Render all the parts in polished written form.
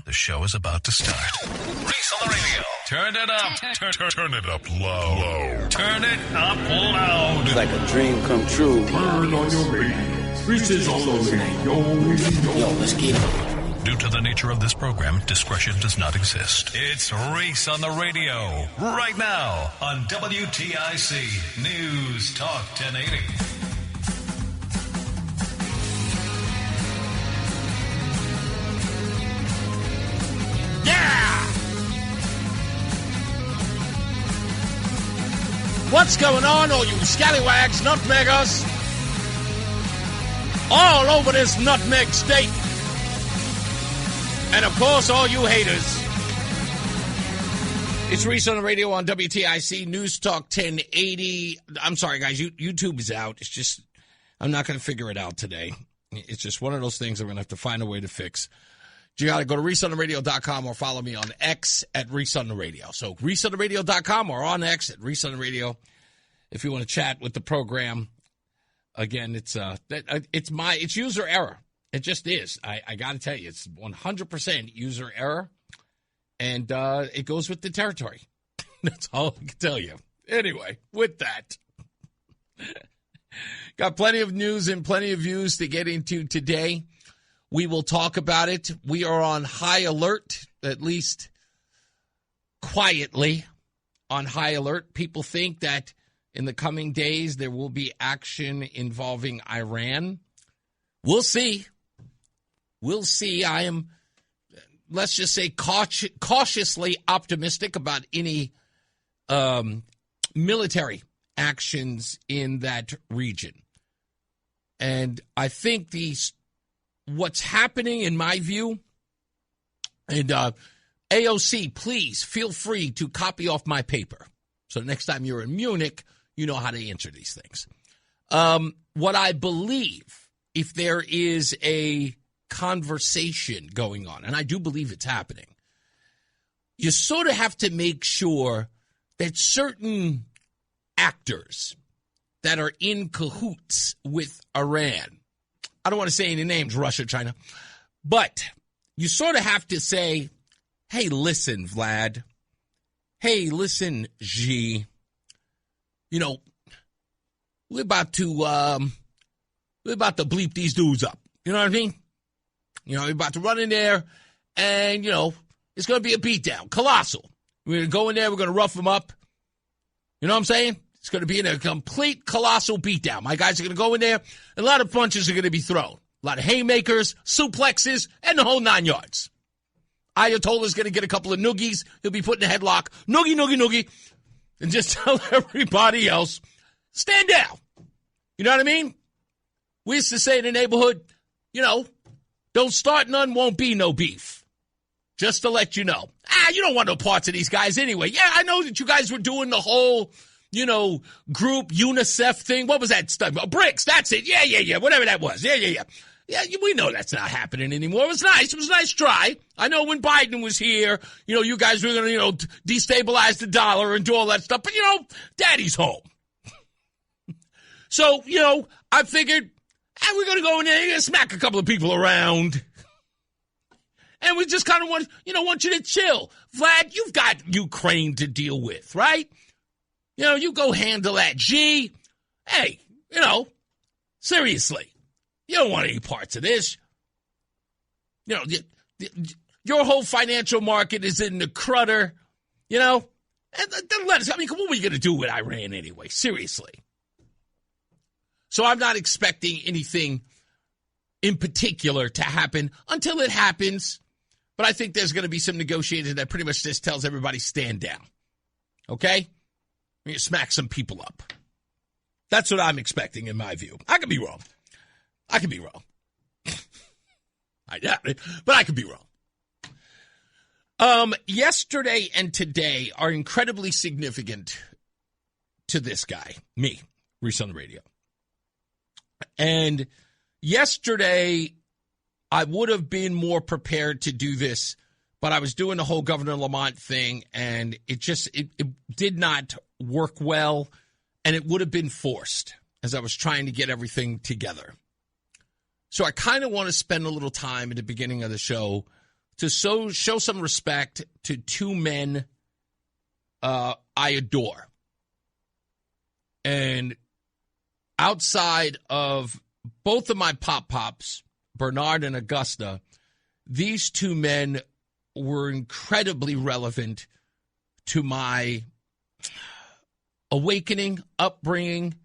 attention. The show is about to start. Reese on the radio. Turn it up. Turn it up low. Turn it up loud. It's like a dream come true. Turn on your radio. Reese is on the radio. Yo, let's get it. Due to the nature of this program, discretion does not exist. It's Reese on the radio. Right now on WTIC News Talk 1080. What's going on, all you scallywags, nutmeggers, all over this nutmeg state, and of course, all you haters. It's Reese on the radio on WTIC News Talk 1080. I'm sorry, guys, YouTube is out. It's just, I'm not going to figure it out today. It's just one of those things I'm going to have to find a way to fix. You got to go to ReeseOnTheRadio.com or follow me on X at ReeseOnTheRadio. So ReeseOnTheRadio.com or on X at ReeseOnTheRadio if you want to chat with the program. Again, it's user error. It just is. I got to tell you, it's 100% user error, and it goes with the territory. That's all I can tell you. Anyway, with that, got plenty of news and plenty of views to get into today. We will talk about it. We are on high alert, at least quietly on high alert. People think that in the coming days there will be action involving Iran. We'll see. We'll see. I am, let's just say, cautiously optimistic about any military actions in that region. And I think what's happening, in my view, and AOC, please feel free to copy off my paper. So next time you're in Munich, you know how to answer these things. What I believe, if there is a conversation going on, and I do believe it's happening, you sort of have to make sure that certain actors that are in cahoots with Iran, I don't want to say any names, Russia, China, but you sort of have to say, hey, listen, Vlad. Hey, listen, Xi. You know, we're about to bleep these dudes up. You know what I mean? You know, we're about to run in there, and, you know, it's going to be a beatdown. Colossal. We're going to go in there. We're going to rough them up. You know what I'm saying? It's going to be in a complete colossal beatdown. My guys are going to go in there, and a lot of punches are going to be thrown. A lot of haymakers, suplexes, and the whole 9 yards. Ayatollah's going to get a couple of noogies. He'll be put in a headlock. Noogie, noogie, noogie. And just tell everybody else, stand down. You know what I mean? We used to say in the neighborhood, you know, don't start none, won't be no beef. Just to let you know. You don't want no parts of these guys anyway. Yeah, I know that you guys were doing the whole, you know, group UNICEF thing. What was that stuff? BRICS, that's it. Yeah. Whatever that was. Yeah. Yeah, we know that's not happening anymore. It was nice. It was a nice try. I know when Biden was here, you know, you guys were going to, you know, destabilize the dollar and do all that stuff. But, you know, Daddy's home. So, you know, I figured, we're going to go in there and smack a couple of people around. And we just kind of want you to chill. Vlad, you've got Ukraine to deal with, right? You know, you go handle that. G, hey, you know, seriously. You don't want any parts of this. You know, your whole financial market is in the crutter, you know? And then let us, I mean, what were you going to do with Iran anyway? Seriously. So I'm not expecting anything in particular to happen until it happens. But I think there's going to be some negotiating that pretty much just tells everybody stand down. Okay? You smack some people up. That's what I'm expecting in my view. I could be wrong. I could be wrong. I doubt it, but I could be wrong. Yesterday and today are incredibly significant to this guy, me, Reese on the radio. And yesterday, I would have been more prepared to do this, but I was doing the whole Governor Lamont thing, and it did not work well, and it would have been forced as I was trying to get everything together. So I kind of want to spend a little time at the beginning of the show to show some respect to two men I adore. And outside of both of my pop-pops, Bernard and Augusta, these two men were incredibly relevant to my awakening, upbringing,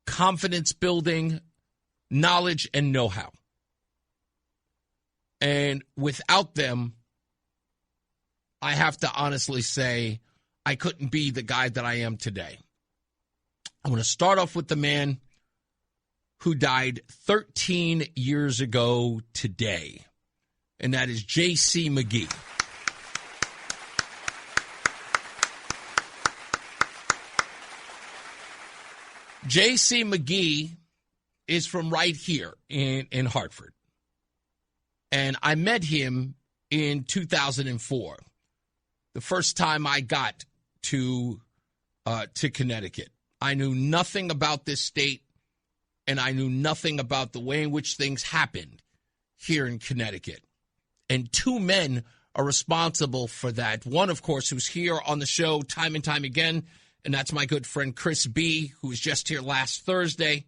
confidence building, knowledge, and know-how. And without them, I have to honestly say I couldn't be the guy that I am today. I'm going to start off with the man who died 13 years ago today, and that is J.C. McGhee. J.C. McGhee is from right here in Hartford, and I met him in 2004, the first time I got to Connecticut. I knew nothing about this state, and I knew nothing about the way in which things happened here in Connecticut. And two men are responsible for that. One, of course, who's here on the show time and time again, and that's my good friend Chris B., who was just here last Thursday,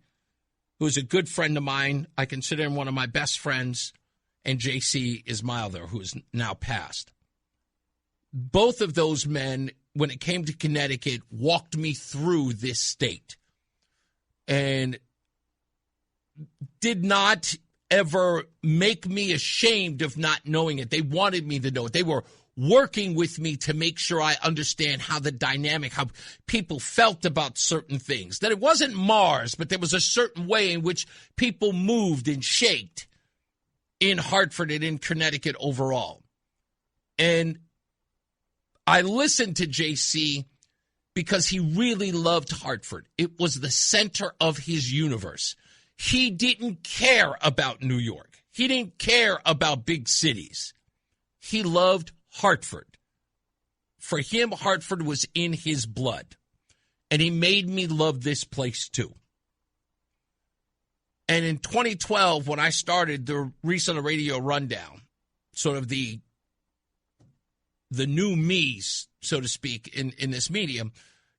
who is a good friend of mine. I consider him one of my best friends. And J.C. Ismailder, who is now passed. Both of those men, when it came to Connecticut, walked me through this state and did not ever make me ashamed of not knowing it. They wanted me to know it. They were working with me to make sure I understand how the dynamic, how people felt about certain things. That it wasn't Mars, but there was a certain way in which people moved and shaped in Hartford and in Connecticut overall. And I listened to JC because he really loved Hartford. It was the center of his universe. He didn't care about New York. He didn't care about big cities. He loved Hartford. For him, Hartford was in his blood. And he made me love this place too. And in 2012, when I started the Reese on the Radio Rundown, sort of the new me, so to speak, in this medium,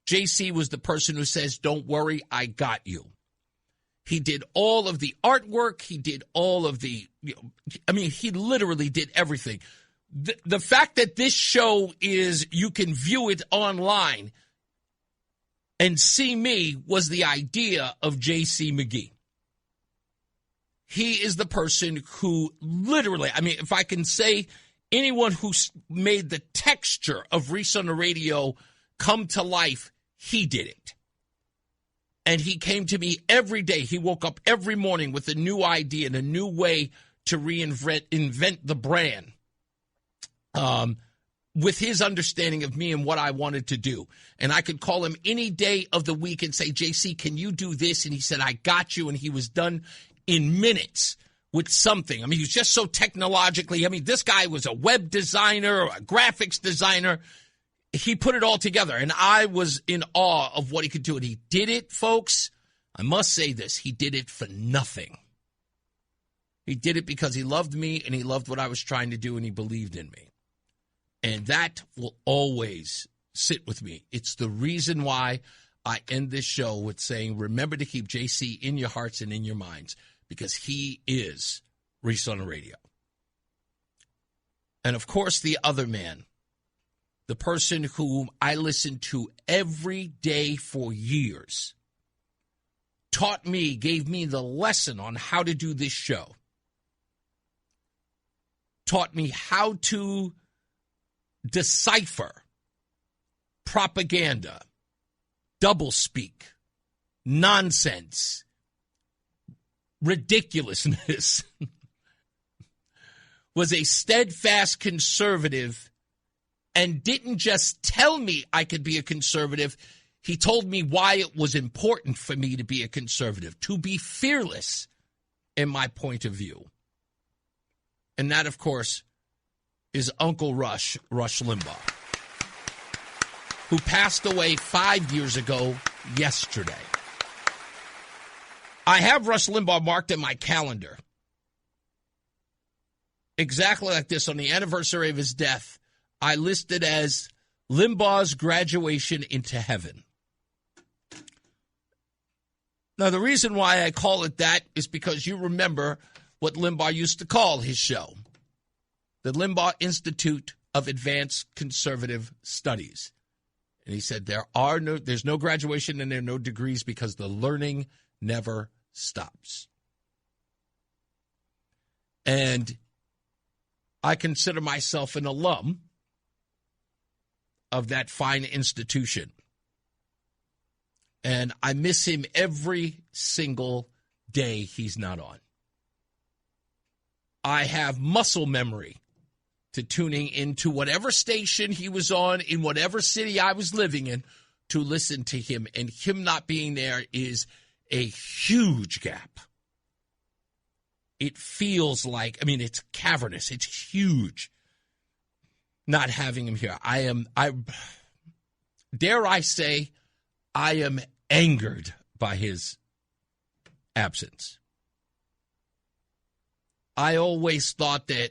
JC was the person who says, don't worry, I got you. He did all of the artwork. He did all of the, he literally did everything. The fact that this show is, you can view it online and see me was the idea of JC McGhee. He is the person who literally, if I can say anyone who made the texture of Reese on the Radio come to life, he did it. And he came to me every day. He woke up every morning with a new idea and a new way to invent the brand. With his understanding of me and what I wanted to do. And I could call him any day of the week and say, JC, can you do this? And he said, I got you. And he was done in minutes with something. He was just so technologically, this guy was a web designer, a graphics designer. He put it all together, and I was in awe of what he could do. And he did it, folks. I must say this. He did it for nothing. He did it because he loved me, and he loved what I was trying to do, and he believed in me. And that will always sit with me. It's the reason why I end this show with saying, remember to keep JC in your hearts and in your minds, because he is Reese on the Radio. And, of course, the other man, the person whom I listened to every day for years, taught me, gave me the lesson on how to do this show, taught me how to decipher propaganda, doublespeak, nonsense, ridiculousness, was a steadfast conservative and didn't just tell me I could be a conservative. He told me why it was important for me to be a conservative, to be fearless in my point of view. And that, of course, is Uncle Rush Limbaugh, who passed away 5 years ago yesterday. I have Rush Limbaugh marked in my calendar exactly like this. On the anniversary of his death, I listed as Limbaugh's graduation into heaven. Now, the reason why I call it that is because you remember what Limbaugh used to call his show, the Limbaugh Institute of Advanced Conservative Studies. And he said there's no graduation and there are no degrees because the learning never stops. And I consider myself an alum of that fine institution. And I miss him every single day he's not on. I have muscle memory to tuning into whatever station he was on in whatever city I was living in to listen to him. And him not being there is a huge gap. It feels like, it's cavernous. It's huge not having him here. Dare I say, I am angered by his absence. I always thought that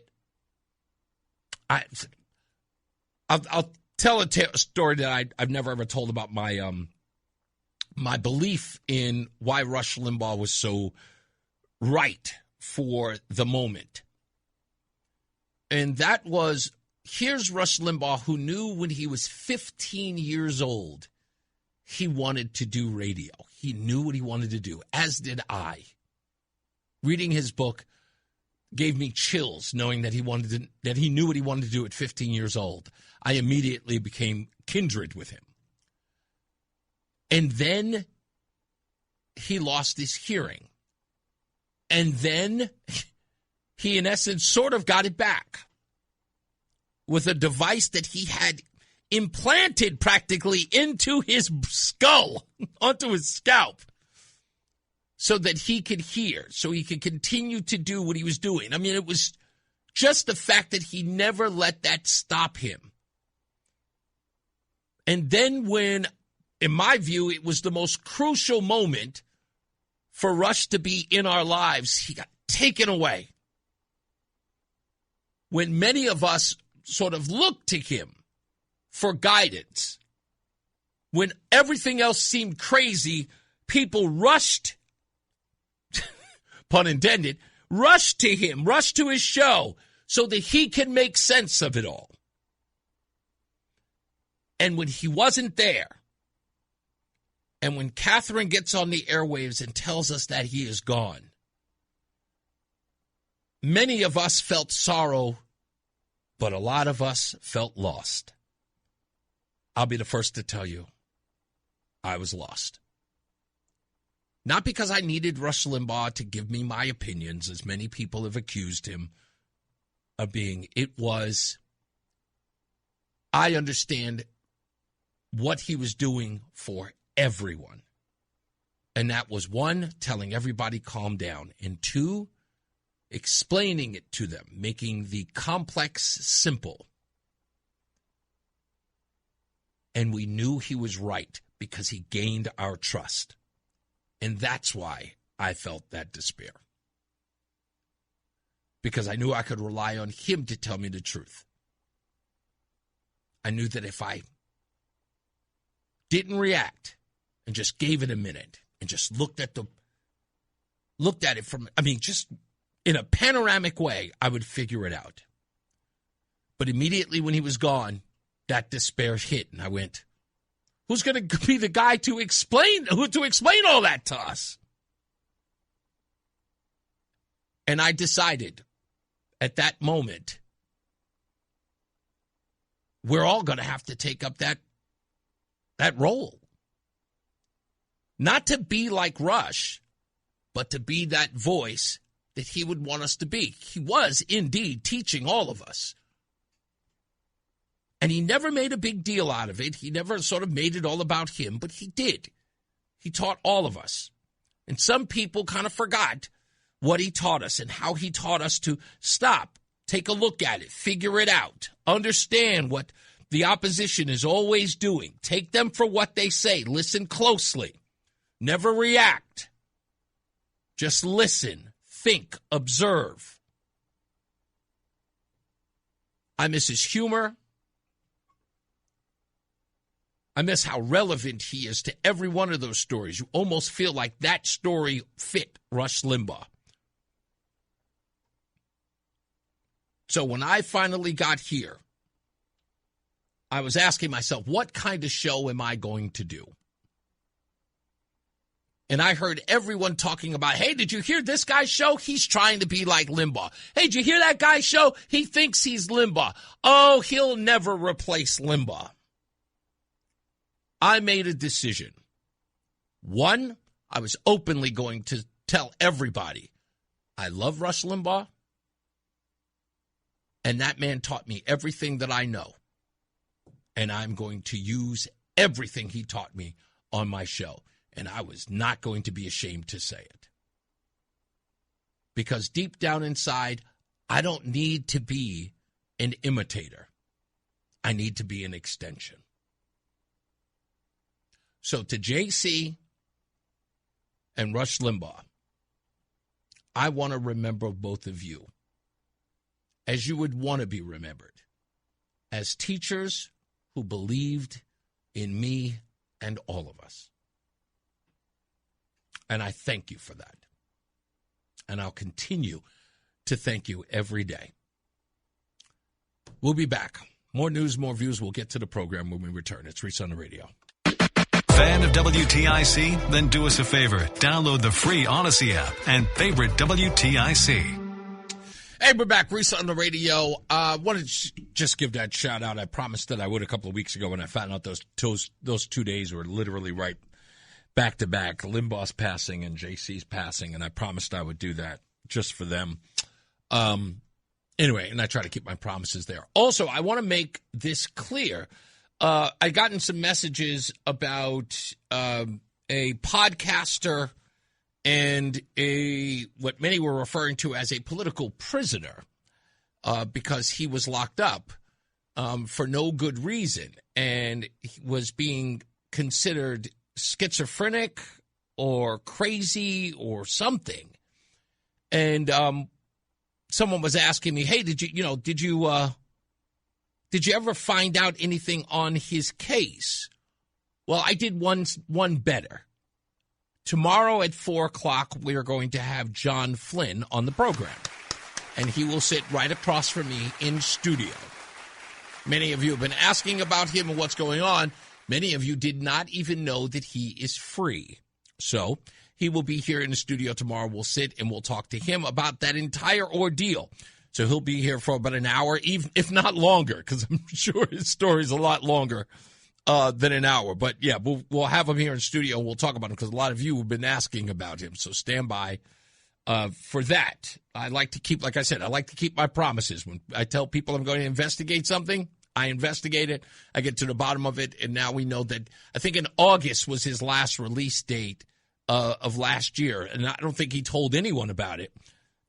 I'll tell a story that I've never ever told about my belief in why Rush Limbaugh was so right for the moment. And that was, here's Rush Limbaugh, who knew when he was 15 years old he wanted to do radio. He knew what he wanted to do, as did I. Reading his book gave me chills, knowing that he knew what he wanted to do at 15 years old. I immediately became kindred with him. And then he lost his hearing. And then he, in essence, sort of got it back with a device that he had implanted practically into his skull, onto his scalp, so that he could hear, so he could continue to do what he was doing. It was just the fact that he never let that stop him. And then when, in my view, it was the most crucial moment for Rush to be in our lives, he got taken away. When many of us sort of looked to him for guidance, when everything else seemed crazy, people rushed, pun intended, rushed to him, rushed to his show so that he can make sense of it all. And when he wasn't there, and when Catherine gets on the airwaves and tells us that he is gone, many of us felt sorrow, but a lot of us felt lost. I'll be the first to tell you, I was lost. Not because I needed Rush Limbaugh to give me my opinions, as many people have accused him of being. It was, I understand what he was doing for everyone. And that was, one, telling everybody calm down, and two, explaining it to them, making the complex simple. And we knew he was right because he gained our trust. And that's why I felt that despair. Because I knew I could rely on him to tell me the truth. I knew that if I didn't react and just gave it a minute and just looked at it from, just in a panoramic way, I would figure it out. But immediately when he was gone, that despair hit, and I went, who's going to be the guy to explain all that to us? And I decided at that moment, we're all going to have to take up that role. Not to be like Rush, but to be that voice that he would want us to be. He was indeed teaching all of us. And he never made a big deal out of it. He never sort of made it all about him, but he did. He taught all of us. And some people kind of forgot what he taught us and how he taught us to stop, take a look at it, figure it out, understand what the opposition is always doing. Take them for what they say. Listen closely. Never react. Just listen, think, observe. I miss his humor. I miss how relevant he is to every one of those stories. You almost feel like that story fit Rush Limbaugh. So when I finally got here, I was asking myself, what kind of show am I going to do? And I heard everyone talking about, hey, did you hear this guy's show? He's trying to be like Limbaugh. Hey, did you hear that guy's show? He thinks he's Limbaugh. Oh, he'll never replace Limbaugh. I made a decision. One, I was openly going to tell everybody, I love Rush Limbaugh, and that man taught me everything that I know. And I'm going to use everything he taught me on my show. And I was not going to be ashamed to say it. Because deep down inside, I don't need to be an imitator. I need to be an extension. So to JC and Rush Limbaugh, I want to remember both of you as you would want to be remembered, as teachers who believed in me and all of us. And I thank you for that. And I'll continue to thank you every day. We'll be back. More news, more views. We'll get to the program when we return. It's Reese on the Radio. Fan of WTIC? Then do us a favor. Download the free Odyssey app and favorite WTIC. Hey, we're back. Reese on the Radio. Wanted to just give that shout out. I promised that I would a couple of weeks ago when I found out those 2 days were literally right back to back. Limbaugh's passing and JC's passing, and I promised I would do that just for them. Anyway, and I try to keep my promises there. Also, I want to make this clear. I gotten some messages about a podcaster and what many were referring to as a political prisoner because he was locked up for no good reason and he was being considered schizophrenic or crazy or something. And someone was asking me, hey, did you ever find out anything on his case? Well, I did one better. Tomorrow at 4 o'clock, we are going to have John Flynn on the program, and he will sit right across from me in studio. Many of you have been asking about him and what's going on. Many of you did not even know that he is free. So he will be here in the studio tomorrow. We'll sit and we'll talk to him about that entire ordeal. So he'll be here for about an hour, even if not longer, because I'm sure his story is a lot longer than an hour. But, yeah, we'll have him here in studio, and we'll talk about him because a lot of you have been asking about him. So stand by for that. I like to keep, like I said, I like to keep my promises. When I tell people I'm going to investigate something, I investigate it. I get to the bottom of it, and now we know that I think in August was his last release date of last year, and I don't think he told anyone about it.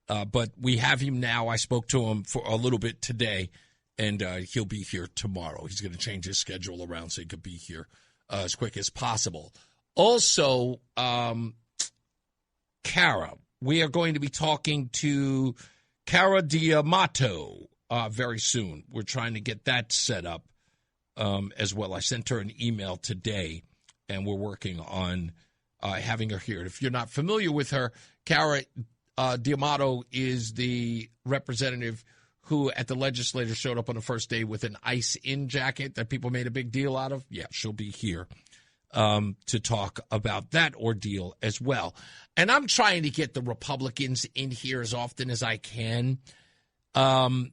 But we have him now. I spoke to him for a little bit today, and he'll be here tomorrow. He's going to change his schedule around so he could be here as quick as possible. Also, Cara, we are going to be talking to Cara D'Amato very soon. We're trying to get that set up as well. I sent her an email today, and we're working on having her here. If you're not familiar with her, Cara D'Amato is the representative who at the legislature showed up on the first day with an ice-in jacket that people made a big deal out of. Yeah, she'll be here to talk about that ordeal as well. And I'm trying to get the Republicans in here as often as I can I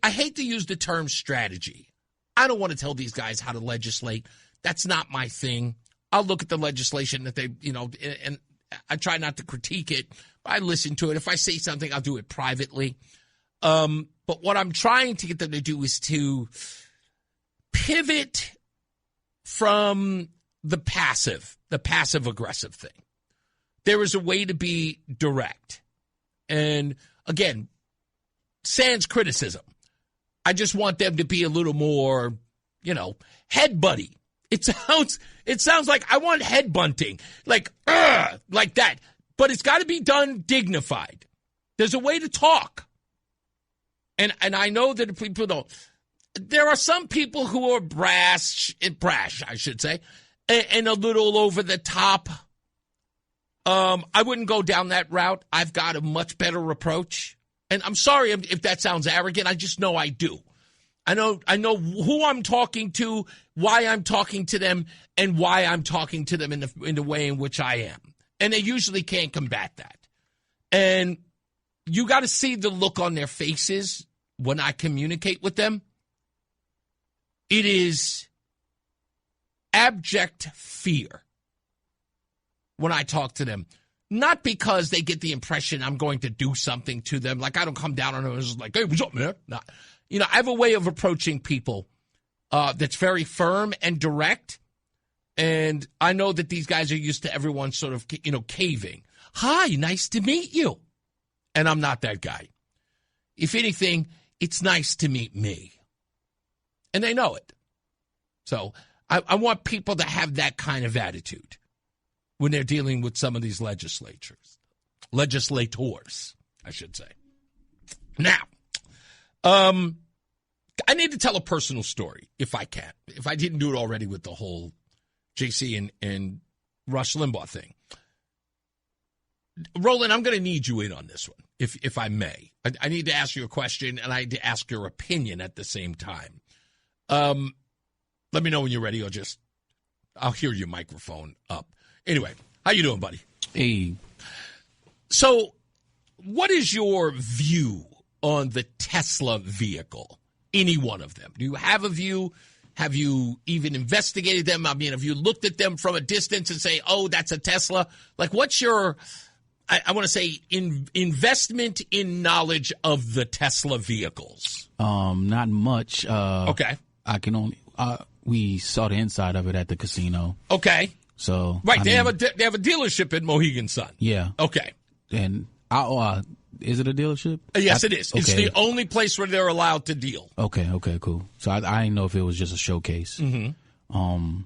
hate to use the term strategy. I don't want to tell these guys how to legislate. That's not my thing. I'll look at the legislation that they, and I try not to critique it. I listen to it. If I say something, I'll do it privately. But what I'm trying to get them to do is to pivot from the passive-aggressive thing. There is a way to be direct. And, again, sans criticism. I just want them to be a little more, head buddy. It sounds like I want head bunting, like that. But it's got to be done dignified. There's a way to talk. And I know that people don't. There are some people who are brash, I should say, and a little over the top. I wouldn't go down that route. I've got a much better approach. And I'm sorry if that sounds arrogant. I just know I do. I know who I'm talking to, why I'm talking to them, and why I'm talking to them in the way in which I am. And they usually can't combat that. And you got to see the look on their faces when I communicate with them. It is abject fear when I talk to them. Not because they get the impression I'm going to do something to them. Like, I don't come down on them and just like, hey, what's up, man? No. You know, I have a way of approaching people that's very firm and direct. And I know that these guys are used to everyone sort of, caving. Hi, nice to meet you. And I'm not that guy. If anything, it's nice to meet me. And they know it. So I want people to have that kind of attitude when they're dealing with some of these legislators, I should say. Now, I need to tell a personal story, if I can. If I didn't do it already with the whole JC and Rush Limbaugh thing. Roland, I'm going to need you in on this one, if I may. I need to ask you a question, and I need to ask your opinion at the same time. Let me know when you're ready, I'll hear your microphone up. Anyway, how you doing, buddy? Hey. So, what is your view on the Tesla vehicle? Any one of them? Do you have a view? Have you even investigated them? I mean, have you looked at them from a distance and say, oh, that's a Tesla? Like, what's your, I want to say, investment in knowledge of the Tesla vehicles? Not much. Okay. I can only, we saw the inside of it at the casino. Okay. So. Right. They have a dealership at Mohegan Sun. Yeah. Okay. And is it a dealership? Yes, it is. Okay. It's the only place where they're allowed to deal. Okay, cool. So I didn't know if it was just a showcase. Mm-hmm.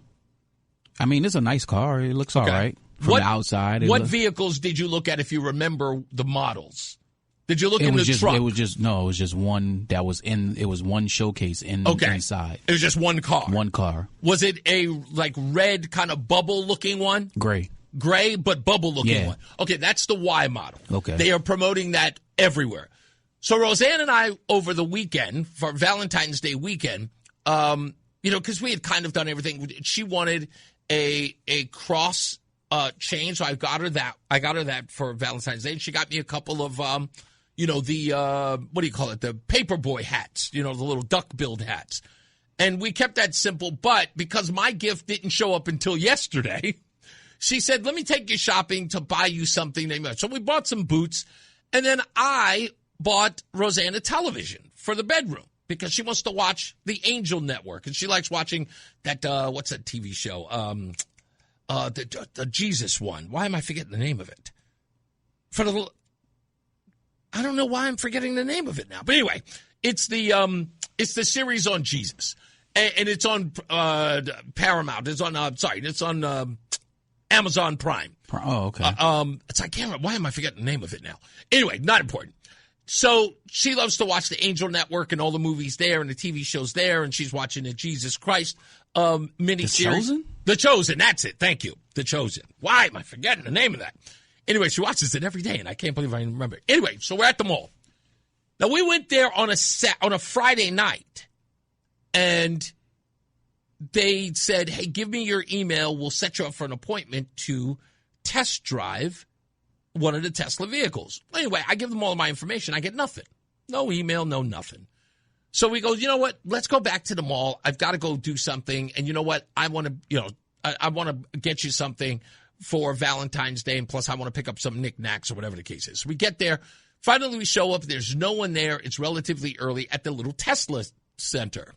I mean, it's a nice car. It looks all right from the outside. What vehicles did you look at, if you remember the models? Did you look in the truck? It was just one that was it was one showcase inside. It was just one car? One car. Was it a, red kind of bubble-looking one? Gray, but bubble-looking one. Okay, that's the Y model. Okay. They are promoting that everywhere. So Roseanne and I, over the weekend, for Valentine's Day weekend, because we had kind of done everything. She wanted a cross chain, so I got her that for Valentine's Day. And she got me a couple of, what do you call it? The paperboy hats, the little duck-billed hats. And we kept that simple, but because my gift didn't show up until yesterday, she said, let me take you shopping to buy you something. So we bought some boots, and then I bought Roseanne a television for the bedroom because she wants to watch the Angel Network, and she likes watching that, what's that TV show? The Jesus one. Why am I forgetting the name of it? I don't know why I'm forgetting the name of it now. But anyway, it's the series on Jesus, and it's on Paramount. It's on Amazon Prime. Oh, okay. It's I can't remember. Why am I forgetting the name of it now? Anyway, not important. So she loves to watch the Angel Network and all the movies there and the TV shows there, and she's watching the Jesus Christ miniseries. The Chosen? The Chosen, that's it. Thank you. The Chosen. Why am I forgetting the name of that? Anyway, she watches it every day, and I can't believe I remember it. Anyway, so we're at the mall. Now, we went there on a Friday night, and they said, hey, give me your email. We'll set you up for an appointment to test drive one of the Tesla vehicles. Anyway, I give them all my information. I get nothing. No email, no nothing. So we go, you know what? Let's go back to the mall. I've got to go do something. And you know what? I want to, I want to get you something for Valentine's Day. And plus, I want to pick up some knickknacks or whatever the case is. So we get there. Finally, we show up. There's no one there. It's relatively early at the little Tesla center.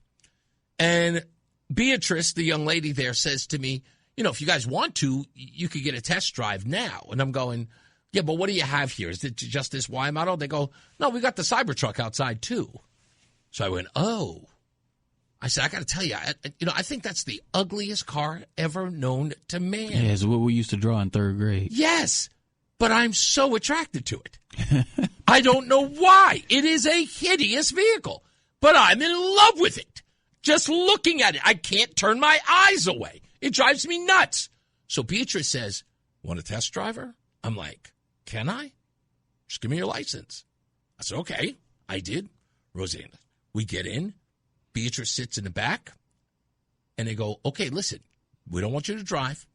And Beatrice, the young lady there, says to me, if you guys want to, you could get a test drive now. And I'm going, yeah, but what do you have here? Is it just this Y model? They go, no, we got the Cybertruck outside too. So I went, oh. I said, I got to tell you, I think that's the ugliest car ever known to man. Yeah, it's what we used to draw in third grade. Yes, but I'm so attracted to it. I don't know why. It is a hideous vehicle, but I'm in love with it. Just looking at it, I can't turn my eyes away. It drives me nuts. So Beatrice says, want a test driver? I'm like, can I? Just give me your license. I said, okay. I did. Rosanna, we get in. Beatrice sits in the back. And they go, okay, listen, we don't want you to drive.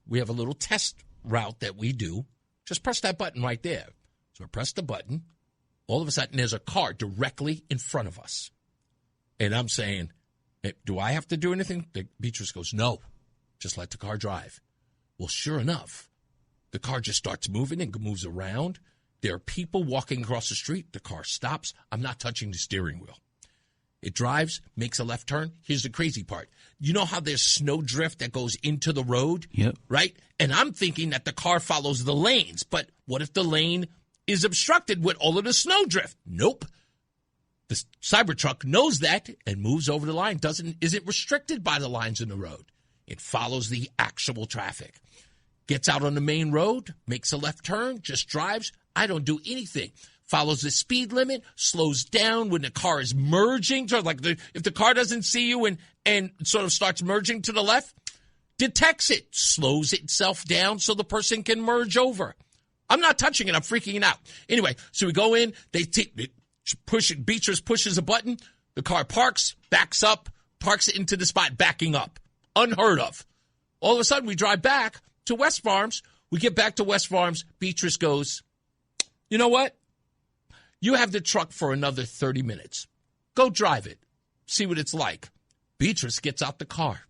We have a little test route that we do. Just press that button right there. So I press the button. All of a sudden, there's a car directly in front of us. And I'm saying, do I have to do anything? Beatrice goes, no, just let the car drive. Well, sure enough, the car just starts moving and moves around. There are people walking across the street. The car stops. I'm not touching the steering wheel. It drives, makes a left turn. Here's the crazy part. You know how there's snow drift that goes into the road? Yep. Right? And I'm thinking that the car follows the lanes. But what if the lane is obstructed with all of the snow drift? Nope. The Cybertruck knows that and moves over the line. Isn't restricted by the lines in the road. It follows the actual traffic. Gets out on the main road, makes a left turn, just drives. I don't do anything. Follows the speed limit, slows down when the car is merging. So if the car doesn't see you and sort of starts merging to the left, detects it, slows itself down so the person can merge over. I'm not touching it. I'm freaking out. Anyway, so we go in. Beatrice pushes a button. The car parks, backs up, parks it into the spot, backing up. Unheard of. All of a sudden, we drive back to West Farms. We get back to West Farms. Beatrice goes, you know what? You have the truck for another 30 minutes. Go drive it. See what it's like. Beatrice gets out the car.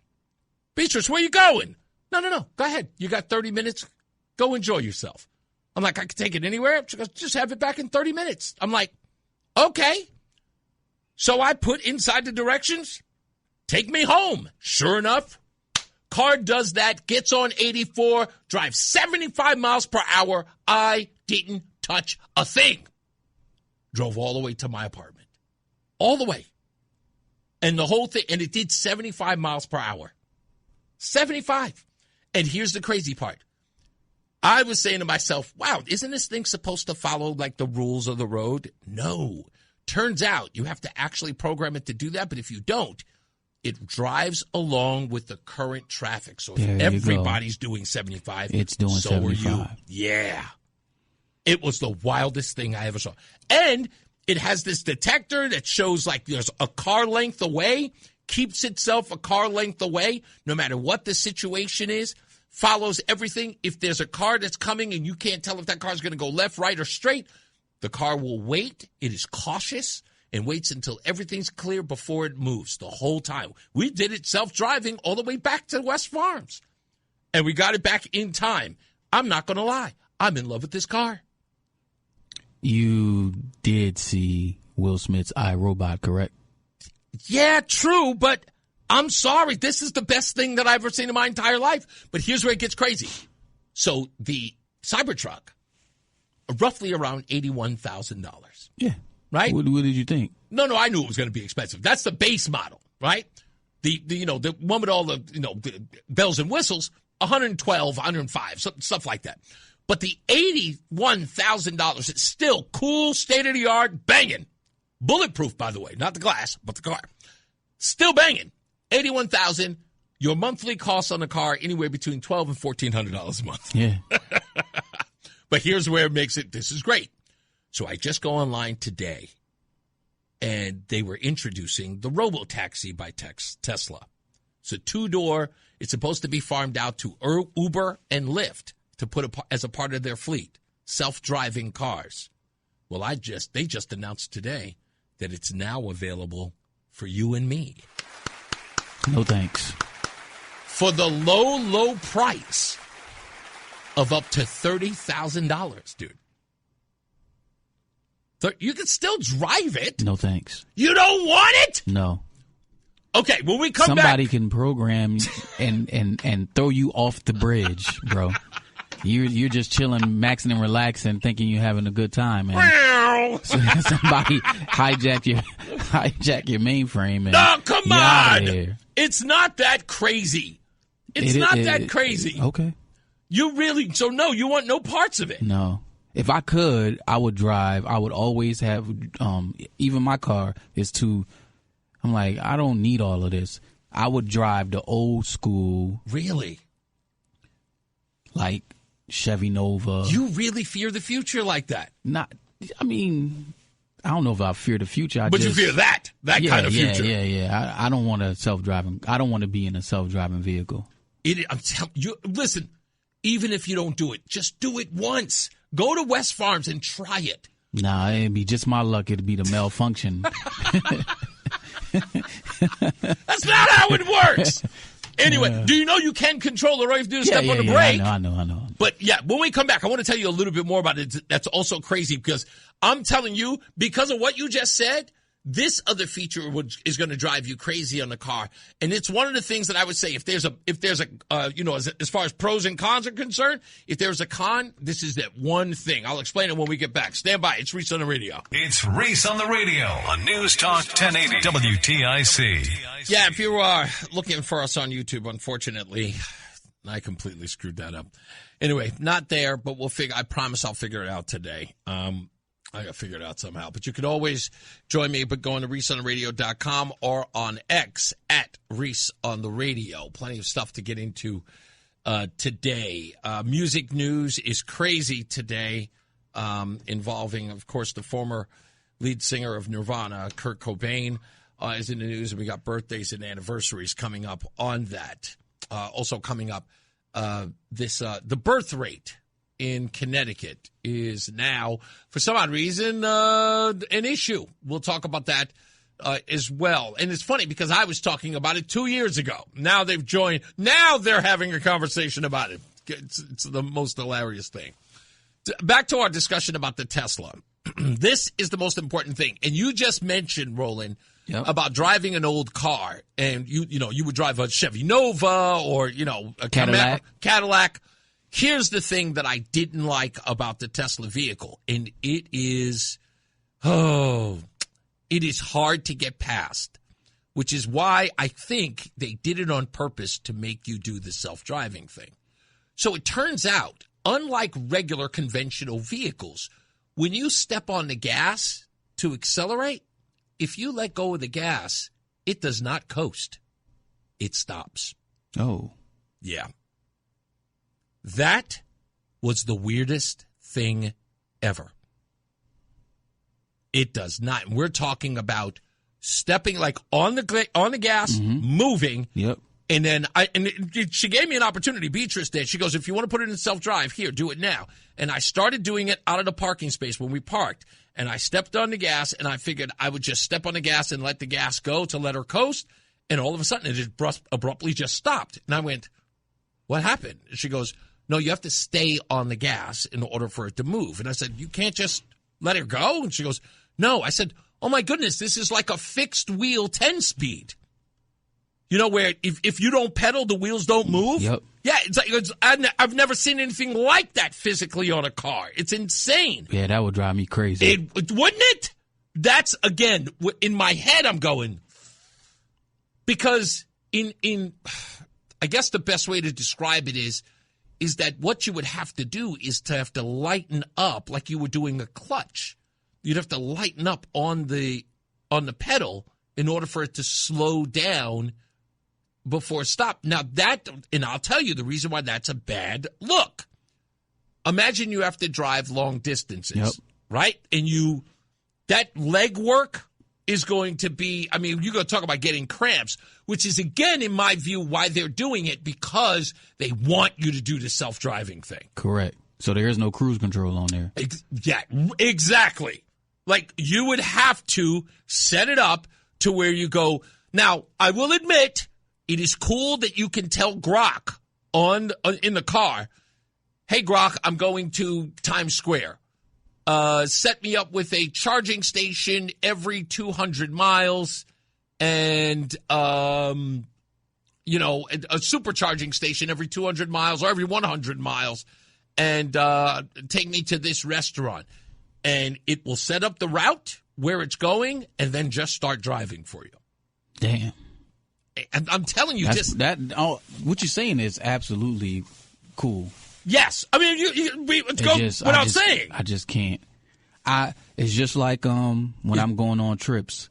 Beatrice, where you going? No. Go ahead. You got 30 minutes. Go enjoy yourself. I'm like, I can take it anywhere. She goes, just have it back in 30 minutes. I'm like, okay. So I put inside the directions. Take me home. Sure enough, car does that, gets on 84, drives 75 miles per hour. I didn't touch a thing. Drove all the way to my apartment. All the way. And the whole thing, and it did 75 miles per hour. 75. And here's the crazy part. I was saying to myself, wow, isn't this thing supposed to follow like the rules of the road? No. Turns out you have to actually program it to do that, but if you don't, it drives along with the current traffic. So if everybody's doing 75, it's doing so 75. Are you. Yeah. It was the wildest thing I ever saw. And it has this detector that shows like there's a car length away, keeps itself a car length away, no matter what the situation is, follows everything. If there's a car that's coming and you can't tell if that car is going to go left, right, or straight, the car will wait. It is cautious and waits until everything's clear before it moves the whole time. We did it self-driving all the way back to West Farms. And we got it back in time. I'm not going to lie. I'm in love with this car. You did see Will Smith's iRobot, correct? Yeah, true, but I'm sorry. This is the best thing that I've ever seen in my entire life. But here's where it gets crazy. So the Cybertruck, roughly around $81,000. Yeah. Right? What did you think? No, I knew it was going to be expensive. That's the base model, right? The one with all the the bells and whistles, $112, $105, stuff like that. But the $81,000 is still cool, state-of-the-art, banging. Bulletproof, by the way, not the glass, but the car. Still banging. $81,000. Your monthly costs on the car anywhere between $1,200 and $1,400 a month. Yeah. But here's where it makes it, this is great. So I just go online today, and they were introducing the Robotaxi by Tesla. It's a two-door. It's supposed to be farmed out to Uber and Lyft to put as a part of their fleet, self-driving cars. Well, they just announced today that it's now available for you and me. No thanks. For the low price of up to $30,000, dude. You can still drive it. No thanks. You don't want it? No. Okay, when we come Somebody back. can program and throw you off the bridge, bro. You're just chilling, maxing and relaxing, thinking you're having a good time, man. Somebody hijack your mainframe. And no, come on. Here. It's not that crazy. It's not that crazy. Okay. You really, so no, you want no parts of it. No. If I could, I would drive. I would always have, even my car is too, I'm like, I don't need all of this. I would drive the old school. Really? Like Chevy Nova. You really fear the future like that? I mean, I don't know if I fear the future. But you fear that kind of future. Yeah. I don't want a self-driving. I don't want to be in a self-driving vehicle. I'm telling you, listen, even if you don't do it, just do it once. Go to West Farms and try it. Nah, it'd be just my luck. It'd be the malfunction. That's not how it works. Anyway, do you know you can control it? All you have to do is step on the brake. I know. But yeah, when we come back, I want to tell you a little bit more about it. That's also crazy because I'm telling you, because of what you just said, this other feature is going to drive you crazy on the car. And it's one of the things that I would say, if there's a as far as pros and cons are concerned, if there's a con, this is that one thing. I'll explain it when we get back. Stand by. It's Reese on the radio. It's Reese on the radio on News Talk 1080 WTIC. Yeah, if you are looking for us on YouTube, unfortunately, I completely screwed that up. Anyway, not there, but I promise I'll figure it out today. I got to figure it out somehow. But you can always join me by going to ReeseOnTheRadio.com or on X at Reese on the Radio. Plenty of stuff to get into today. Music news is crazy today, involving, of course, the former lead singer of Nirvana, Kurt Cobain, is in the news. And we got birthdays and anniversaries coming up on that. Also coming up, the birth rate in Connecticut is now, for some odd reason, an issue. We'll talk about that as well. And it's funny because I was talking about it 2 years ago. Now they've joined. Now they're having a conversation about it. It's the most hilarious thing. Back to our discussion about the Tesla. This is the most important thing. And you just mentioned, Roland, about driving an old car. And you would drive a Chevy Nova or, a Cadillac. Here's the thing that I didn't like about the Tesla vehicle, and it is hard to get past, which is why I think they did it on purpose to make you do the self-driving thing. So it turns out, unlike regular conventional vehicles, when you step on the gas to accelerate, if you let go of the gas, it does not coast. It stops. Oh. Yeah. That was the weirdest thing ever. It does not. And we're talking about stepping like on the gas, moving. Yep. And then she gave me an opportunity. Beatrice did. She goes, if you want to put it in self-drive, here, do it now. And I started doing it out of the parking space when we parked. And I stepped on the gas, and I figured I would just step on the gas and let the gas go to let her coast. And all of a sudden, it abruptly just stopped. And I went, what happened? And she goes, no, you have to stay on the gas in order for it to move. And I said, you can't just let it go? And she goes, no. I said, oh, my goodness, this is like a fixed wheel 10-speed. Where if you don't pedal, the wheels don't move? Yep. Yeah, I've never seen anything like that physically on a car. It's insane. Yeah, that would drive me crazy. Wouldn't it? That's, again, in my head I'm going, because I guess the best way to describe it is that what you would have to do is to have to lighten up like you were doing a clutch. You'd have to lighten up on the pedal in order for it to slow down before stop. Now and I'll tell you the reason why that's a bad look. Imagine you have to drive long distances, right? And that leg work is going to be, you're going to talk about getting cramps, which is, again, in my view, why they're doing it, because they want you to do the self-driving thing. Correct. So there is no cruise control on there. Yeah, exactly. Like, you would have to set it up to where you go. Now, I will admit, it is cool that you can tell Grok in the car, hey, Grok, I'm going to Times Square. Set me up with a charging station every 200 miles and, a supercharging station every 200 miles or every 100 miles and take me to this restaurant. And it will set up the route where it's going and then just start driving for you. Damn. And I'm telling you, what you're saying is absolutely cool. Yes. I mean, let's go without saying. I just can't. It's just like when I'm going on trips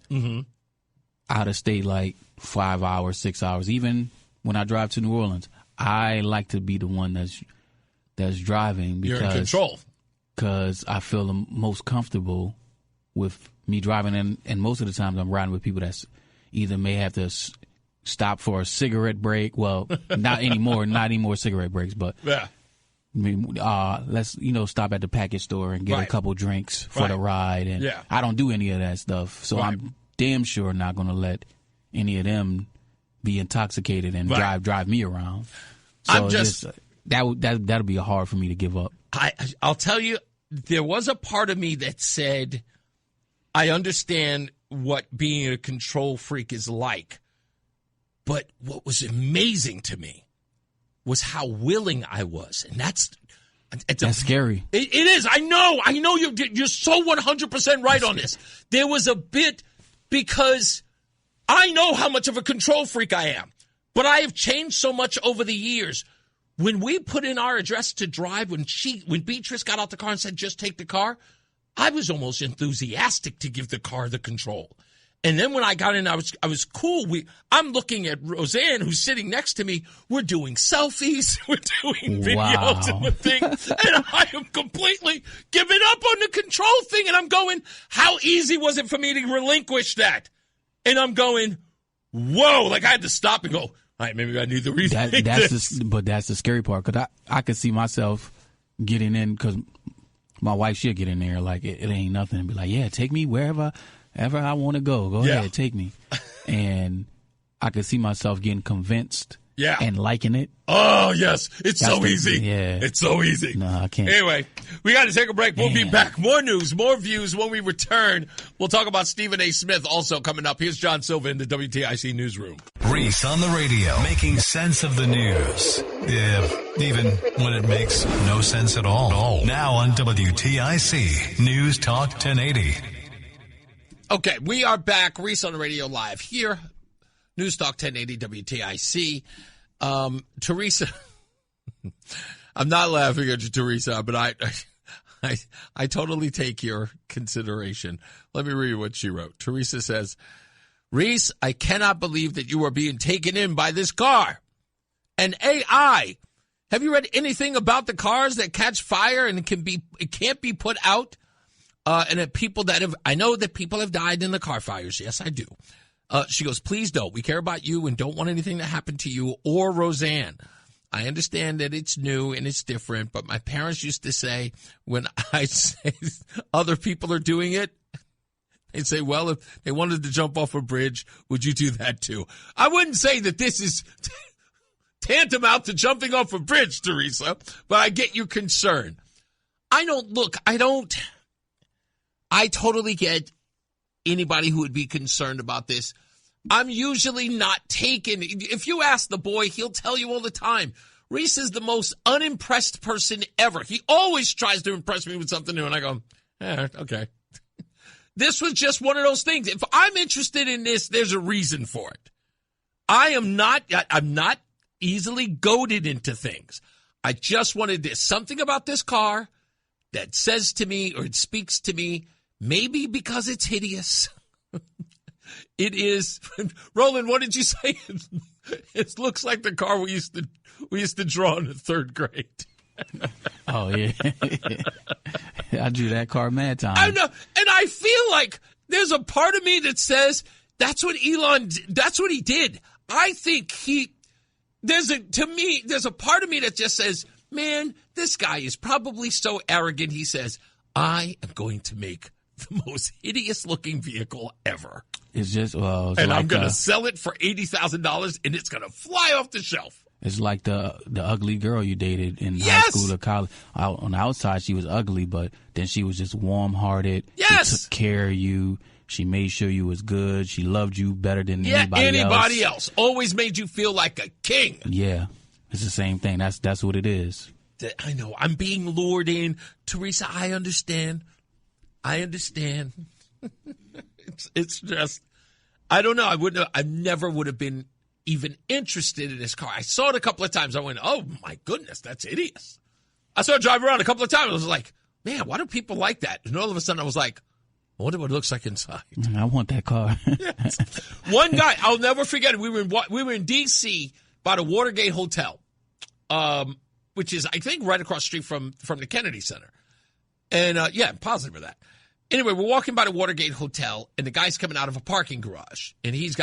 out of state, like 5 hours, 6 hours. Even when I drive to New Orleans, I like to be the one that's driving because you're in control. Because I feel the most comfortable with me driving, and most of the times I'm riding with people that's either may have to stop for a cigarette break. Well, not anymore cigarette breaks, but yeah. I mean, let's stop at the package store and get a couple drinks for the ride, and I don't do any of that stuff, so I'm damn sure not going to let any of them be intoxicated and drive me around. So that'll be hard for me to give up. I'll tell you, there was a part of me that said, I understand what being a control freak is like, but what was amazing to me was how willing I was, and that's scary. It is. I know. You're so 100% right on this. There was a bit because I know how much of a control freak I am, but I have changed so much over the years. When we put in our address to drive, when Beatrice got out the car and said, just take the car, I was almost enthusiastic to give the car the control. And then when I got in, I was cool. I'm looking at Roseanne, who's sitting next to me. We're doing selfies. We're doing videos and the thing. And I am completely giving up on the control thing. And I'm going, how easy was it for me to relinquish that? And I'm going, whoa. Like I had to stop and go, all right, maybe I need to rethink this. But that's the scary part, because I could see myself getting in, because my wife, she'll get in there like it ain't nothing and be like, yeah, take me wherever I want to go. Go ahead, take me. And I could see myself getting convinced and liking it. Oh, yes. It's so easy. Yeah. It's so easy. No, I can't. Anyway, we got to take a break. We'll be back. More news, more views. When we return, we'll talk about Stephen A. Smith also coming up. Here's John Silva in the WTIC newsroom. Reese on the radio, making sense of the news. Yeah, even when it makes no sense at all. Now on WTIC, News Talk 1080. Okay, we are back. Reese on the radio live here. News Talk 1080 WTIC. Teresa, I'm not laughing at you, Teresa, but I totally take your consideration. Let me read what she wrote. Teresa says, Reese, I cannot believe that you are being taken in by this car. And AI, have you read anything about the cars that catch fire and it can't be put out? And that I know that people have died in the car fires. Yes, I do. She goes, please don't. We care about you and don't want anything to happen to you or Roseanne. I understand that it's new and it's different, but my parents used to say when I say other people are doing it, they'd say, well, if they wanted to jump off a bridge, would you do that too? I wouldn't say that this is tantamount to jumping off a bridge, Teresa, but I get your concern. I totally get anybody who would be concerned about this. I'm usually not taken. If you ask the boy, he'll tell you all the time. Reese is the most unimpressed person ever. He always tries to impress me with something new, and I go, okay. This was just one of those things. If I'm interested in this, there's a reason for it. I'm not easily goaded into things. I just wanted this. Something about this car that says to me, or it speaks to me, maybe because it's hideous. It is. Roland, what did you say? It looks like the car we used to draw in the third grade. Oh, yeah. I drew that car mad time. I know. And I feel like there's a part of me that says that's what he did. I think there's a part of me that just says, man, this guy is probably so arrogant. He says, I am going to make the most hideous-looking vehicle ever. It's just, and I'm going to sell it for $80,000, and it's going to fly off the shelf. It's like the ugly girl you dated in high school or college. On the outside, she was ugly, but then she was just warm-hearted. Yes. She took care of you. She made sure you was good. She loved you better than anybody else. Always made you feel like a king. Yeah. It's the same thing. That's what it is. I know. I'm being lured in. Teresa, I understand. It's just, I don't know. I never would have been even interested in this car. I saw it a couple of times. I went, oh my goodness, that's hideous. I started driving around a couple of times. I was like, man, why do people like that? And all of a sudden I was like, I wonder what it looks like inside. I want that car. Yes. One guy, I'll never forget it. We were in D.C. by the Watergate Hotel, which is, I think, right across the street from the Kennedy Center. And, I'm positive of that. Anyway, we're walking by the Watergate Hotel, and the guy's coming out of a parking garage. And he's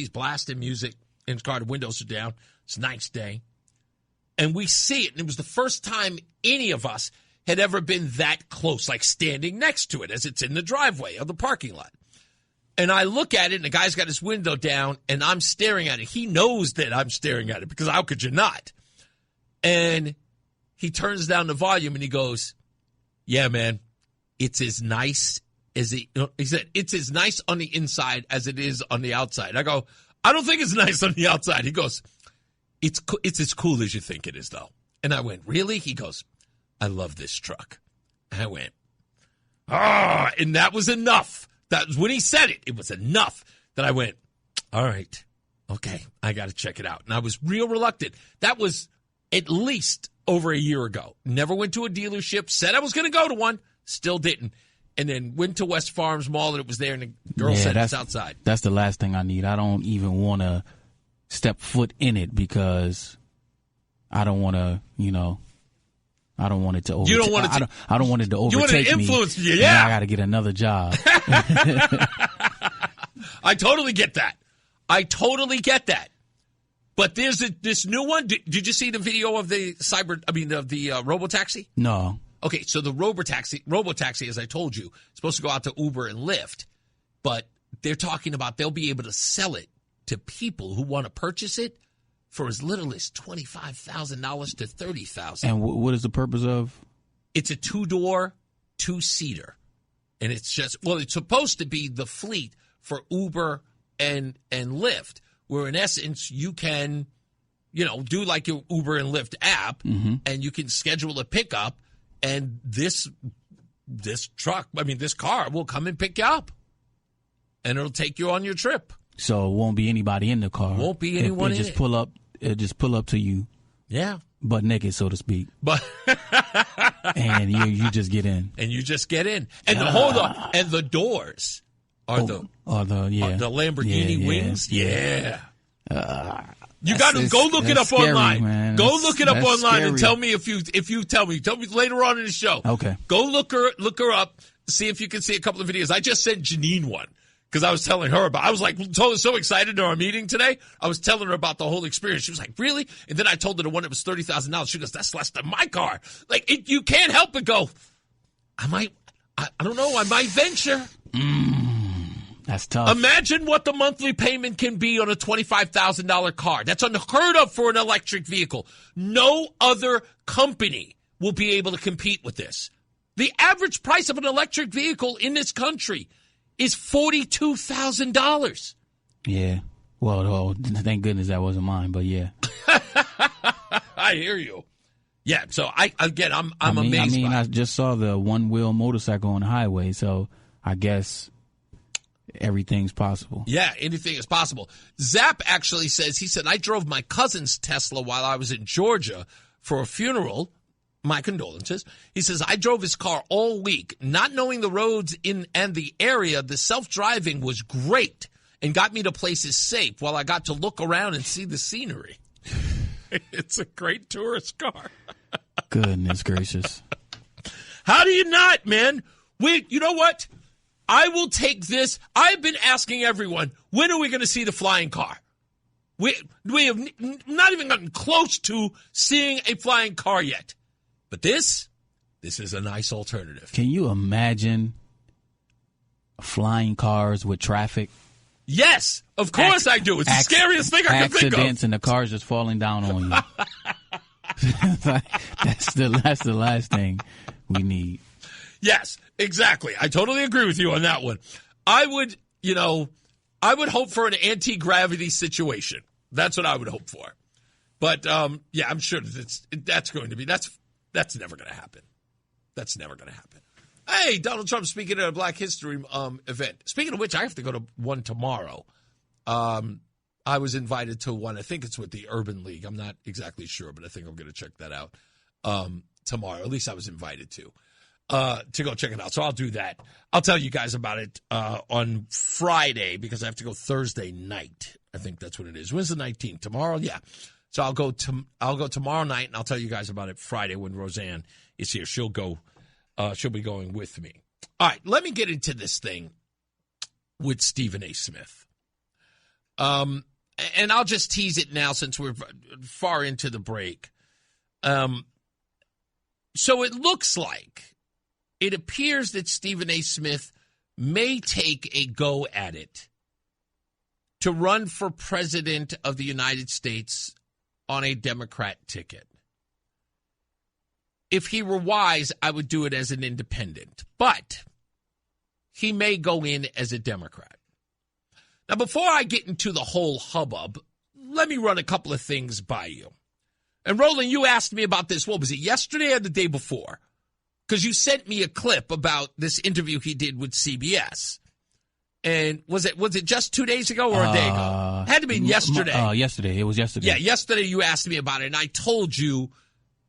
blasting music in his car. The windows are down. It's a nice day. And we see it, and it was the first time any of us had ever been that close, like standing next to it as it's in the driveway of the parking lot. And I look at it, and the guy's got his window down, and I'm staring at it. He knows that I'm staring at it, because how could you not? And he turns down the volume, and he goes, yeah, man, it's as nice as he said, it's as nice on the inside as it is on the outside. I go, I don't think it's nice on the outside. He goes, it's as cool as you think it is, though. And I went, really? He goes, I love this truck. And I went, and that was enough. That was when he said it. It was enough that I went, all right, okay, I got to check it out. And I was real reluctant. That was at least over a year ago. Never went to a dealership, said I was going to go to one, still didn't. And then went to West Farms Mall, and it was there, and the girl said it's outside. That's the last thing I need. I don't even want to step foot in it, because I don't want to, I don't want it to overtake. You don't want it to, I don't want it to overtake me. You want it to influence you, yeah. I got to get another job. I totally get that. But there's this new one. Did you see the video of the Robotaxi? No. Okay, so the Robotaxi, as I told you, is supposed to go out to Uber and Lyft, but they're talking about they'll be able to sell it to people who want to purchase it for as little as $25,000 to $30,000. And what is the purpose of? It's a 2-door, 2-seater, and it's supposed to be the fleet for Uber and Lyft, where in essence you can, do like your Uber and Lyft app, and you can schedule a pickup. And this car will come and pick you up, and it'll take you on your trip. So it won't be anybody in the car. Won't be anyone in it. It'll just pull up to you. Yeah. Butt naked, so to speak. But and you just get in. And you just get in. And hold on. And the doors are the Lamborghini wings. Yeah. You got to go look it up scary, online. Man. Go look it up online scary. And tell me if you tell me. Tell me later on in the show. Okay. Go look her up. See if you can see a couple of videos. I just sent Janine one because I was telling her about. I was like so excited in our meeting today. I was telling her about the whole experience. She was like, "Really?" And then I told her the one that was $30,000. She goes, "That's less than my car." Like you can't help but go. I don't know. I might venture. That's tough. Imagine what the monthly payment can be on a $25,000 car. That's unheard of for an electric vehicle. No other company will be able to compete with this. The average price of an electric vehicle in this country is $42,000. Yeah. Well, thank goodness that wasn't mine, but yeah. I hear you. Yeah, so I'm amazed. I just saw the one-wheel motorcycle on the highway, so I guess everything's possible. Yeah, anything is possible. Zap actually said, I drove my cousin's Tesla while I was in Georgia for a funeral. My condolences. He says, I drove his car all week, not knowing the roads and the area. The self-driving was great and got me to places safe while I got to look around and see the scenery. It's a great tourist car. Goodness gracious. How do you not, man? You know what? I will take this. I've been asking everyone, when are we going to see the flying car? We have not even gotten close to seeing a flying car yet. But this is a nice alternative. Can you imagine flying cars with traffic? Yes, of course I do. It's the scariest thing I can think of. Accidents and the car's just falling down on you. That's the last thing we need. Yes, exactly. I totally agree with you on that one. I would hope for an anti-gravity situation. That's what I would hope for. But I'm sure that's never going to happen. That's never going to happen. Hey, Donald Trump speaking at a Black History event. Speaking of which, I have to go to one tomorrow. I was invited to one. I think it's with the Urban League. I'm not exactly sure, but I think I'm going to check that out tomorrow. At least I was invited to go check it out. So I'll do that. I'll tell you guys about it on Friday because I have to go Thursday night. I think that's what it is. When's the 19th? Tomorrow? Yeah. So I'll go tomorrow night, and I'll tell you guys about it Friday when Roseanne is here. She'll be going with me. All right, let me get into this thing with Stephen A. Smith. And I'll just tease it now since we're far into the break. So it looks like, it appears that Stephen A. Smith may take a go at it to run for president of the United States on a Democrat ticket. If he were wise, I would do it as an independent. But he may go in as a Democrat. Now, before I get into the whole hubbub, let me run a couple of things by you. And Roland, you asked me about this, what was it, yesterday or the day before? Because you sent me a clip about this interview he did with CBS. And was it just 2 days ago or a day ago? It had to be yesterday. Yesterday. It was yesterday. Yeah, yesterday you asked me about it, and I told you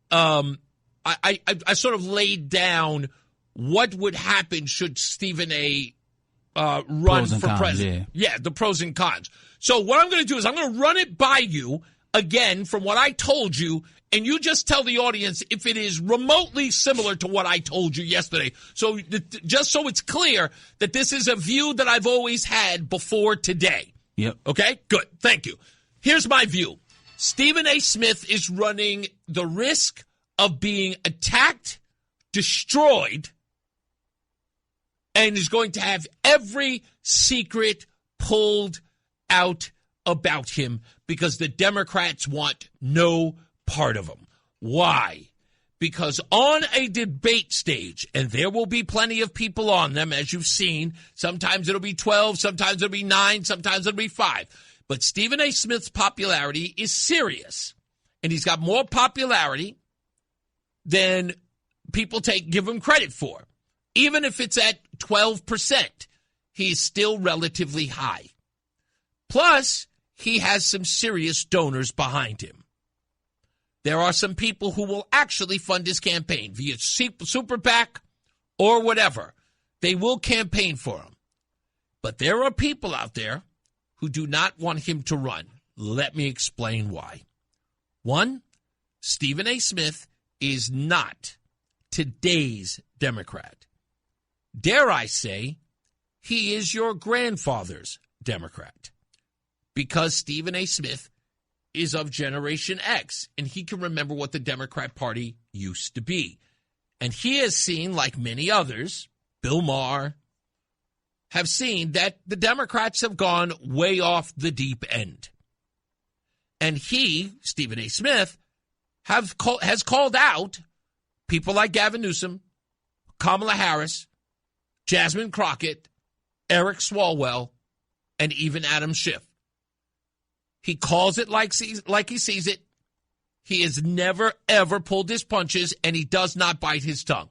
I sort of laid down what would happen should Stephen A. Run for president. Yeah, the pros and cons. So what I'm going to do is I'm going to run it by you again from what I told you, and you just tell the audience if it is remotely similar to what I told you yesterday. So just so it's clear that this is a view that I've always had before today. Yep. Okay, good. Thank you. Here's my view. Stephen A. Smith is running the risk of being attacked, destroyed, and is going to have every secret pulled out about him because the Democrats want no part of him. Why? Because on a debate stage, and there will be plenty of people on them, as you've seen, sometimes it'll be 12, sometimes it'll be 9, sometimes it'll be 5. But Stephen A. Smith's popularity is serious, and he's got more popularity than people give him credit for. Even if it's at 12%, he's still relatively high. Plus, he has some serious donors behind him. There are some people who will actually fund his campaign via Super PAC or whatever. They will campaign for him. But there are people out there who do not want him to run. Let me explain why. One, Stephen A. Smith is not today's Democrat. Dare I say, he is your grandfather's Democrat. Because Stephen A. Smith is of Generation X, and he can remember what the Democrat Party used to be. And he has seen, like many others, Bill Maher, have seen that the Democrats have gone way off the deep end. And he, Stephen A. Smith, has called out people like Gavin Newsom, Kamala Harris, Jasmine Crockett, Eric Swalwell, and even Adam Schiff. He calls it like he sees it. He has never, ever pulled his punches, and he does not bite his tongue.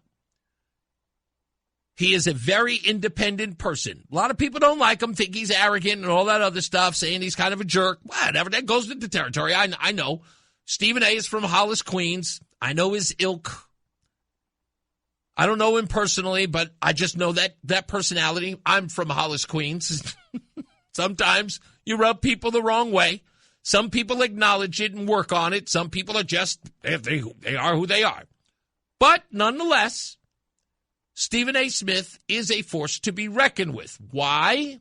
He is a very independent person. A lot of people don't like him, think he's arrogant and all that other stuff, saying he's kind of a jerk. Whatever, that goes into territory. I know. Stephen A. is from Hollis, Queens. I know his ilk. I don't know him personally, but I just know that personality. I'm from Hollis, Queens. Sometimes you rub people the wrong way. Some people acknowledge it and work on it. Some people are just, they are who they are. But nonetheless, Stephen A. Smith is a force to be reckoned with. Why?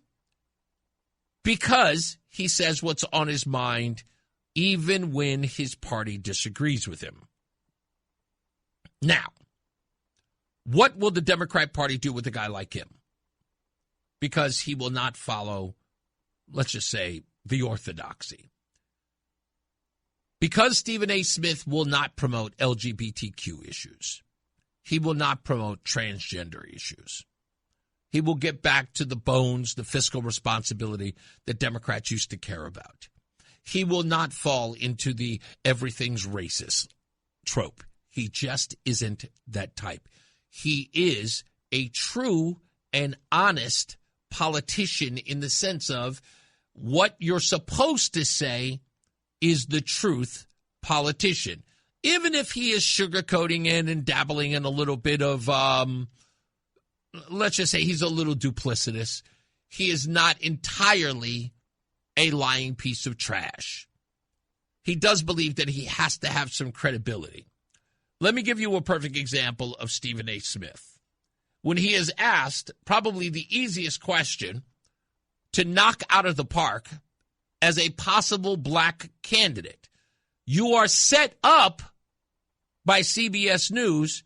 Because he says what's on his mind, even when his party disagrees with him. Now, what will the Democrat Party do with a guy like him? Because he will not follow, let's just say, the orthodoxy. Because Stephen A. Smith will not promote LGBTQ issues. He will not promote transgender issues. He will get back to the bones, the fiscal responsibility that Democrats used to care about. He will not fall into the everything's racist trope. He just isn't that type. He is a true and honest politician in the sense of what you're supposed to say is the truth politician. even if he is sugarcoating in and dabbling in a little bit of, let's just say he's a little duplicitous, he is not entirely a lying piece of trash. He does believe that he has to have some credibility. Let me give you a perfect example of Stephen A. Smith. When he is asked probably the easiest question to knock out of the park as a possible black candidate, you are set up by CBS News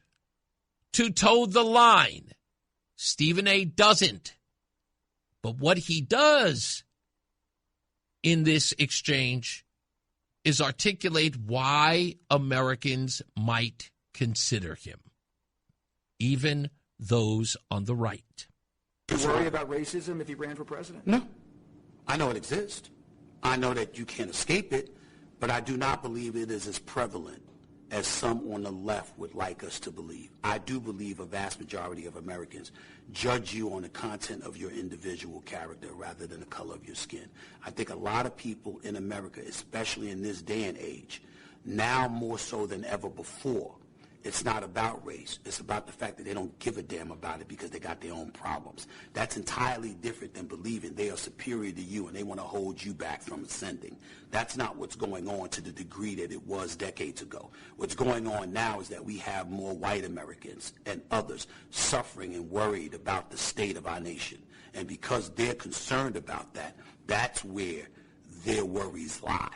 to toe the line. Stephen A. doesn't. But what he does in this exchange is articulate why Americans might consider him, even those on the right. Do you worry about racism if he ran for president? No. I know it exists. I know that you can't escape it, but I do not believe it is as prevalent as some on the left would like us to believe. I do believe a vast majority of Americans judge you on the content of your individual character rather than the color of your skin. I think a lot of people in America, especially in this day and age, now more so than ever before, it's not about race. It's about the fact that they don't give a damn about it because they got their own problems. That's entirely different than believing they are superior to you and they want to hold you back from ascending. That's not what's going on to the degree that it was decades ago. What's going on now is that we have more white Americans and others suffering and worried about the state of our nation. And because they're concerned about that, that's where their worries lie.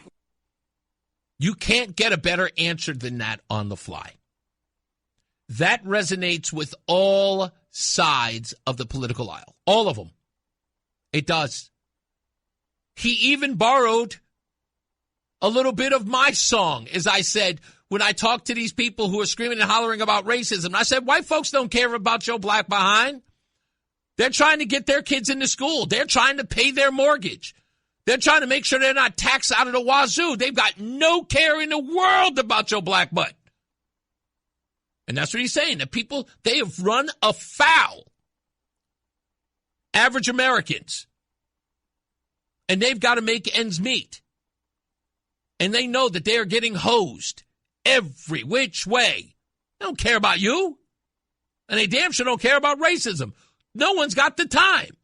You can't get a better answer than that on the fly. That resonates with all sides of the political aisle. All of them. It does. He even borrowed a little bit of my song, as I said, when I talked to these people who are screaming and hollering about racism. I said, white folks don't care about your black behind. They're trying to get their kids into school. They're trying to pay their mortgage. They're trying to make sure they're not taxed out of the wazoo. They've got no care in the world about your black butt. And that's what he's saying. The people, they have run afoul average Americans. And they've got to make ends meet. And they know that they are getting hosed every which way. They don't care about you. And they damn sure don't care about racism. No one's got the time.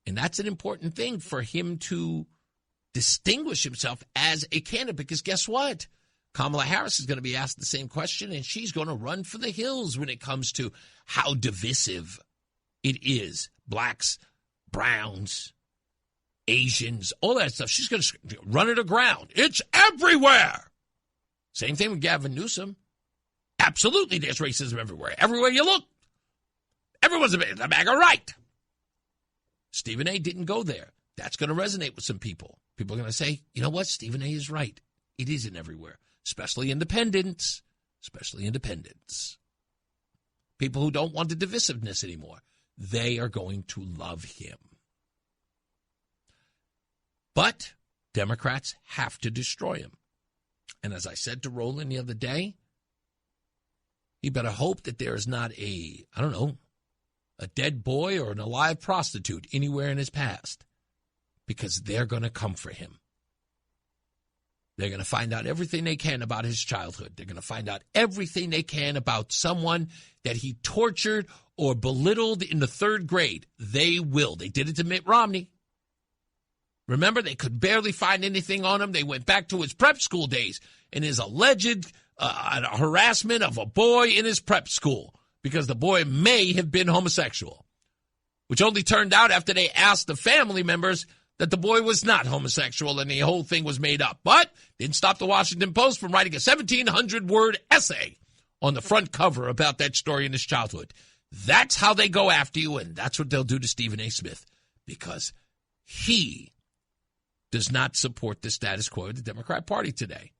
And that's an important thing for him to distinguish himself as a candidate. Because guess what? Kamala Harris is going to be asked the same question, and she's going to run for the hills when it comes to how divisive it is. Blacks, browns, Asians, all that stuff. She's going to run it aground. It's everywhere. Same thing with Gavin Newsom. Absolutely, there's racism everywhere. Everywhere you look, everyone's a bag of right. Stephen A. didn't go there. That's going to resonate with some people. People are going to say, you know what? Stephen A. is right. It isn't everywhere. Especially independents. People who don't want the divisiveness anymore. They are going to love him. But Democrats have to destroy him. And as I said to Roland the other day, you better hope that there is not a dead boy or an alive prostitute anywhere in his past. Because they're going to come for him. They're going to find out everything they can about his childhood. They're going to find out everything they can about someone that he tortured or belittled in the third grade. They will. They did it to Mitt Romney. Remember, they could barely find anything on him. They went back to his prep school days and his alleged harassment of a boy in his prep school because the boy may have been homosexual, which only turned out after they asked the family members that the boy was not homosexual and the whole thing was made up. But didn't stop the Washington Post from writing a 1,700-word essay on the front cover about that story in his childhood. That's how they go after you, and that's what they'll do to Stephen A. Smith, because he does not support the status quo of the Democrat Party today.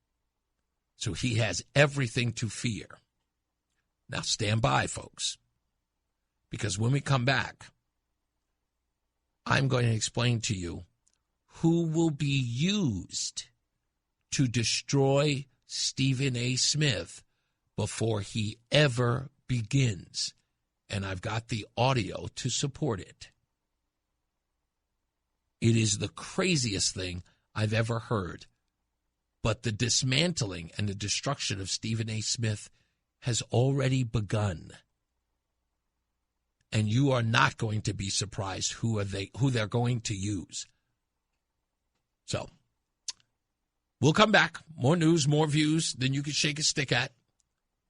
So he has everything to fear. Now stand by, folks, because when we come back, I'm going to explain to you who will be used to destroy Stephen A. Smith before he ever begins. And I've got the audio to support it. It is the craziest thing I've ever heard. But the dismantling and the destruction of Stephen A. Smith has already begun. And you are not going to be surprised who they're going to use. So, we'll come back. More news, more views than you can shake a stick at.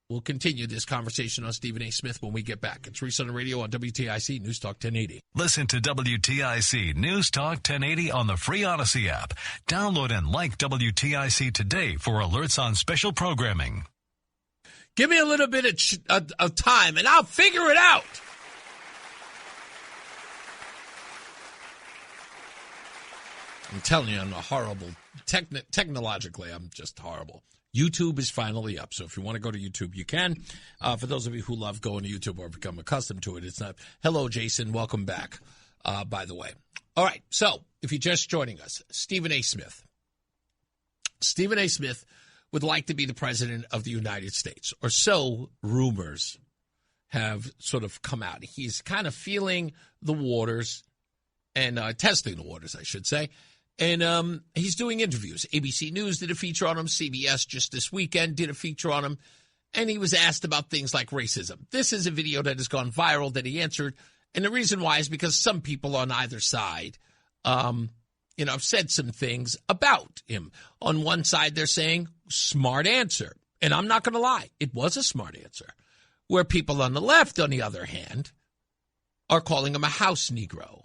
We'll continue this conversation on Stephen A. Smith when we get back. It's Reese on the radio on WTIC News Talk 1080. Listen to WTIC News Talk 1080 on the free Odyssey app. Download and like WTIC today for alerts on special programming. Give me a little bit of time, and I'll figure it out. I'm telling you, I'm a horrible. Technologically, I'm just horrible. YouTube is finally up, so if you want to go to YouTube, you can. For those of you who love going to YouTube or become accustomed to it, it's not. Hello, Jason. Welcome back, by the way. All right, so if you're just joining us, Stephen A. Smith. Stephen A. Smith would like to be the president of the United States, or so rumors have sort of come out. He's kind of feeling the waters and testing the waters, I should say. And he's doing interviews. ABC News did a feature on him. CBS just this weekend did a feature on him. And he was asked about things like racism. This is a video that has gone viral that he answered. And the reason why is because some people on either side, have said some things about him. On one side, they're saying, smart answer. And I'm not going to lie. It was a smart answer. Where people on the left, on the other hand, are calling him a house Negro,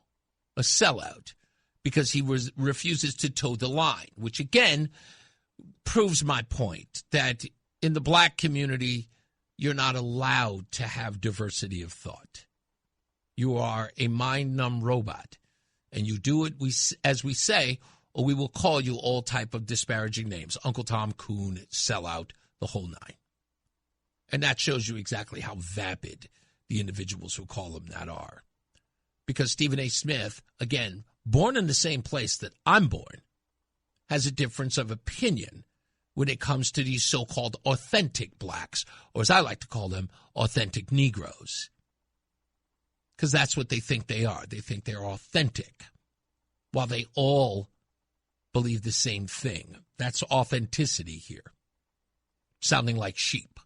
a sellout, because he refuses to toe the line, which, again, proves my point that in the black community, you're not allowed to have diversity of thought. You are a mind-numb robot, and you do it, as we say, or we will call you all type of disparaging names, Uncle Tom, Coon, sellout, the whole nine. And that shows you exactly how vapid the individuals who call him that are. Because Stephen A. Smith, again, born in the same place that I'm born, has a difference of opinion when it comes to these so-called authentic blacks, or as I like to call them, authentic Negroes. Because that's what they think they are. They think they're authentic, while they all believe the same thing. That's authenticity here, sounding like sheep.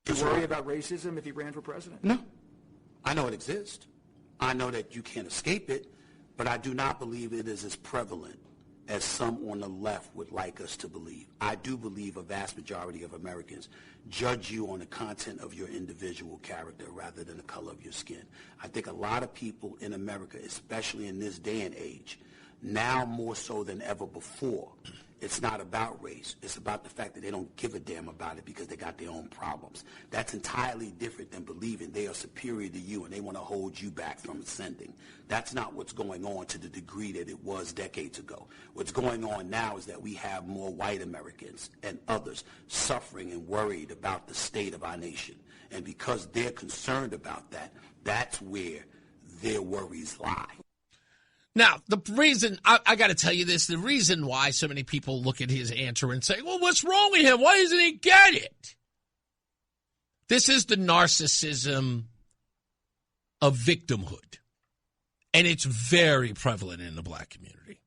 Do you worry about racism if he ran for president? No. I know it exists. I know that you can't escape it, but I do not believe it is as prevalent as some on the left would like us to believe. I do believe a vast majority of Americans judge you on the content of your individual character rather than the color of your skin. I think a lot of people in America, especially in this day and age, now more so than ever before, it's not about race. It's about the fact that they don't give a damn about it because they got their own problems. That's entirely different than believing they are superior to you and they want to hold you back from ascending. That's not what's going on to the degree that it was decades ago. What's going on now is that we have more white Americans and others suffering and worried about the state of our nation. And because they're concerned about that, that's where their worries lie. Now, the reason, I got to tell you this, the reason why so many people look at his answer and say, well, what's wrong with him? Why doesn't he get it? This is the narcissism of victimhood. And it's very prevalent in the black community.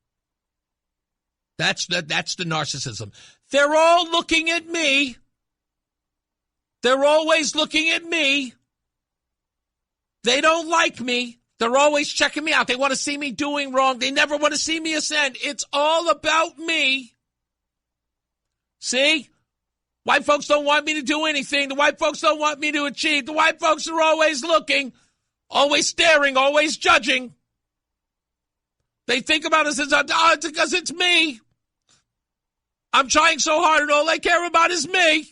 That's the narcissism. They're all looking at me. They're always looking at me. They don't like me. They're always checking me out. They want to see me doing wrong. They never want to see me ascend. It's all about me. See? White folks don't want me to do anything. The white folks don't want me to achieve. The white folks are always looking, always staring, always judging. They think about us as, it's because it's me. I'm trying so hard and all they care about is me.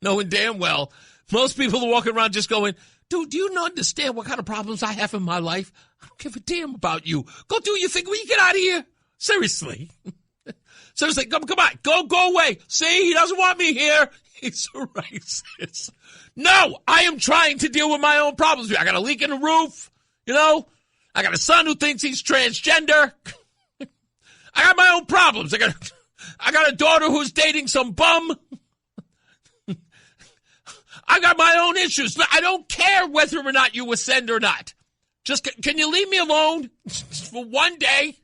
Knowing damn well, most people are walking around just going, dude, do you not understand what kind of problems I have in my life? I don't give a damn about you. Go do your thing. Will you get out of here? Seriously. Seriously, come on. Go away. See, he doesn't want me here. He's a racist. No, I am trying to deal with my own problems. I got a leak in the roof. I got a son who thinks he's transgender. I got my own problems. I got a daughter who's dating some bum. I got my own issues. I don't care whether or not you ascend or not. Just can you leave me alone for one day?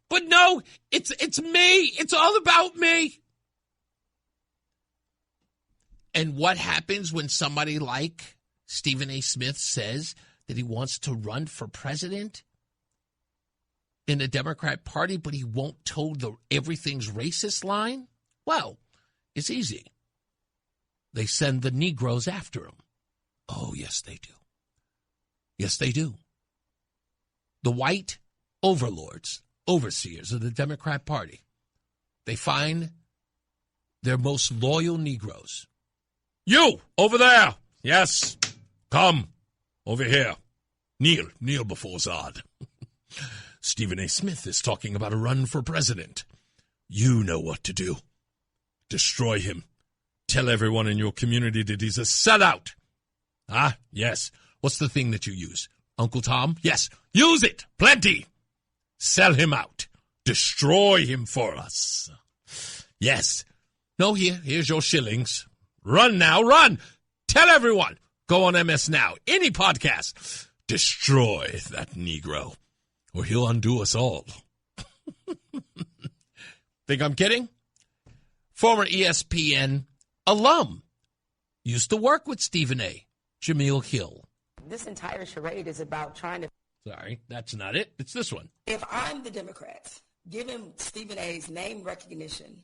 But no, it's me. It's all about me. And what happens when somebody like Stephen A. Smith says that he wants to run for president in the Democrat Party, but he won't toe the everything's racist line? Well, it's easy. They send the Negroes after him. Oh, yes, they do. Yes, they do. The white overlords, overseers of the Democrat Party, they find their most loyal Negroes. You, over there. Yes, come over here. Kneel before Zod. Stephen A. Smith is talking about a run for president. You know what to do. Destroy him. Tell everyone in your community that he's a sellout. Ah, yes. What's the thing that you use? Uncle Tom? Yes. Use it. Plenty. Sell him out. Destroy him for us. Yes. No, here's your shillings. Run now, run. Tell everyone. Go on MS Now. Any podcast. Destroy that Negro, or he'll undo us all. Think I'm kidding? Former ESPN alum. Used to work with Stephen A. Jameel Hill. This entire charade is about trying to... Sorry, that's not it. It's this one. If I'm the Democrats, given Stephen A.'s name recognition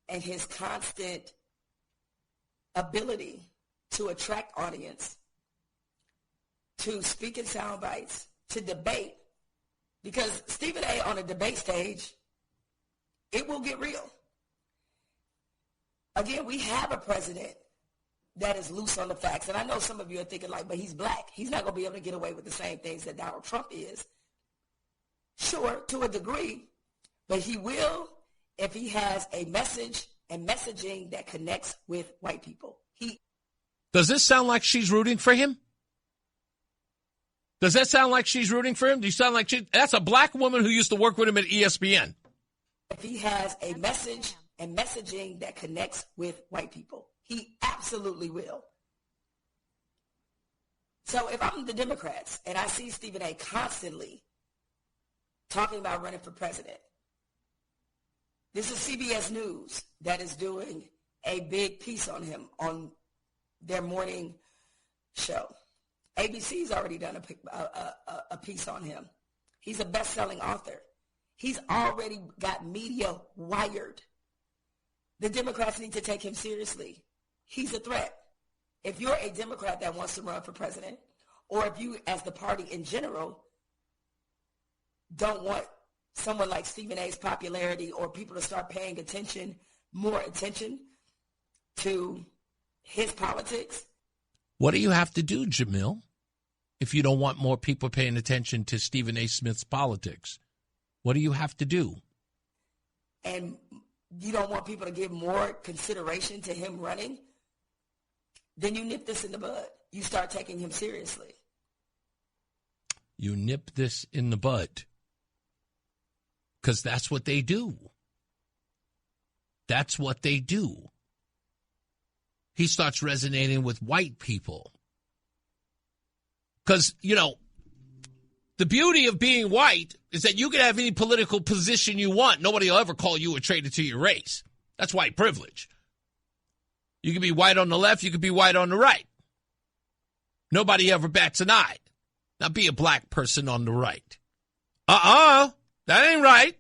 and his constant ability to attract audience, to speak in sound bites, to debate, because Stephen A. on a debate stage, it will get real. Again, we have a president that is loose on the facts. And I know some of you are thinking like, but he's black. He's not going to be able to get away with the same things that Donald Trump is. Sure, to a degree, but he will if he has a message and messaging that connects with white people. Does this sound like she's rooting for him? Does that sound like she's rooting for him? Do you sound like that's a black woman who used to work with him at ESPN. If he has a message and messaging that connects with white people, he absolutely will. So if I'm the Democrats and I see Stephen A. constantly talking about running for president, this is CBS News that is doing a big piece on him on their morning show. ABC's already done a piece on him. He's a best-selling author. He's already got media wired. The Democrats need to take him seriously. He's a threat. If you're a Democrat that wants to run for president, or if you, as the party in general, don't want someone like Stephen A.'s popularity or people to start paying more attention to his politics. What do you have to do, Jamil, if you don't want more people paying attention to Stephen A. Smith's politics? What do you have to do? And you don't want people to give more consideration to him running? Then you nip this in the bud. You start taking him seriously. You nip this in the bud. Because that's what they do. That's what they do. He starts resonating with white people. Because, the beauty of being white is that you can have any political position you want. Nobody will ever call you a traitor to your race. That's white privilege. You can be white on the left. You can be white on the right. Nobody ever bats an eye. Now be a black person on the right. That ain't right.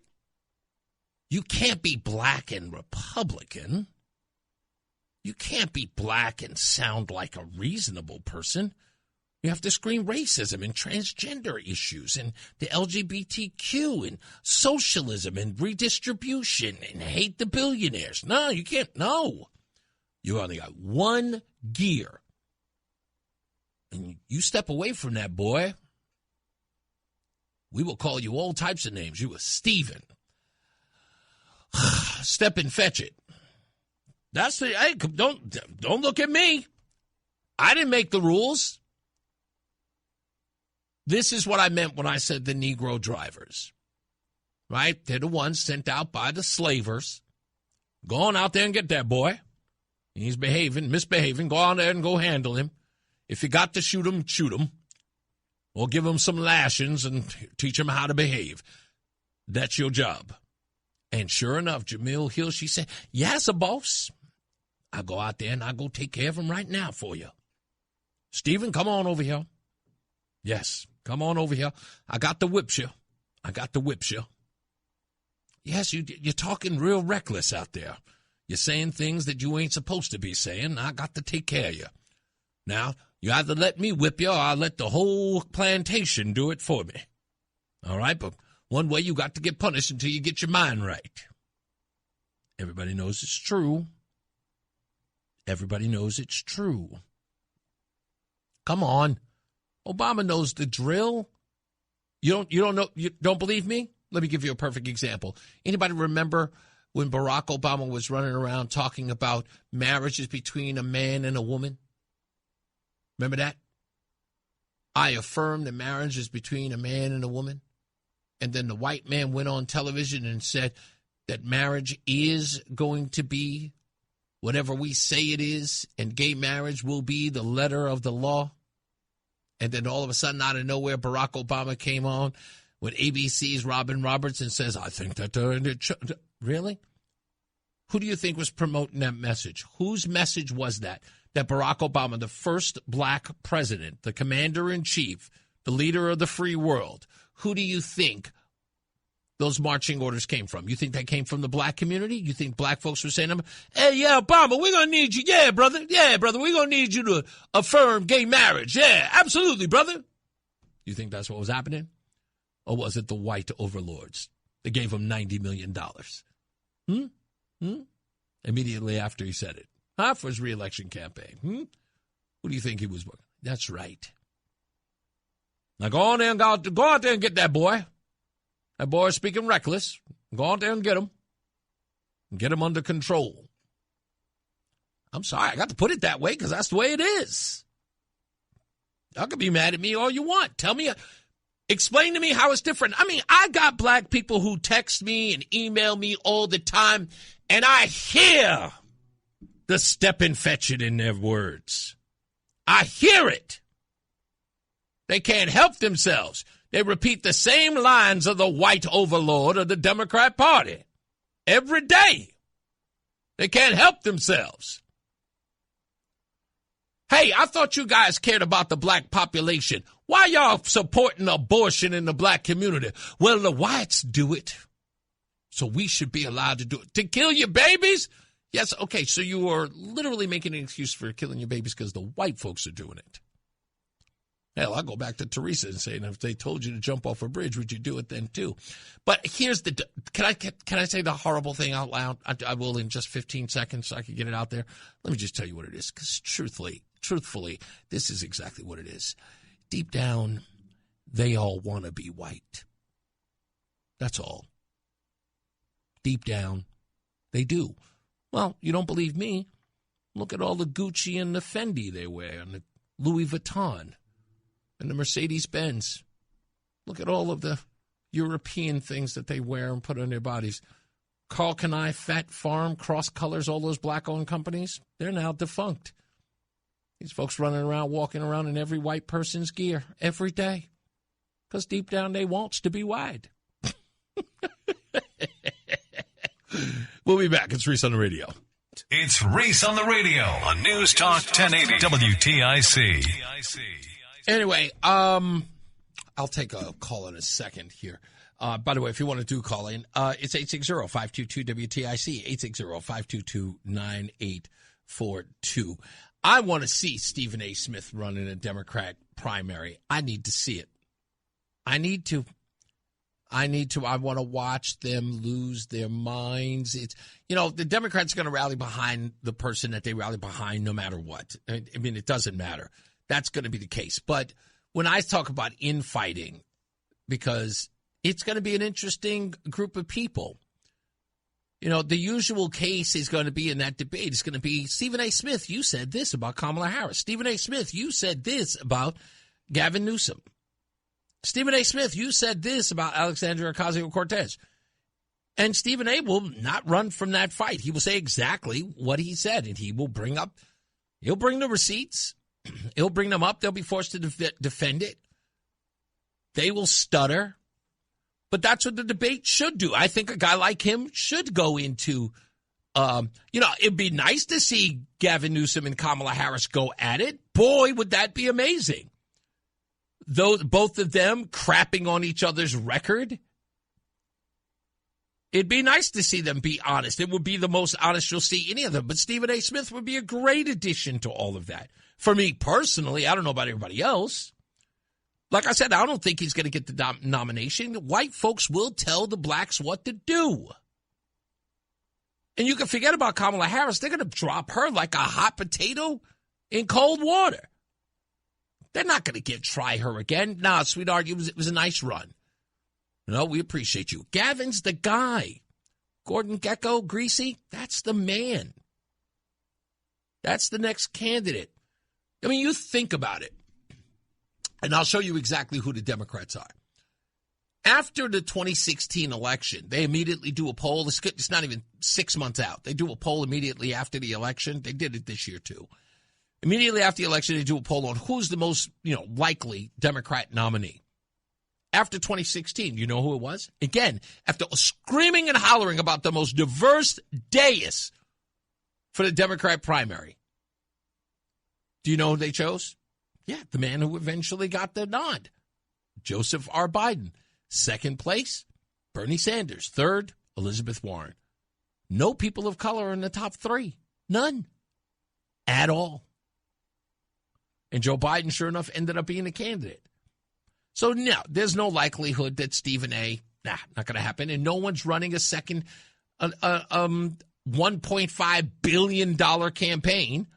You can't be black and Republican. You can't be black and sound like a reasonable person. You have to scream racism and transgender issues and the LGBTQ and socialism and redistribution and hate the billionaires. No, you can't. No. You only got one gear. And you step away from that, boy, we will call you all types of names. You a Steven. Step and fetch it. That's the, hey, don't look at me. I didn't make the rules. This is what I meant when I said the Negro drivers, right? They're the ones sent out by the slavers. Go on out there and get that boy. He's misbehaving. Go on there and go handle him. If you got to shoot him, or give him some lashings and teach him how to behave. That's your job. And sure enough, Jamil Hill, she said, yes, boss. I'll go out there and I'll go take care of him right now for you. Stephen, come on over here. Yes, come on over here. I got the whips you. Yes, you're talking real reckless out there. You're saying things that you ain't supposed to be saying. I got to take care of you. Now, you either let me whip you or I'll let the whole plantation do it for me. All right, but one way you got to get punished until you get your mind right. Everybody knows it's true. Everybody knows it's true. Come on. Obama knows the drill. You don't believe me? Let me give you a perfect example. Anybody remember when Barack Obama was running around talking about marriages between a man and a woman? Remember that? I affirm that marriage is between a man and a woman. And then the white man went on television and said that marriage is going to be whatever we say it is, and gay marriage will be the letter of the law. And then all of a sudden, out of nowhere, Barack Obama came on with ABC's Robin Roberts and says, I think that really? Who do you think was promoting that message? Whose message was that? That Barack Obama, the first black president, the commander-in-chief, the leader of the free world, who do you think those marching orders came from? You think they came from the black community? You think black folks were saying, hey, yeah, Obama, we're going to need you. Yeah, brother, we're going to need you to affirm gay marriage. Yeah, absolutely, brother. You think that's what was happening? Or was it the white overlords that gave him $90 million? Immediately after he said it. For his re-election campaign. Who do you think he was working? That's right. Now go out there and get that boy. That boy is speaking reckless. Go out there and get him. And get him under control. I'm sorry, I got to put it that way because that's the way it is. Y'all can be mad at me all you want. Explain to me how it's different. I mean, I got black people who text me and email me all the time, and I hear the step and fetch it in their words. I hear it. They can't help themselves. They repeat the same lines of the white overlord of the Democrat Party every day. They can't help themselves. Hey, I thought you guys cared about the black population. Why y'all supporting abortion in the black community? Well, the whites do it, so we should be allowed to do it. To kill your babies? Yes, okay, so you are literally making an excuse for killing your babies because the white folks are doing it. Hell, I'll go back to Teresa and say, if they told you to jump off a bridge, would you do it then too? But here's can I say the horrible thing out loud? I will in just 15 seconds so I can get it out there. Let me just tell you what it is, because truthfully, this is exactly what it is. Deep down, they all want to be white. That's all. Deep down, they do. Well, you don't believe me? Look at all the Gucci and the Fendi they wear, and the Louis Vuitton, and the Mercedes-Benz. Look at all of the European things that they wear and put on their bodies. Carl Canai, Fat Farm, Cross Colors, all those black-owned companies, they're now defunct. These folks walking around in every white person's gear every day because deep down they wants to be white. We'll be back. It's Reese on the radio. It's Reese on the radio on News Talk 1080 WTIC. Anyway, I'll take a call in a second here. By the way, if you want to do call in, it's 860-522-WTIC, 860-522-9842. I want to see Stephen A. Smith run in a Democrat primary. I need to see it. I want to watch them lose their minds. It's, the Democrats are going to rally behind the person that they rally behind no matter what. I mean, it doesn't matter. That's going to be the case. But when I talk about infighting, because it's going to be an interesting group of people. The usual case is going to be in that debate. It's going to be, Stephen A. Smith, you said this about Kamala Harris. Stephen A. Smith, you said this about Gavin Newsom. Stephen A. Smith, you said this about Alexandria Ocasio-Cortez. And Stephen A. will not run from that fight. He will say exactly what he said, and he'll bring the receipts. He'll bring them up. They'll be forced to defend it. They will stutter. But that's what the debate should do. I think a guy like him should go into, it'd be nice to see Gavin Newsom and Kamala Harris go at it. Boy, would that be amazing. Both of them crapping on each other's record. It'd be nice to see them be honest. It would be the most honest you'll see any of them. But Stephen A. Smith would be a great addition to all of that. For me personally, I don't know about everybody else. Like I said, I don't think he's going to get the nomination. White folks will tell the blacks what to do. And you can forget about Kamala Harris. They're going to drop her like a hot potato in cold water. They're not going to try her again. Nah, sweetheart, it was a nice run. No, we appreciate you. Gavin's the guy. Gordon Gekko, Greasy, that's the man. That's the next candidate. I mean, you think about it. And I'll show you exactly who the Democrats are. After the 2016 election, they immediately do a poll. It's not even 6 months out. They do a poll immediately after the election. They did it this year, too. Immediately after the election, they do a poll on who's the most, likely Democrat nominee. After 2016, you know who it was? Again, after screaming and hollering about the most diverse dais for the Democrat primary. Do you know who they chose? Yeah, the man who eventually got the nod, Joseph R. Biden. Second place, Bernie Sanders. Third, Elizabeth Warren. No people of color in the top three. None. At all. And Joe Biden, sure enough, ended up being a candidate. So, no, there's no likelihood that Stephen A., not going to happen. And no one's running a second $1.5 billion campaign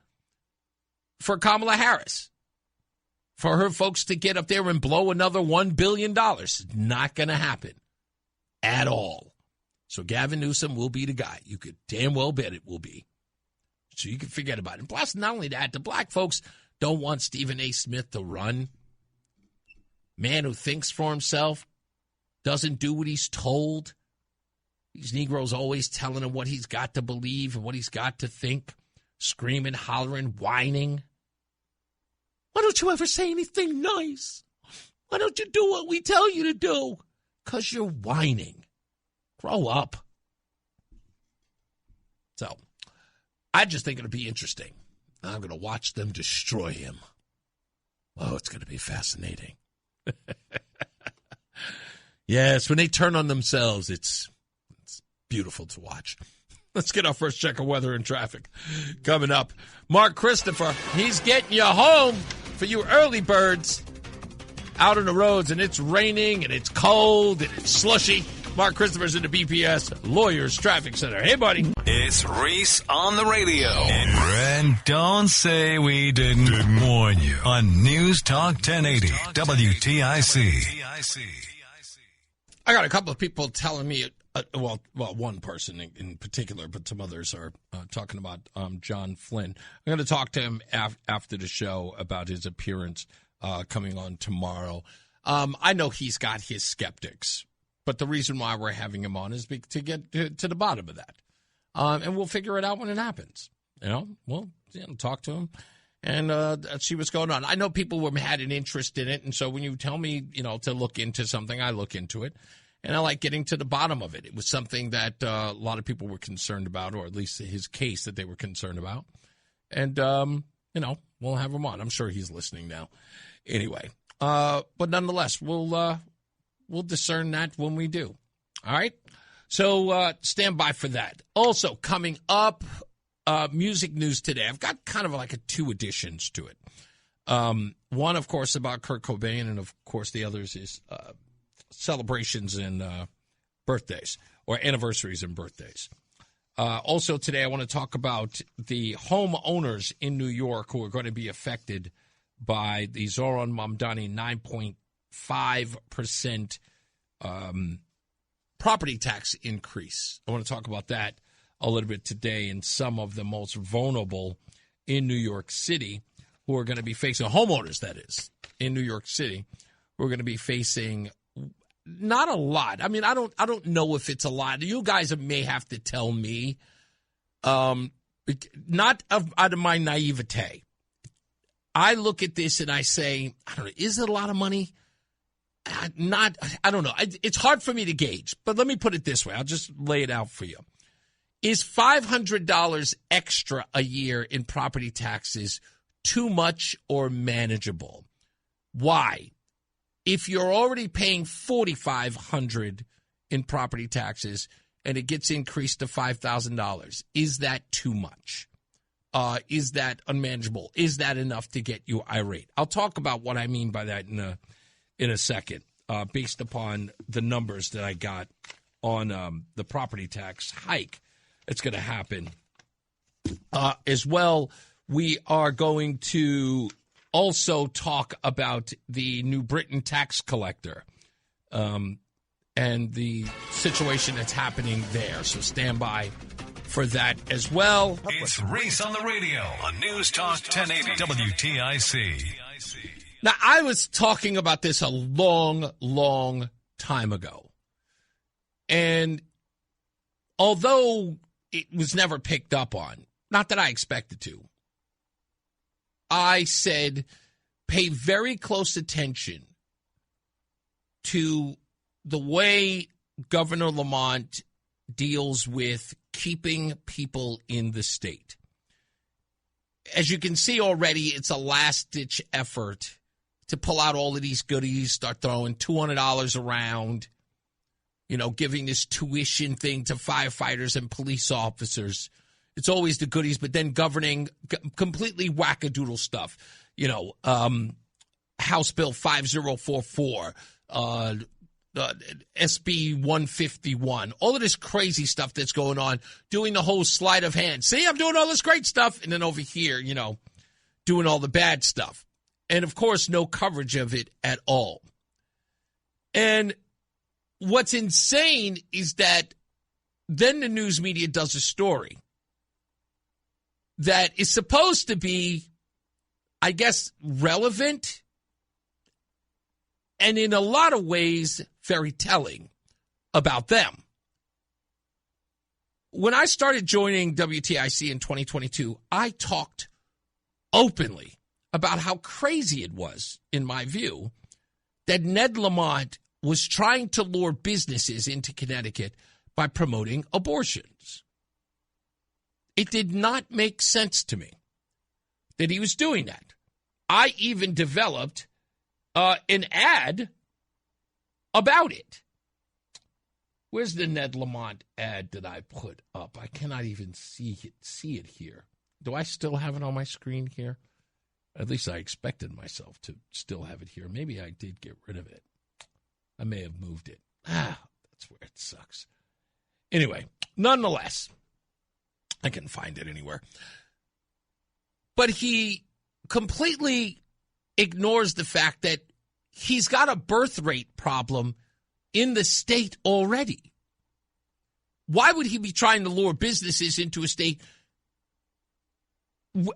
for Kamala Harris. For her folks to get up there and blow another $1 billion. Not going to happen at all. So Gavin Newsom will be the guy. You could damn well bet it will be. So you can forget about it. And plus, not only that, the black folks don't want Stephen A. Smith to run. Man who thinks for himself, doesn't do what he's told. These Negroes always telling him what he's got to believe and what he's got to think. Screaming, hollering, whining. Why don't you ever say anything nice? Why don't you do what we tell you to do? Because you're whining. Grow up. So, I just think it'll be interesting. I'm going to watch them destroy him. Oh, it's going to be fascinating. Yes, when they turn on themselves, it's beautiful to watch. Let's get our first check of weather and traffic. Coming up, Mark Christopher, he's getting you home for you early birds out on the roads, and it's raining, and it's cold, and it's slushy. Mark Christopher's in the BPS Lawyers Traffic Center. Hey, buddy. It's Reese on the radio. And don't say we didn't warn you on News Talk 1080 WTIC. I got a couple of people telling me, well, one person in particular, but some others are talking about John Flynn. I'm going to talk to him after the show about his appearance coming on tomorrow. I know he's got his skeptics, but the reason why we're having him on is to get to the bottom of that. And we'll figure it out when it happens. We'll talk to him and see what's going on. I know people had an interest in it, and so when you tell me, to look into something, I look into it. And I like getting to the bottom of it. It was something that a lot of people were concerned about, or at least his case that they were concerned about. And, we'll have him on. I'm sure he's listening now. Anyway, but nonetheless, we'll discern that when we do. All right? So stand by for that. Also, coming up, music news today. I've got kind of like two additions to it. One, of course, about Kurt Cobain, and, of course, the others is celebrations and birthdays, or anniversaries and birthdays. Also today, I want to talk about the homeowners in New York who are going to be affected by the Zohran Mamdani 9.5% property tax increase. I want to talk about that a little bit today, and some of the most vulnerable in New York City who are going to be facing, homeowners that is, in New York City, who are going to be facing not a lot. I mean, I don't know if it's a lot. You guys may have to tell me, not out of my naivete. I look at this and I say, I don't know, is it a lot of money? I don't know. It's hard for me to gauge, but let me put it this way. I'll just lay it out for you. Is $500 extra a year in property taxes too much or manageable? Why? If you're already paying $4,500 in property taxes and it gets increased to $5,000, is that too much? Is that unmanageable? Is that enough to get you irate? I'll talk about what I mean by that in a second, based upon the numbers that I got on the property tax hike that's going to happen. As well, we are going to also talk about the New Britain tax collector and the situation that's happening there. So stand by for that as well. It's Reese on the radio on NewsTalk 1080 WTIC. Now, I was talking about this a long, long time ago. And although it was never picked up on, not that I expected to, I said pay very close attention to the way Governor Lamont deals with keeping people in the state. As you can see already, it's a last-ditch effort to pull out all of these goodies, start throwing $200 around, giving this tuition thing to firefighters and police officers. It's always the goodies, but then governing completely wackadoodle stuff. House Bill 5044, SB 151, all of this crazy stuff that's going on, doing the whole sleight of hand. See, I'm doing all this great stuff, and then over here, doing all the bad stuff. And, of course, no coverage of it at all. And what's insane is that then the news media does a story that is supposed to be, I guess, relevant and in a lot of ways very telling about them. When I started joining WTIC in 2022, I talked openly about how crazy it was, in my view, that Ned Lamont was trying to lure businesses into Connecticut by promoting abortions. It did not make sense to me that he was doing that. I even developed an ad about it. Where's the Ned Lamont ad that I put up? I cannot even see it here. Do I still have it on my screen here? At least I expected myself to still have it here. Maybe I did get rid of it. I may have moved it. That's where it sucks. Anyway, nonetheless, I can find it anywhere. But he completely ignores the fact that he's got a birth rate problem in the state already. Why would he be trying to lure businesses into a state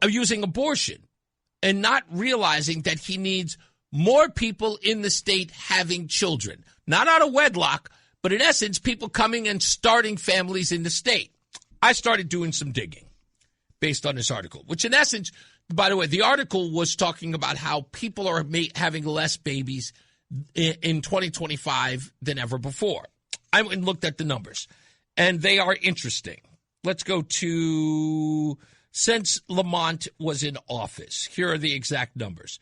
using abortion and not realizing that he needs more people in the state having children? Not out of wedlock, but in essence, people coming and starting families in the state. I started doing some digging based on this article, which in essence, by the way, the article was talking about how people are having less babies in 2025 than ever before. I went and looked at the numbers, and they are interesting. Let's go to since Lamont was in office. Here are the exact numbers.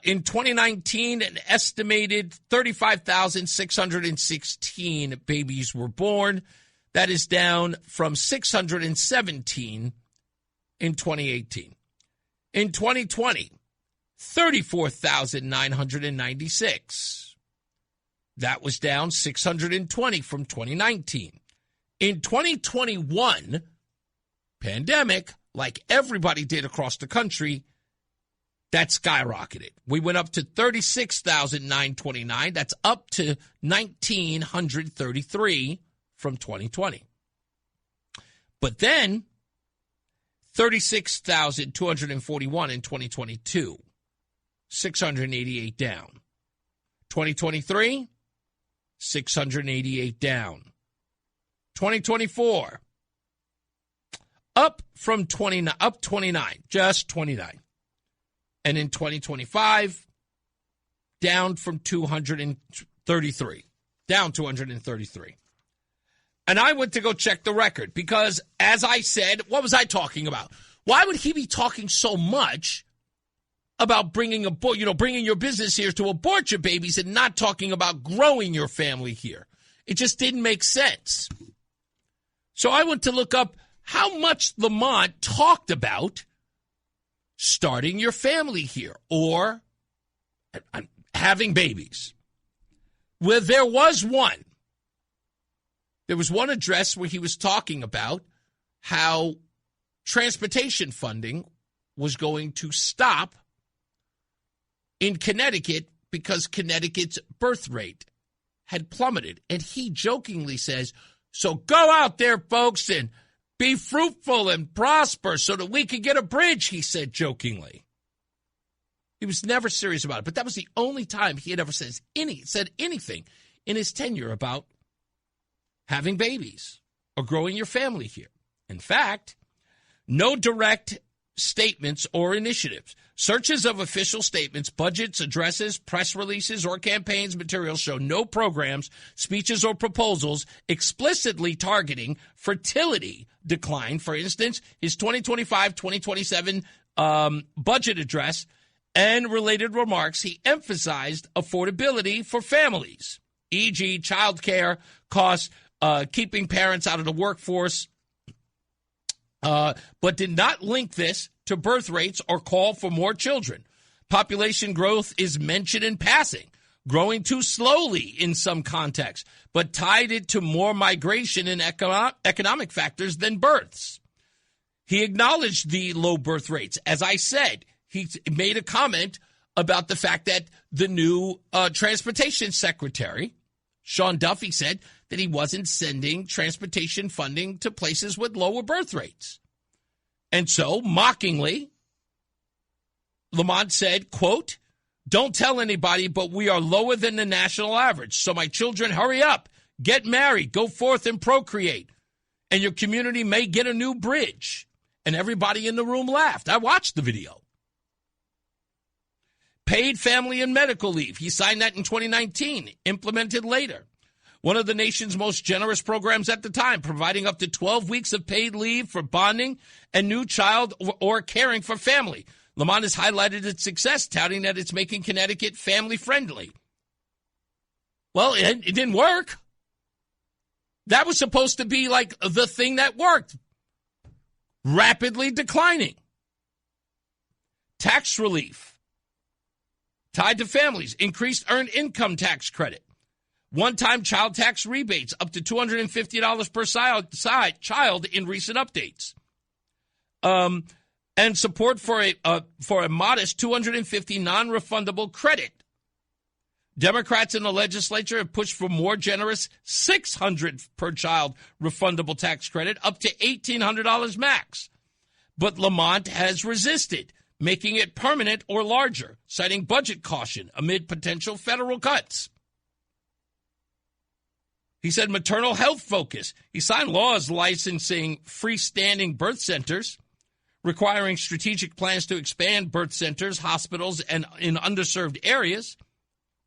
In 2019, an estimated 35,616 babies were born. That is down from 617 in 2018. In 2020, 34,996. That was down 620 from 2019. In 2021, pandemic, like everybody did across the country, that skyrocketed. We went up to 36,929. That's up to 1,933 from 2020. But then 36,241 in 2022, 688 down. 2023, 688 down. 2024, up 29, just 29. And in 2025, down from 233. Down 233. And I went to go check the record because, as I said, what was I talking about? Why would he be talking so much about bringing your business here to abort your babies and not talking about growing your family here? It just didn't make sense. So I went to look up how much Lamont talked about starting your family here or having babies. Well, there was one. There was one address where he was talking about how transportation funding was going to stop in Connecticut because Connecticut's birth rate had plummeted. And he jokingly says, so go out there, folks, and be fruitful and prosper so that we can get a bridge, he said jokingly. He was never serious about it, but that was the only time he had ever said anything in his tenure about having babies or growing your family here. In fact, no direct statements or initiatives. Searches of official statements, budgets, addresses, press releases, or campaigns materials show no programs, speeches, or proposals explicitly targeting fertility decline. For instance, his 2025-2027 budget address and related remarks, he emphasized affordability for families, e.g. child care costs, keeping parents out of the workforce, but did not link this to birth rates or call for more children. Population growth is mentioned in passing, growing too slowly in some contexts, but tied it to more migration and economic factors than births. He acknowledged the low birth rates. As I said, he made a comment about the fact that the new transportation secretary, Sean Duffy, said that he wasn't sending transportation funding to places with lower birth rates. And so, mockingly, Lamont said, quote, don't tell anybody, but we are lower than the national average. So my children, hurry up, get married, go forth and procreate. And your community may get a new bridge. And everybody in the room laughed. I watched the video. Paid family and medical leave. He signed that in 2019, implemented later. One of the nation's most generous programs at the time, providing up to 12 weeks of paid leave for bonding and new child or caring for family. Lamont has highlighted its success, touting that it's making Connecticut family-friendly. Well, it didn't work. That was supposed to be like the thing that worked. Rapidly declining. Tax relief tied to families, increased earned income tax credit. One-time child tax rebates up to $250 per child in recent updates. And support for a modest $250 non-refundable credit. Democrats in the legislature have pushed for more generous $600 per child refundable tax credit, up to $1,800 max. But Lamont has resisted, making it permanent or larger, citing budget caution amid potential federal cuts. He said maternal health focus. He signed laws licensing freestanding birth centers, requiring strategic plans to expand birth centers, hospitals, and in underserved areas.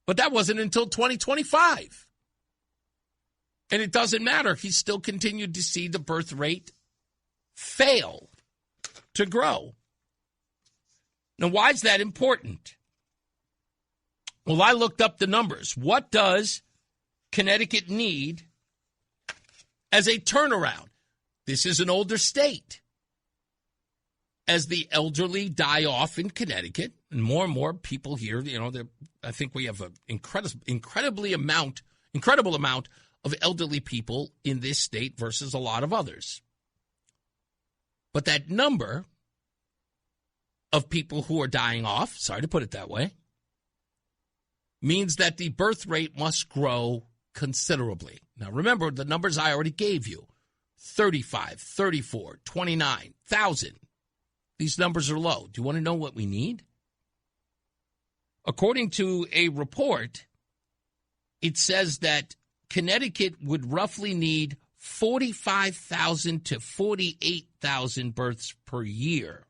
But that wasn't until 2025. And it doesn't matter. He still continued to see the birth rate fail to grow. Now, why is that important? Well, I looked up the numbers. What does Connecticut need as a turnaround? This is an older state. As the elderly die off in Connecticut, and more people here, I think we have an incredible amount of elderly people in this state versus a lot of others. But that number of people who are dying off, sorry to put it that way, means that the birth rate must grow considerably. Now, remember the numbers I already gave you, 35, 34, 29,000. These numbers are low. Do you want to know what we need? According to a report, it says that Connecticut would roughly need 45,000 to 48,000 births per year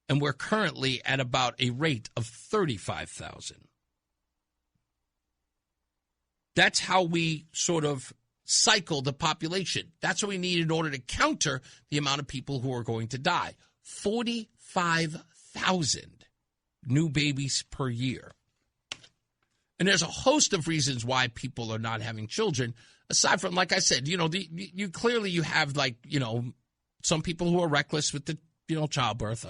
And we're currently at about a rate of 35,000. That's how we sort of cycle the population. That's what we need in order to counter the amount of people who are going to die. 45,000 new babies per year. And there's a host of reasons why people are not having children, aside from, like I said, you have, like, you know, some people who are reckless with the, you know, childbirth,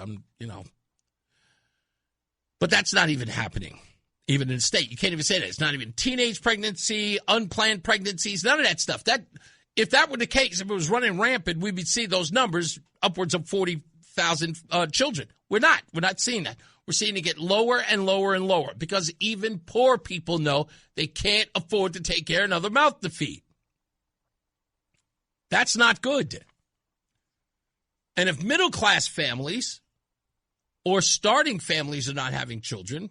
but that's not even happening. Even in the state, you can't even say that. It's not even teenage pregnancy, unplanned pregnancies, none of that stuff. If that were the case, if it was running rampant, we would see those numbers upwards of 40,000 children. We're not seeing that. We're seeing it get lower and lower and lower because even poor people know they can't afford to take care of another mouth to feed. That's not good. And if middle-class families or starting families are not having children,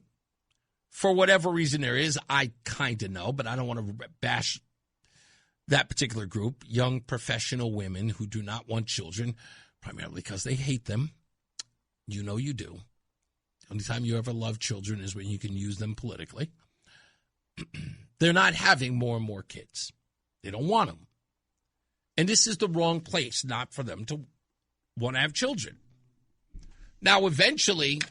for whatever reason there is, I kind of know, but I don't want to bash that particular group, young professional women who do not want children, primarily because they hate them. You know you do. The only time you ever love children is when you can use them politically. They're not having more and more kids. They don't want them. And this is the wrong place not for them to want to have children. Now, eventually,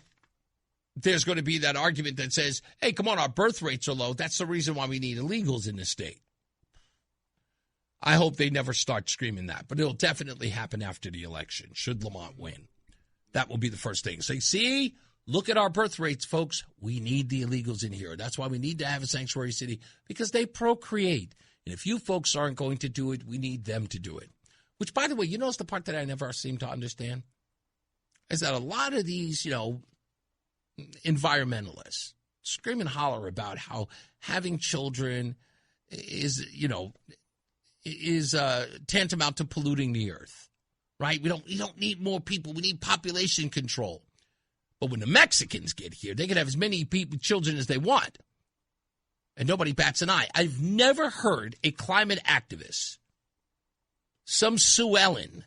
there's going to be that argument that says, hey, come on, our birth rates are low. That's the reason why we need illegals in the state. I hope they never start screaming that, but it'll definitely happen after the election, should Lamont win. That will be the first thing. So, see, look at our birth rates, folks. We need the illegals in here. That's why we need to have a sanctuary city, because they procreate. And if you folks aren't going to do it, we need them to do it. Which, by the way, you notice the part that I never seem to understand? Is that a lot of these, you know, environmentalists scream and holler about how having children is tantamount to polluting the earth, right? We don't need more people. We need population control. But when the Mexicans get here, they can have as many children as they want, and nobody bats an eye. I've never heard a climate activist, some Sue Ellen,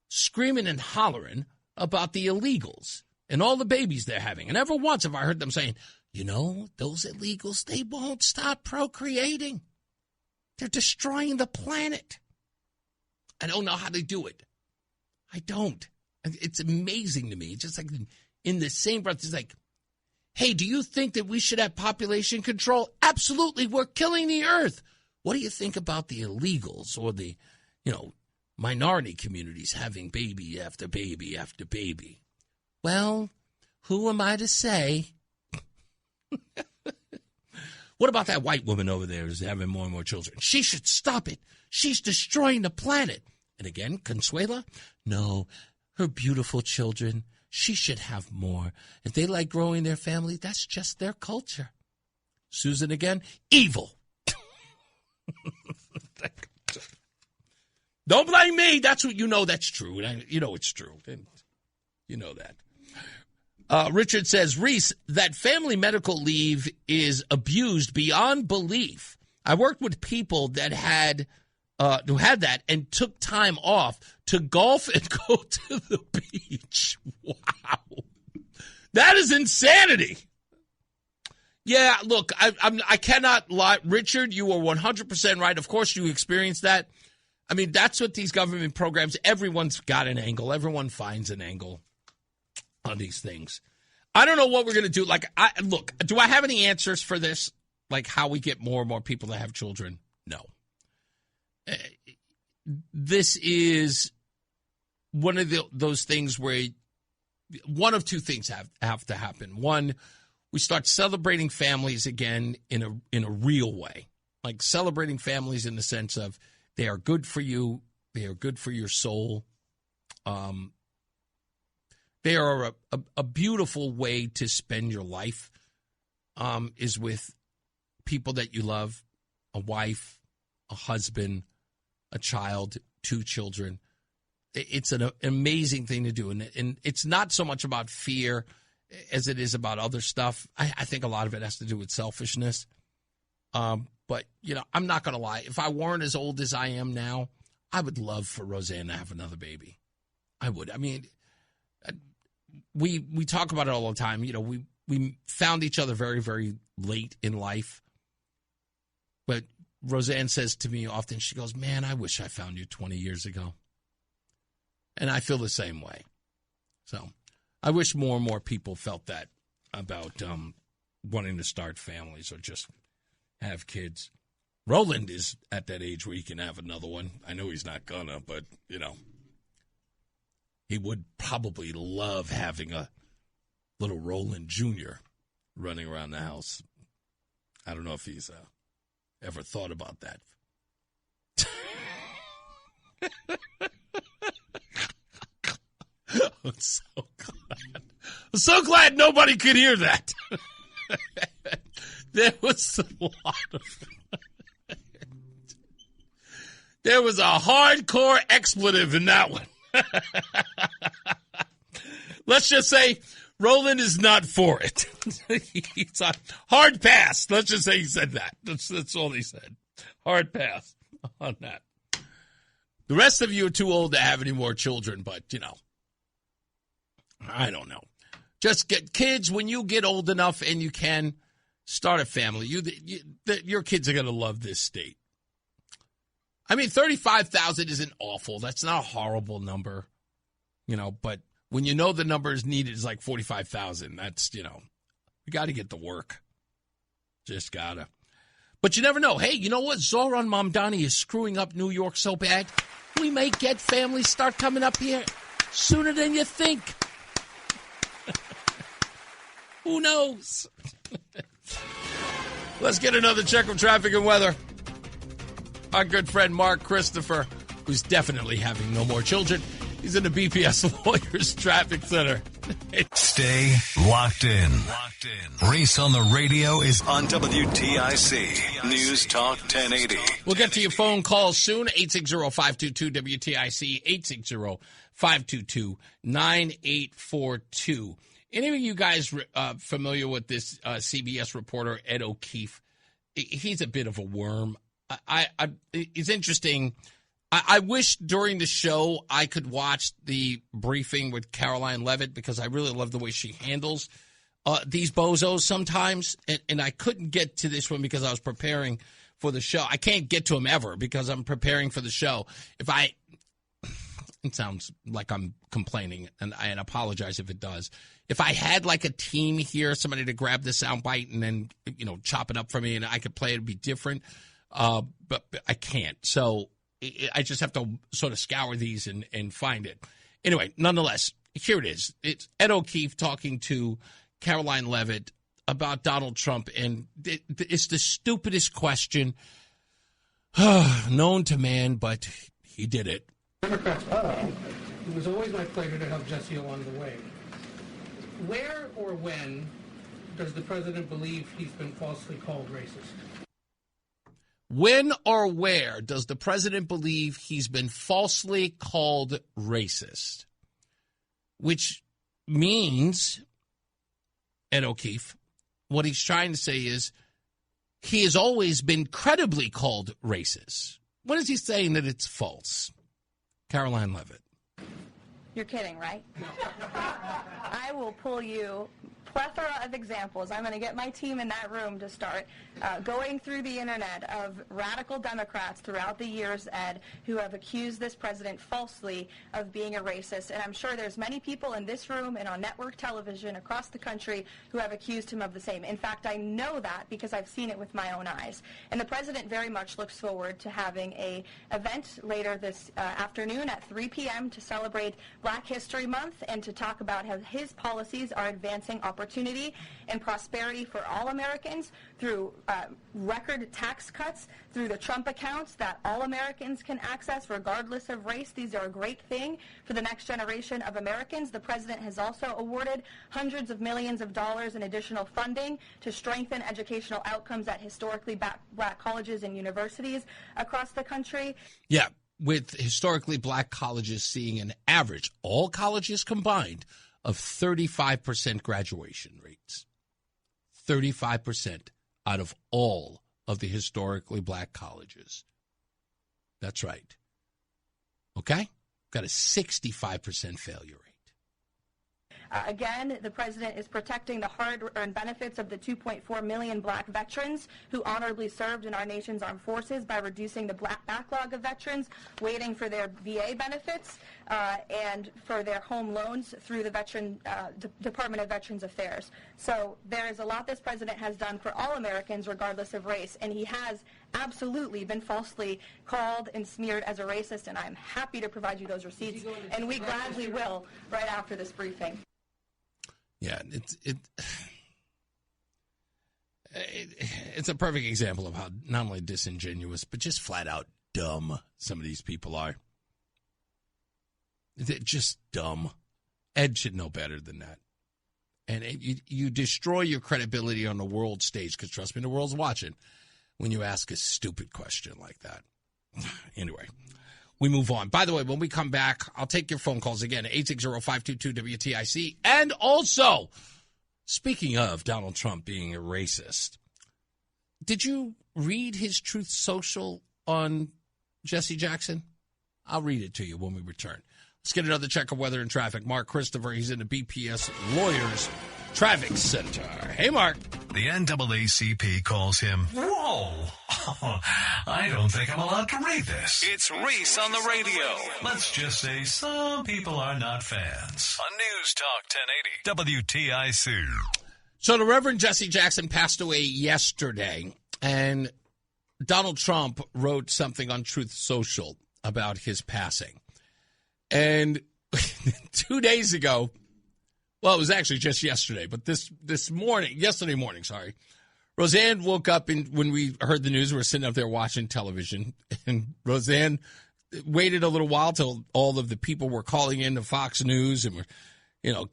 screaming and hollering about the illegals and all the babies they're having. And never once have I heard them saying, you know, those illegals, they won't stop procreating. They're destroying the planet. I don't know how they do it. I don't. It's amazing to me. It's just like in the same breath, it's like, hey, do you think that we should have population control? Absolutely. We're killing the earth. What do you think about the illegals or the, you know, minority communities having baby after baby after baby? Well, who am I to say? What about that white woman over there who's having more and more children? She should stop it. She's destroying the planet. And again, Consuela, no, her beautiful children, she should have more. If they like growing their family, that's just their culture. Susan again, evil. Don't blame me. That's what you know. That's true. You know it's true. You know that. Richard says, Reese, that family medical leave is abused beyond belief. I worked with people that who had that and took time off to golf and go to the beach. Wow. That is insanity. Yeah, look, I cannot lie. Richard, you are 100% right. Of course you experienced that. I mean, that's what these government programs, everyone's got an angle. Everyone finds an angle on these things. I don't know what we're going to do. Like, look, do I have any answers for this? Like how we get more and more people to have children? No. This is one of those things where one of two things have to happen. One, we start celebrating families again in a real way, like celebrating families in the sense of they are good for you, they are good for your soul. They are a beautiful way to spend your life, is with people that you love, a wife, a husband, a child, 2 children. It's an amazing thing to do. And it's not so much about fear as it is about other stuff. I think a lot of it has to do with selfishness. But, you know, I'm not going to lie. If I weren't as old as I am now, I would love for Roseanne to have another baby. I would. I mean, we talk about it all the time. You know, we found each other very, very late in life. But Roseanne says to me often, she goes, man, I wish I found you 20 years ago. And I feel the same way. So I wish more and more people felt that about wanting to start families or just have kids. Roland is at that age where he can have another one. I know he's not gonna, but, you know, he would probably love having a little Roland Jr. running around the house. I don't know if he's ever thought about that. I'm so glad nobody could hear that. There was a lot of... There was a hardcore expletive in that one. Let's just say Roland is not for it. He's a hard pass. Let's just say he said that. That's all he said. Hard pass on that. The rest of you are too old to have any more children, but, you know, I don't know. Just get kids when you get old enough and you can start a family. Your kids are going to love this state. I mean, 35,000 isn't awful. That's not a horrible number, you know, but when you know the number is needed is like 45,000, that's, you know, you got to get to work. Just got to. But you never know. Hey, you know what? Zohran Mamdani is screwing up New York so bad. We may get families start coming up here sooner than you think. Who knows? Let's get another check of traffic and weather. Our good friend Mark Christopher, who's definitely having no more children. He's in the BPS Lawyers Traffic Center. Stay locked in. Reese on the radio is on WTIC. News Talk 1080. We'll get to your phone calls soon. 860-522-WTIC. 860-522-9842. Any of you guys familiar with this CBS reporter, Ed O'Keefe? He's a bit of a worm. It's interesting. I wish during the show I could watch the briefing with Caroline Levitt because I really love the way she handles these bozos sometimes. And I couldn't get to this one because I was preparing for the show. I can't get to him ever because I'm preparing for the show. It sounds like I'm complaining, and I apologize if it does. If I had like a team here, somebody to grab the soundbite and then, you know, chop it up for me and I could play it, it'd be different. But I can't. So I just have to sort of scour these and find it. Anyway, nonetheless, here it is. It's Ed O'Keefe talking to Caroline Levitt about Donald Trump, and it's the stupidest question known to man, but he did it. Democrats, it was always my pleasure to help Jesse along the way. Where or when does the president believe he's been falsely called racist? When or where does the president believe he's been falsely called racist? Which means, Ed O'Keefe, what he's trying to say is he has always been credibly called racist. When is he saying that it's false? Caroline Levitt. You're kidding, right? No. I will pull you plethora of examples. I'm going to get my team in that room to start going through the internet of radical Democrats throughout the years, Ed, who have accused this president falsely of being a racist. And I'm sure there's many people in this room and on network television across the country who have accused him of the same. In fact, I know that because I've seen it with my own eyes. And the president very much looks forward to having an event later this afternoon at 3 p.m. to celebrate Black History Month and to talk about how his policies are advancing opportunity and prosperity for all Americans through record tax cuts, through the Trump accounts that all Americans can access regardless of race. These are a great thing for the next generation of Americans. The president has also awarded hundreds of millions of dollars in additional funding to strengthen educational outcomes at historically black colleges and universities across the country. Yeah, with historically black colleges seeing an average, all colleges combined, of 35% graduation rates. 35% out of all of the historically black colleges. That's right. Okay? Got a 65% failure rate. Again, the president is protecting the hard-earned benefits of the 2.4 million black veterans who honorably served in our nation's armed forces by reducing the black backlog of veterans waiting for their VA benefits and for their home loans through the Department of Veterans Affairs. So there is a lot this president has done for all Americans regardless of race, and he has absolutely been falsely called and smeared as a racist, and I'm happy to provide you those receipts, and we gladly will right after this briefing. Yeah, it's a perfect example of how not only disingenuous, but just flat out dumb some of these people are. They're just dumb. Ed should know better than that. And you destroy your credibility on the world stage, because trust me, the world's watching, when you ask a stupid question like that. Anyway, we move on. By the way, when we come back, I'll take your phone calls again, 860-522-WTIC. And also, speaking of Donald Trump being a racist, did you read his Truth Social on Jesse Jackson? I'll read it to you when we return. Let's get another check of weather and traffic. Mark Christopher, he's in the BPS Lawyers Traffic Center. Hey, Mark. The NAACP calls him, whoa, I don't think I'm allowed to read this. It's Reese on the radio. Let's just say some people are not fans. On NewsTalk 1080 WTIC. So the Reverend Jesse Jackson passed away yesterday, and Donald Trump wrote something on Truth Social about his passing. And 2 days ago, well, it was actually just yesterday, but yesterday morning, Roseanne woke up, and when we heard the news, we were sitting up there watching television, and Roseanne waited a little while till all of the people were calling in to Fox News and were,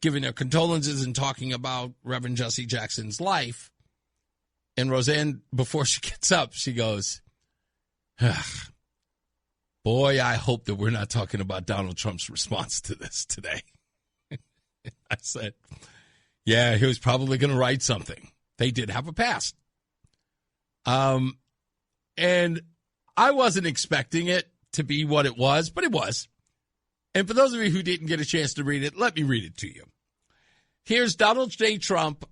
giving their condolences and talking about Reverend Jesse Jackson's life. And Roseanne, before she gets up, she goes, boy, I hope that we're not talking about Donald Trump's response to this today. I said, yeah, he was probably going to write something. They did have a past. And I wasn't expecting it to be what it was, but it was. And for those of you who didn't get a chance to read it, let me read it to you. Here's Donald J. Trump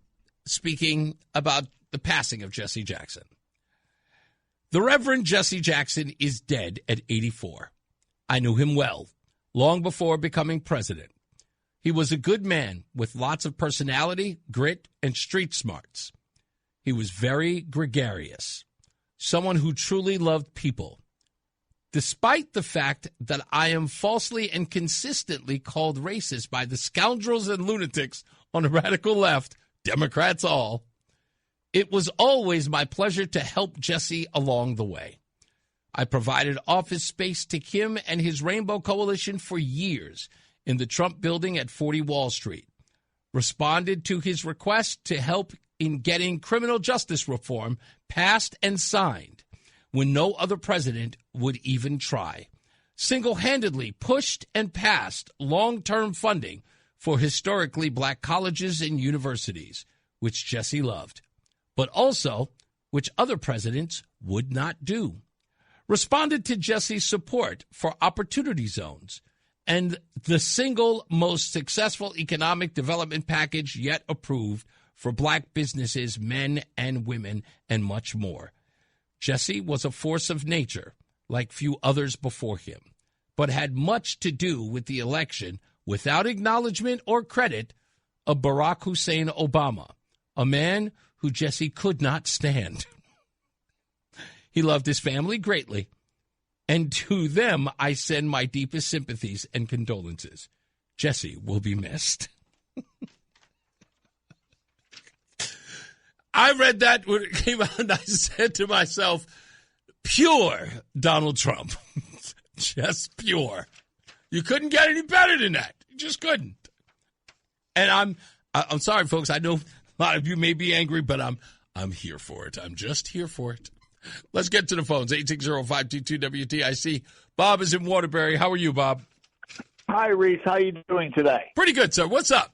speaking about the passing of Jesse Jackson. The Reverend Jesse Jackson is dead at 84. I knew him well, long before becoming president. He was a good man with lots of personality, grit, and street smarts. He was very gregarious, someone who truly loved people. Despite the fact that I am falsely and consistently called racist by the scoundrels and lunatics on the radical left, Democrats all, it was always my pleasure to help Jesse along the way. I provided office space to him and his Rainbow Coalition for years in the Trump building at 40 Wall Street, responded to his request to help in getting criminal justice reform passed and signed when no other president would even try, single-handedly pushed and passed long-term funding for historically black colleges and universities, which Jesse loved, but also which other presidents would not do, responded to Jesse's support for opportunity zones and the single most successful economic development package yet approved for black businesses, men and women, and much more. Jesse was a force of nature, like few others before him, but had much to do with the election, without acknowledgement or credit, of Barack Hussein Obama, a man who Jesse could not stand. He loved his family greatly, and to them I send my deepest sympathies and condolences. Jesse will be missed. I read that when it came out, and I said to myself, pure Donald Trump. Just pure. You couldn't get any better than that. You just couldn't. And I'm sorry, folks. I know a lot of you may be angry, but I'm here for it. I'm just here for it. Let's get to the phones. 860-522-WTIC. Bob is in Waterbury. How are you, Bob? Hi, Reese. How you doing today? Pretty good, sir. What's up?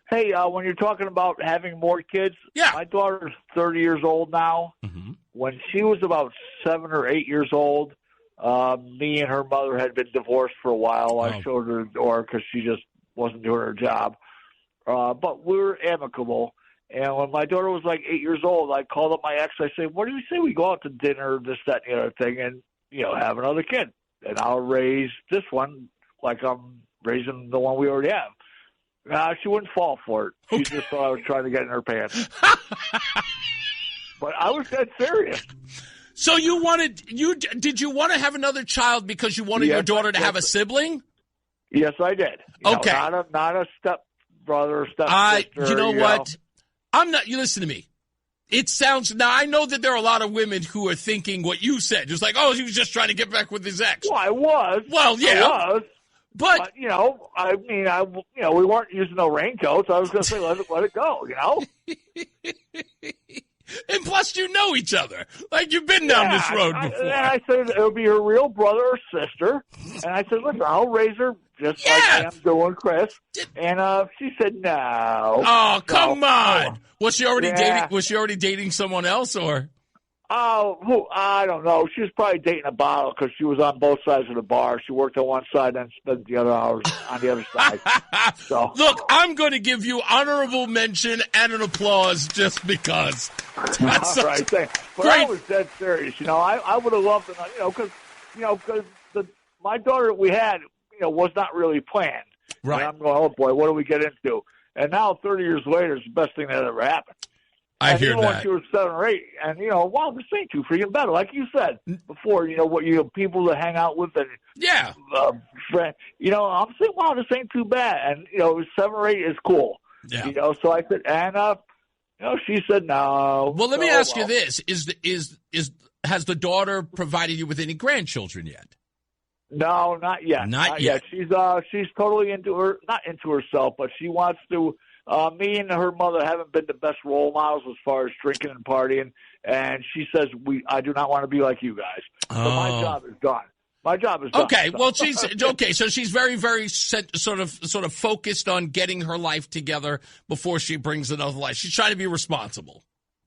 Hey, when you're talking about having more kids, yeah. My daughter's 30 years old now. Mm-hmm. When she was about 7 or 8 years old, me and her mother had been divorced for a while. I showed her the door because she just wasn't doing her job. but we were amicable. And when my daughter was like 8 years old, I called up my ex. I said, what do you say we go out to dinner, this, that, and the other thing, and, have another kid? And I'll raise this one like I'm raising the one we already have. She wouldn't fall for it. She just thought I was trying to get in her pants. But I was dead serious. So did you want to have another child because you wanted your daughter to have a sibling? Yes, I did. Okay. Not a stepbrother or stepsister. You know what? I'm not. You listen to me. It sounds now. I know that there are a lot of women who are thinking what you said, just like, oh, he was just trying to get back with his ex. Well, I was. Well, yeah. I was. But we weren't using no raincoats. I was going to say, let it go. And plus, you know each other. Like, you've been down this road before. And I said it would be her real brother or sister. And I said, listen, I'll raise her just like I'm doing Chris. And she said, no. Oh, come on. Was she already dating? Was she already dating someone else, or? Oh, I don't know. She was probably dating a bottle because she was on both sides of the bar. She worked on one side and spent the other hours on the other side. So. Look, I'm going to give you honorable mention and an applause just because. That's all right, thanks. But great. I was dead serious. I would have loved to, because my daughter that we had, was not really planned. Right. And I'm going, oh boy, what do we get into? And now, 30 years later, it's the best thing that ever happened. I hear even that. When she was 7 or 8, and wow, this ain't too freaking better. Like you said before, people to hang out with and friends. I'm saying, wow, this ain't too bad. And 7 or 8 is cool. Yeah. So I said, and she said no. Well, let me ask you this: has the daughter provided you with any grandchildren yet? No, not yet. Not yet. She's totally not into herself, but she wants to. Me and her mother haven't been the best role models as far as drinking and partying, and she says I do not want to be like you guys. So my job is done. My job is done. Okay, well, she's okay. So she's very, very sort of focused on getting her life together before she brings another life. She's trying to be responsible.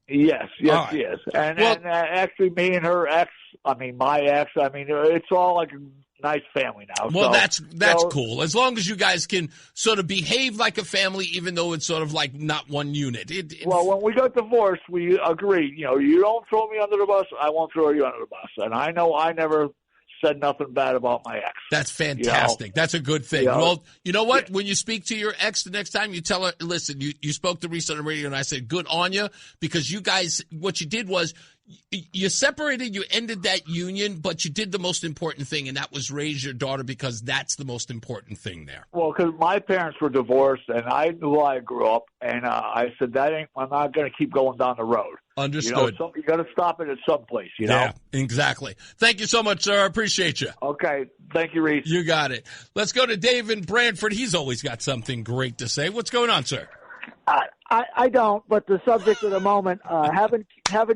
Yes, right. She is. And actually, me and her ex, my ex, it's all like a nice family now. Well, so, that's cool. As long as you guys can sort of behave like a family, even though it's sort of like not one unit. Well, when we got divorced, we agreed, you don't throw me under the bus, I won't throw you under the bus. And I know I never said nothing bad about my ex. That's fantastic. That's a good thing. Well, you know what? Yeah. When you speak to your ex the next time, you tell her, listen, you spoke to Reese on the radio, and I said, good on you, because you guys, what you did was you separated, you ended that union, but you did the most important thing, and that was raise your daughter, because that's the most important thing there. Well, because my parents were divorced, and I knew I grew up, and I said, I'm not going to keep going down the road. Understood. You got to stop it at some place, Yeah, exactly. Thank you so much, sir. I appreciate you. Okay. Thank you, Reese. You got it. Let's go to Dave in Brantford. He's always got something great to say. What's going on, sir? I don't, but the subject of the moment, having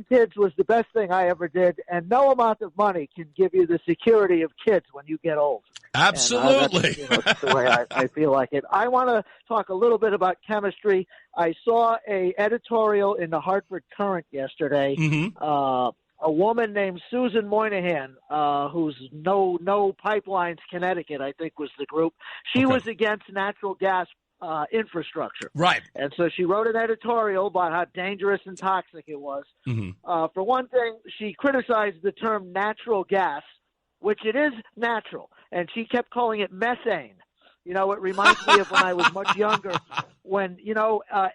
kids was the best thing I ever did, and no amount of money can give you the security of kids when you get old. Absolutely. That's the way I feel like it. I want to talk a little bit about chemistry. I saw a editorial in the Hartford Courant yesterday. Mm-hmm. A woman named Susan Moynihan, who's No Pipelines Connecticut, I think was the group. She was against natural gas infrastructure. Right. And so she wrote an editorial about how dangerous and toxic it was. Mm-hmm. For one thing, she criticized the term natural gas, which it is natural, and she kept calling it methane. It reminds me of when I was much younger, when,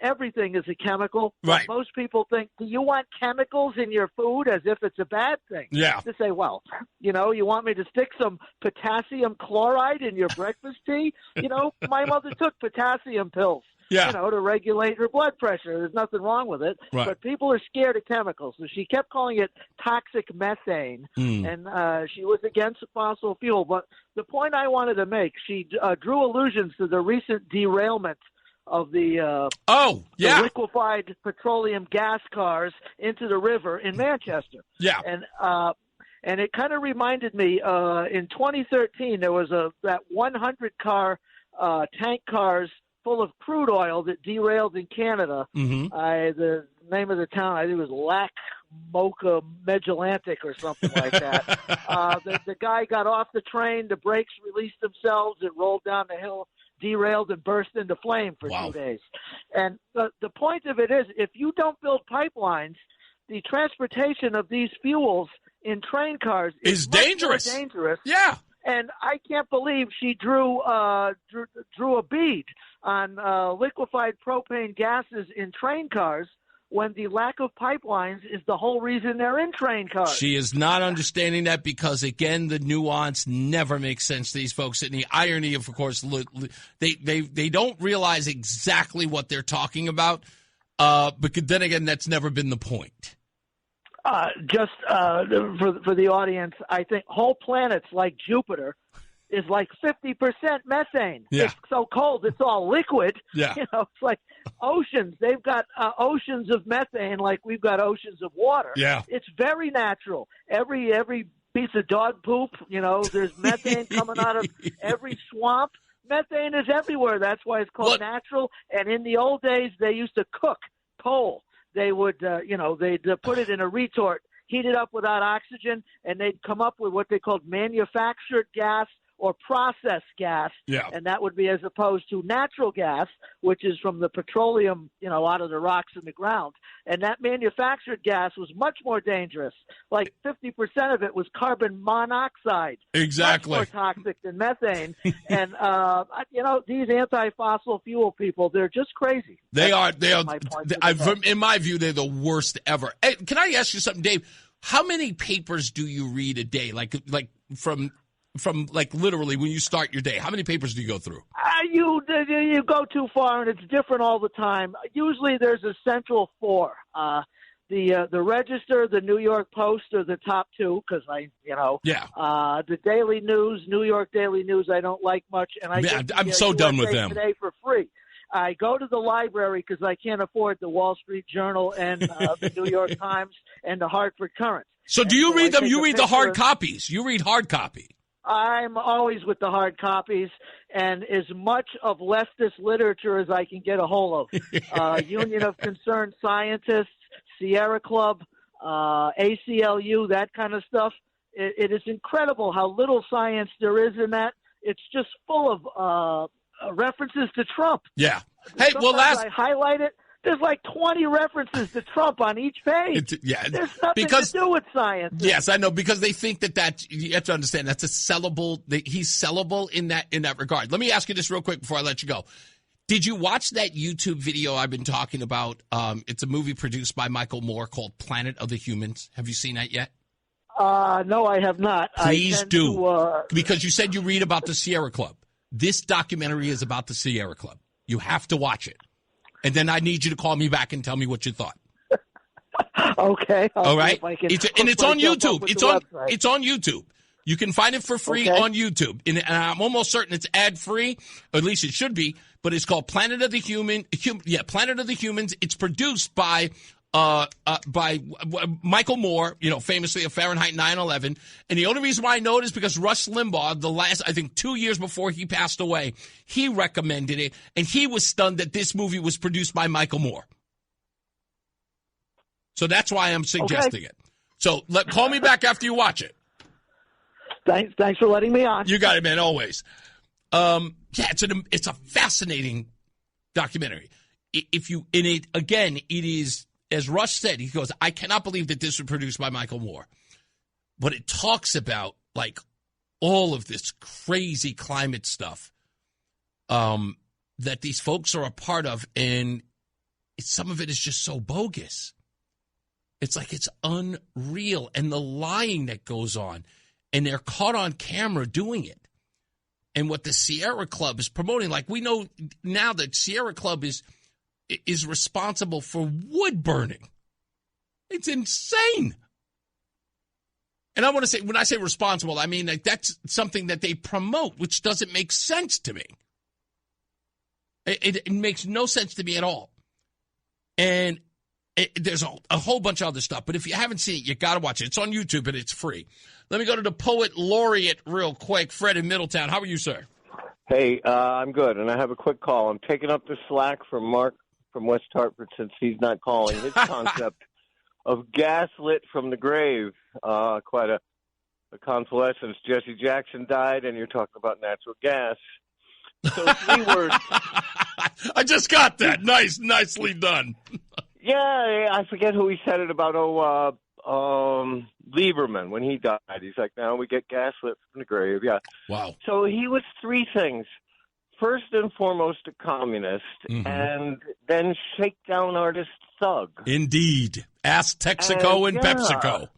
everything is a chemical. Right. Most people think, do you want chemicals in your food, as if it's a bad thing? Yeah. To say, well, you want me to stick some potassium chloride in your breakfast tea? My mother took potassium pills. Yeah. To regulate her blood pressure. There's nothing wrong with it. Right. But people are scared of chemicals. So she kept calling it toxic methane, and she was against fossil fuel. But the point I wanted to make, she drew allusions to the recent derailment of the the liquefied petroleum gas cars into the river in Manchester. Yeah. And it kind of reminded me, in 2013, there was that 100-car tank cars full of crude oil that derailed in Canada. Mm-hmm. The name of the town, I think it was Lac Mocha Megalantic or something like that. The guy got off the train, the brakes released themselves, it rolled down the hill derailed and burst into flame for 2 days. And the point of it is, if you don't build pipelines, the transportation of these fuels in train cars is dangerous. Much more dangerous. Yeah. And I can't believe she drew a bead on liquefied propane gases in train cars when the lack of pipelines is the whole reason they're in train cars. She is not understanding that because, again, the nuance never makes sense to these folks. And the irony of course, they don't realize exactly what they're talking about. But then again, that's never been the point. Just for the audience, I think whole planets like Jupiter is like 50% methane. Yeah. It's so cold, it's all liquid. Yeah. You know, it's like oceans. They've got oceans of methane like we've got oceans of water. Yeah. It's very natural. Every piece of dog poop, you know, there's methane coming out of every swamp. Methane is everywhere. That's why it's called natural. And in the old days, they used to cook coal. They would, they'd put it in a retort, heat it up without oxygen, and they'd come up with what they called manufactured gas or processed gas. Yeah. And that would be as opposed to natural gas, which is from the petroleum, out of the rocks in the ground. And that manufactured gas was much more dangerous. Like 50% of it was carbon monoxide. Exactly. Much more toxic than methane. And, these anti-fossil fuel people, they're just crazy. They are. point. In my view, they're the worst ever. Hey, can I ask you something, Dave? How many papers do you read a day? Like from literally when you start your day, how many papers do you go through? You go too far, and it's different all the time. Usually there's a central four. The Register, the New York Post are the top two because the Daily News, New York Daily News, I don't like much, and I'm so done with them today for free. I go to the library because I can't afford the Wall Street Journal and the New York Times and the Hartford Courant. So do you read them? You read the hard copies. You read hard copy. I'm always with the hard copies and as much of leftist literature as I can get a hold of. Union of Concerned Scientists, Sierra Club, ACLU, that kind of stuff. It is incredible how little science there is in that. It's just full of references to Trump. Yeah. Hey, Sometimes I highlight it. There's like 20 references to Trump on each page. There's nothing to do with science. Yes, I know, because they think that you have to understand that's a sellable. He's sellable in that regard. Let me ask you this real quick before I let you go. Did you watch that YouTube video I've been talking about? It's a movie produced by Michael Moore called Planet of the Humans. Have you seen that yet? No, I have not. Please do, because you said you read about the Sierra Club. This documentary is about the Sierra Club. You have to watch it. And then I need you to call me back and tell me what you thought. Okay. All right. It's on YouTube. It's on YouTube. You can find it for free on YouTube. And I'm almost certain it's ad free, or at least it should be. But it's called Planet of the Planet of the Humans. It's produced by Michael Moore, famously of Fahrenheit 9/11. And the only reason why I know it is because Rush Limbaugh, the last, I think 2 years before he passed away, he recommended it, and he was stunned that this movie was produced by Michael Moore. So that's why I'm suggesting it. So call me back after you watch it. Thanks for letting me on. You got it, man, always. It's a fascinating documentary. It is, as Rush said, he goes, I cannot believe that this was produced by Michael Moore. But it talks about, like, all of this crazy climate stuff that these folks are a part of, and some of it is just so bogus. It's like it's unreal, and the lying that goes on, and they're caught on camera doing it. And what the Sierra Club is promoting, like, we know now that Sierra Club is responsible for wood burning. It's insane. And I want to say, when I say responsible, I mean like that's something that they promote, which doesn't make sense to me. It makes no sense to me at all. And there's a whole bunch of other stuff. But if you haven't seen it, you got to watch it. It's on YouTube, and it's free. Let me go to the Poet Laureate real quick. Fred in Middletown. How are you, sir? Hey, I'm good, and I have a quick call. I'm taking up the slack from Mark from West Hartford since he's not calling. His concept of gas lit from the grave, quite a convalescence. Jesse Jackson died, and you're talking about natural gas. So 3 words. I just got that. Nicely done. Yeah, I forget who he said it about. Lieberman, when he died. He's like, now we get gaslit from the grave. Yeah. Wow. So he was 3 things. First and foremost, a communist, and then shakedown artist thug. Indeed. Ask Texaco and PepsiCo.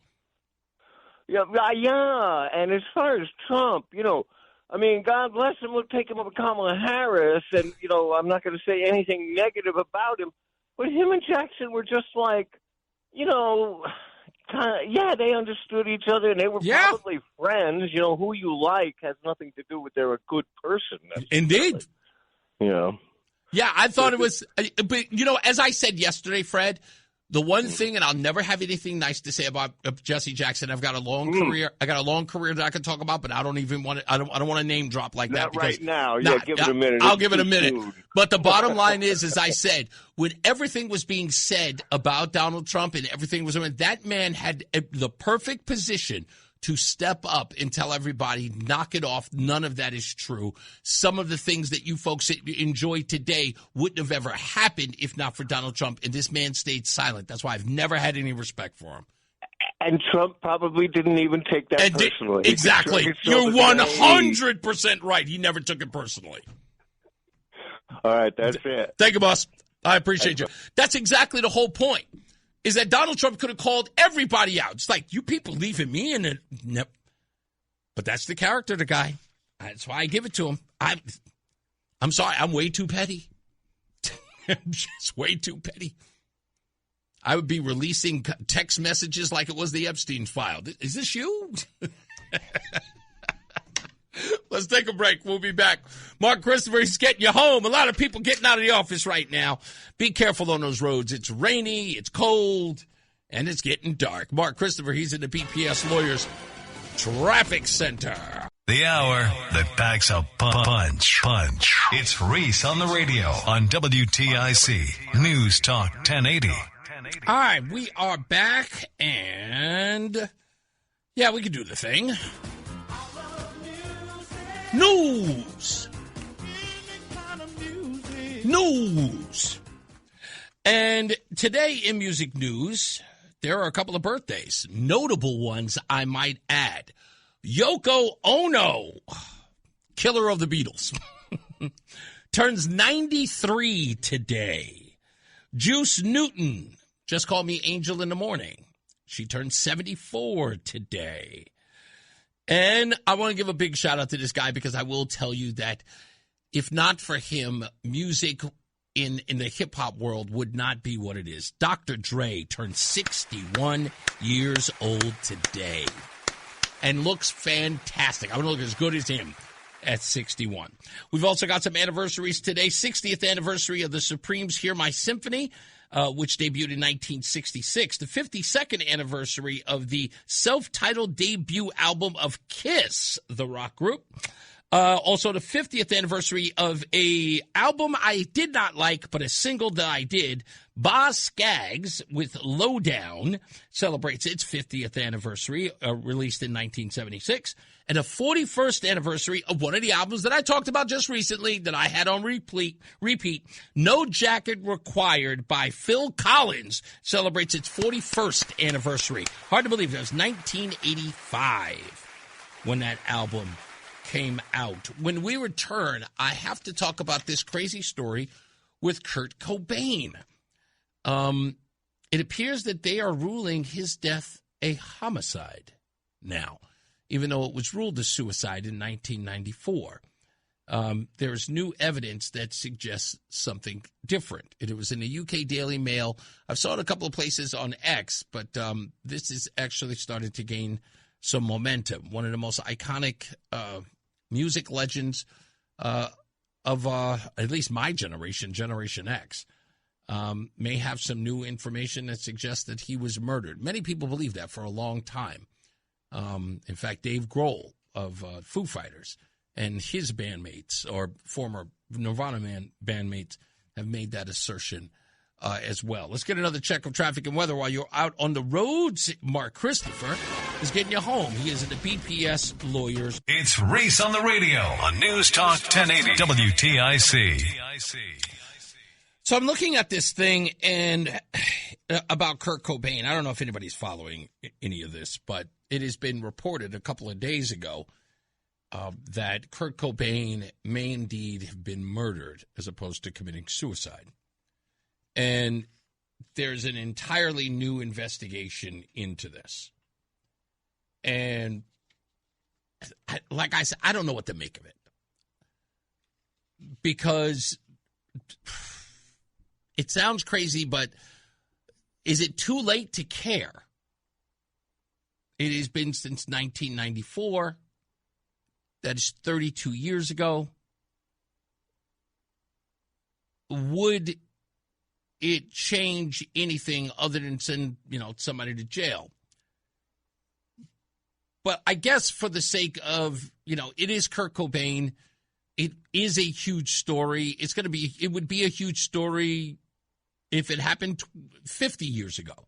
Yeah. And as far as Trump, I mean, God bless him. We'll take him over Kamala Harris, and, I'm not going to say anything negative about him. But him and Jackson were just like, they understood each other, and they were probably friends. Who you like has nothing to do with they're a good person. Indeed. Yeah, I thought it was, but, as I said yesterday, Fred, the one thing, and I'll never have anything nice to say about Jesse Jackson. I've got a long career. I got a long career that I can talk about, but I don't even want to. I don't want to name drop like that. Not right now. Give it a minute. I'll give it a minute. But the bottom line is, as I said, when everything was being said about Donald Trump and everything was, that man had the perfect position to step up and tell everybody, knock it off. None of that is true. Some of the things that you folks enjoy today wouldn't have ever happened if not for Donald Trump. And this man stayed silent. That's why I've never had any respect for him. And Trump probably didn't even take that personally. Exactly. You're 100% right. He never took it personally. All right, that's it. Thank you, boss. I appreciate you. That's exactly the whole point. Is that Donald Trump could have called everybody out. It's like, you people leaving me in it. No. But that's the character, the guy. That's why I give it to him. I'm sorry, I'm way too petty. I'm just way too petty. I would be releasing text messages like it was the Epstein file. Is this you? Let's take a break. We'll be back. Mark Christopher, he's getting you home. A lot of people getting out of the office right now. Be careful on those roads. It's rainy, it's cold, and it's getting dark. Mark Christopher, he's in the BPS Lawyers Traffic Center. The hour that packs a punch. It's Reese on the radio on WTIC News Talk 1080. All right, we are back, and we can do the thing. News. And today in music news, there are a couple of birthdays. Notable ones, I might add. Yoko Ono, killer of the Beatles, turns 93 today. Juice Newton, just call me Angel in the Morning. She turns 74 today. And I want to give a big shout out to this guy because I will tell you that if not for him, music in the hip-hop world would not be what it is. Dr. Dre turned 61 years old today and looks fantastic. I want to look as good as him at 61. We've also got some anniversaries today. 60th anniversary of the Supremes' Hear My Symphony, which debuted in 1966. The 52nd anniversary of the self-titled debut album of Kiss, the rock group. Also the 50th anniversary of a album I did not like, but a single that I did. Boz Scaggs with Lowdown celebrates its 50th anniversary, released in 1976. And the 41st anniversary of one of the albums that I talked about just recently that I had on repeat, No Jacket Required by Phil Collins celebrates its 41st anniversary. Hard to believe, that was 1985 when that album came out. When we return, I have to talk about this crazy story with Kurt Cobain. It appears that they are ruling his death a homicide now, even though it was ruled a suicide in 1994. There's new evidence that suggests something different. It was in the UK Daily Mail. I've saw it a couple of places on X, but this has actually started to gain some momentum. One of the most iconic music legends of at least my generation, Generation X, may have some new information that suggests that he was murdered. Many people believe that for a long time. In fact, Dave Grohl of Foo Fighters and his bandmates, or former Nirvana bandmates, have made that assertion as well. Let's get another check of traffic and weather while you're out on the roads. Mark Christopher is getting you home. He is at the BPS Lawyers. It's Reese on the radio on NewsTalk 1080 WTIC. So I'm looking at this thing and about Kurt Cobain. I don't know if anybody's following any of this, but it has been reported a couple of days ago that Kurt Cobain may indeed have been murdered as opposed to committing suicide. And there's an entirely new investigation into this. And like I said, I don't know what to make of it. Because it sounds crazy, but is it too late to care? It has been since 1994. That is 32 years ago. Would it change anything other than send, somebody to jail? But I guess for the sake of, it is Kurt Cobain. It is a huge story. It would be a huge story if it happened 50 years ago.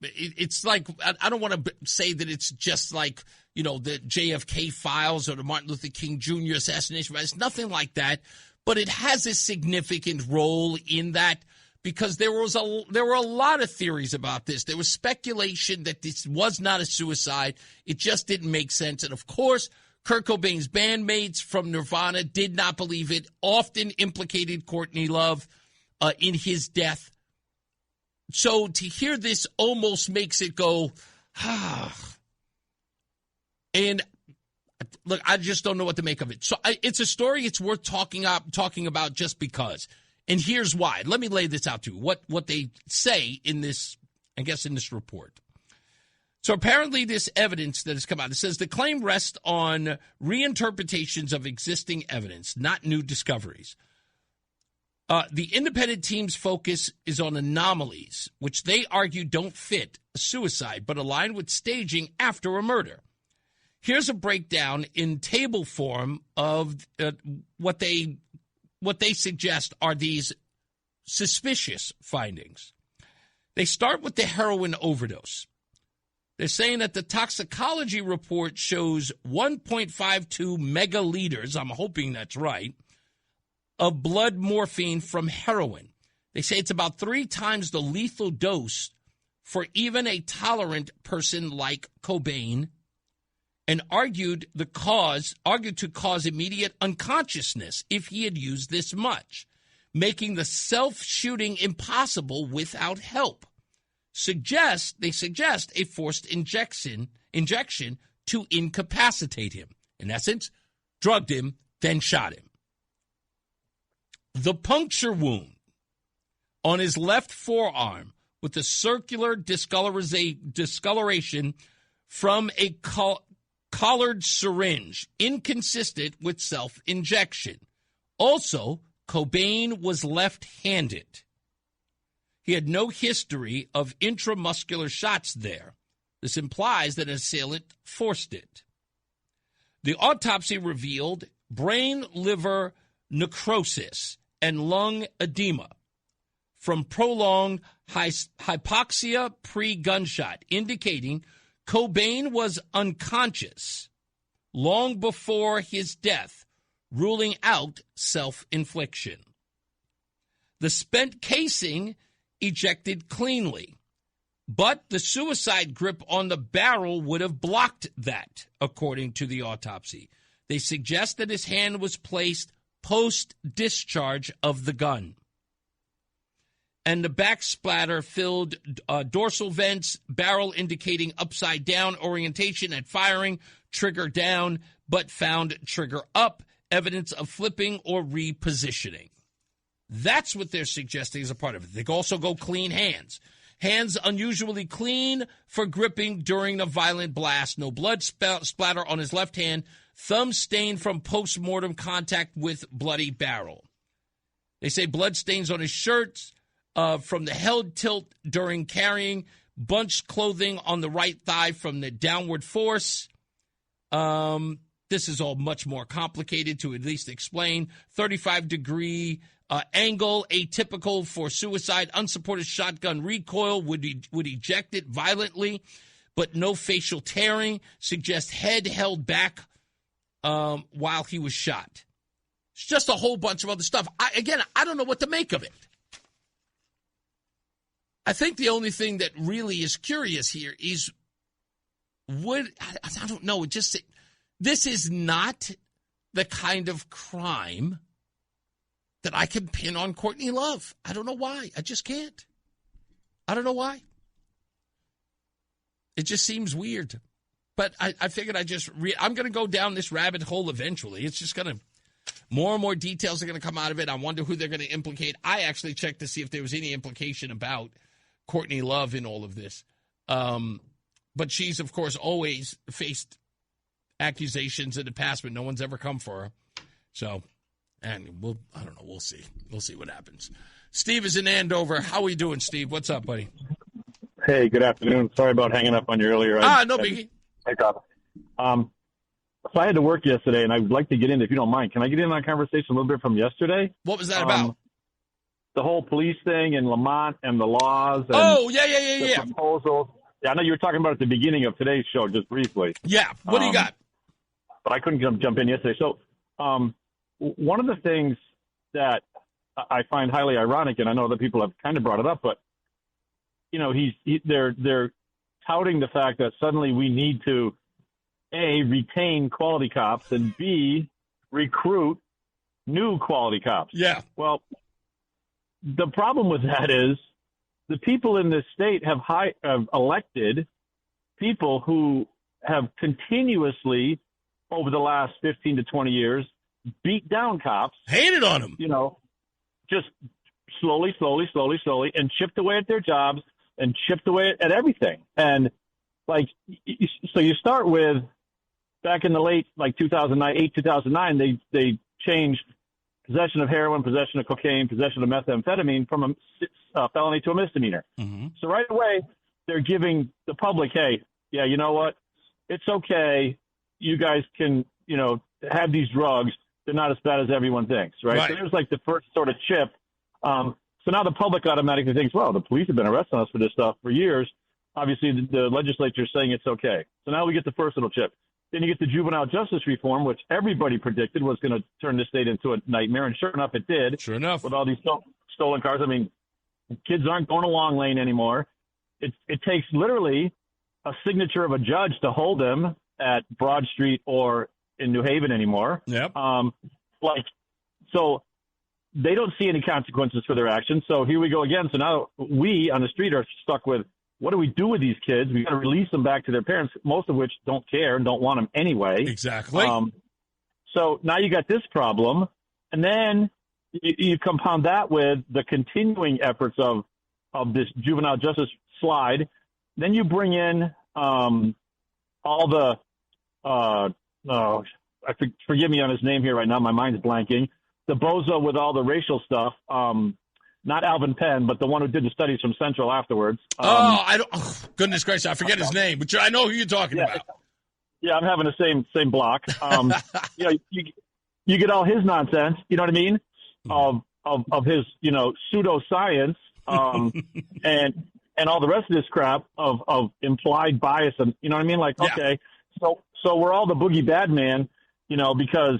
It's like, I don't want to say that it's just like, the JFK files or the Martin Luther King Jr. assassination. It's nothing like that. But it has a significant role in that because there were a lot of theories about this. There was speculation that this was not a suicide. It just didn't make sense. And, of course, Kurt Cobain's bandmates from Nirvana did not believe it, often implicated Courtney Love in his death. So to hear this almost makes it go, And look, I just don't know what to make of it. So it's a story it's worth talking about just because. And here's why. Let me lay this out to you, what they say in this, I guess, in this report. So apparently this evidence that has come out, it says the claim rests on reinterpretations of existing evidence, not new discoveries. The independent team's focus is on anomalies, which they argue don't fit a suicide, but align with staging after a murder. Here's a breakdown in table form of what they suggest are these suspicious findings. They start with the heroin overdose. They're saying that the toxicology report shows 1.52 megaliters, I'm hoping that's right, of blood morphine from heroin. They say it's about 3 times the lethal dose for even a tolerant person like Cobain, and argued to cause immediate unconsciousness if he had used this much, making the self-shooting impossible without help. They suggest a forced injection to incapacitate him. In essence, drugged him, then shot him. The puncture wound on his left forearm with a circular discoloration from a collared syringe, inconsistent with self-injection. Also, Cobain was left-handed. He had no history of intramuscular shots there. This implies that an assailant forced it. The autopsy revealed brain liver necrosis and lung edema from prolonged hypoxia pre-gunshot, indicating Cobain was unconscious long before his death, ruling out self-infliction. The spent casing ejected cleanly, but the suicide grip on the barrel would have blocked that, according to the autopsy. They suggest that his hand was placed post-discharge of the gun. And the backsplatter filled dorsal vents, barrel indicating upside-down orientation at firing, trigger down, but found trigger up, evidence of flipping or repositioning. That's what they're suggesting as a part of it. They also go clean hands. Hands unusually clean for gripping during a violent blast. No blood splatter on his left hand. Thumb stain from post-mortem contact with bloody barrel. They say blood stains on his shirts from the held tilt during carrying. Bunched clothing on the right thigh from the downward force. This is all much more complicated to at least explain. 35-degree Angle, atypical for suicide. Unsupported shotgun recoil, would eject it violently, but no facial tearing. Suggests head held back while he was shot. It's just a whole bunch of other stuff. I don't know what to make of it. I think the only thing that really is curious here is I don't know. This is not the kind of crime that I can pin on Courtney Love. I don't know why. I just can't. I don't know why. It just seems weird. But I figured I'm going to go down this rabbit hole eventually. It's just going to, more and more details are going to come out of it. I wonder who they're going to implicate. I actually checked to see if there was any implication about Courtney Love in all of this. But she's, of course, always faced accusations in the past, but no one's ever come for her. So, and I don't know. We'll see. We'll see what happens. Steve is in Andover. How are you doing, Steve? What's up, buddy? Hey, good afternoon. Sorry about hanging up on you earlier. No biggie. Hey, God. So I had to work yesterday, and I'd like to get in, if you don't mind. Can I get in on a conversation a little bit from yesterday? What was that about? The whole police thing in Lamont and the laws. And yeah. Proposals. Yeah, I know you were talking about it at the beginning of today's show, just briefly. Yeah. What do you got? But I couldn't jump in yesterday. So one of the things that I find highly ironic, and I know other people have kind of brought it up, but they're touting the fact that suddenly we need to A, retain quality cops, and B, recruit new quality cops. Yeah. Well, the problem with that is the people in this state have elected people who have continuously, over the last 15 to 20 years, beat down cops. Hated on them. Just slowly, and chipped away at their jobs and chipped away at everything. And, so you start with, back in the late, 2009, they changed possession of heroin, possession of cocaine, possession of methamphetamine from a felony to a misdemeanor. Mm-hmm. So right away, they're giving the public, hey, yeah, you know what? It's okay. You guys can, have these drugs. They're not as bad as everyone thinks, right? So there's the first sort of chip. So now the public automatically thinks, well, the police have been arresting us for this stuff for years. Obviously, the legislature is saying it's okay. So now we get the first little chip. Then you get the juvenile justice reform, which everybody predicted was going to turn the state into a nightmare. And sure enough, it did. Sure enough. With all these stolen cars. I mean, kids aren't going a long lane anymore. It takes literally a signature of a judge to hold them at Broad Street or in New Haven anymore. Yep. So they don't see any consequences for their actions. So here we go again. So now we on the street are stuck with, what do we do with these kids? We got to release them back to their parents, most of which don't care and don't want them anyway. Exactly. So now you got this problem, and then you compound that with the continuing efforts of this juvenile justice slide. Then you bring in all the forgive me on his name here right now. My mind's blanking. The bozo with all the racial stuff. Not Alvin Penn, but the one who did the studies from Central afterwards. Goodness gracious, I forget his name, but I know who you're talking about. Yeah, I'm having the same block. You get all his nonsense, you know what I mean? Of his, pseudoscience, and all the rest of this crap of implied bias, and you know what I mean? Okay, so we're all the boogie bad man, because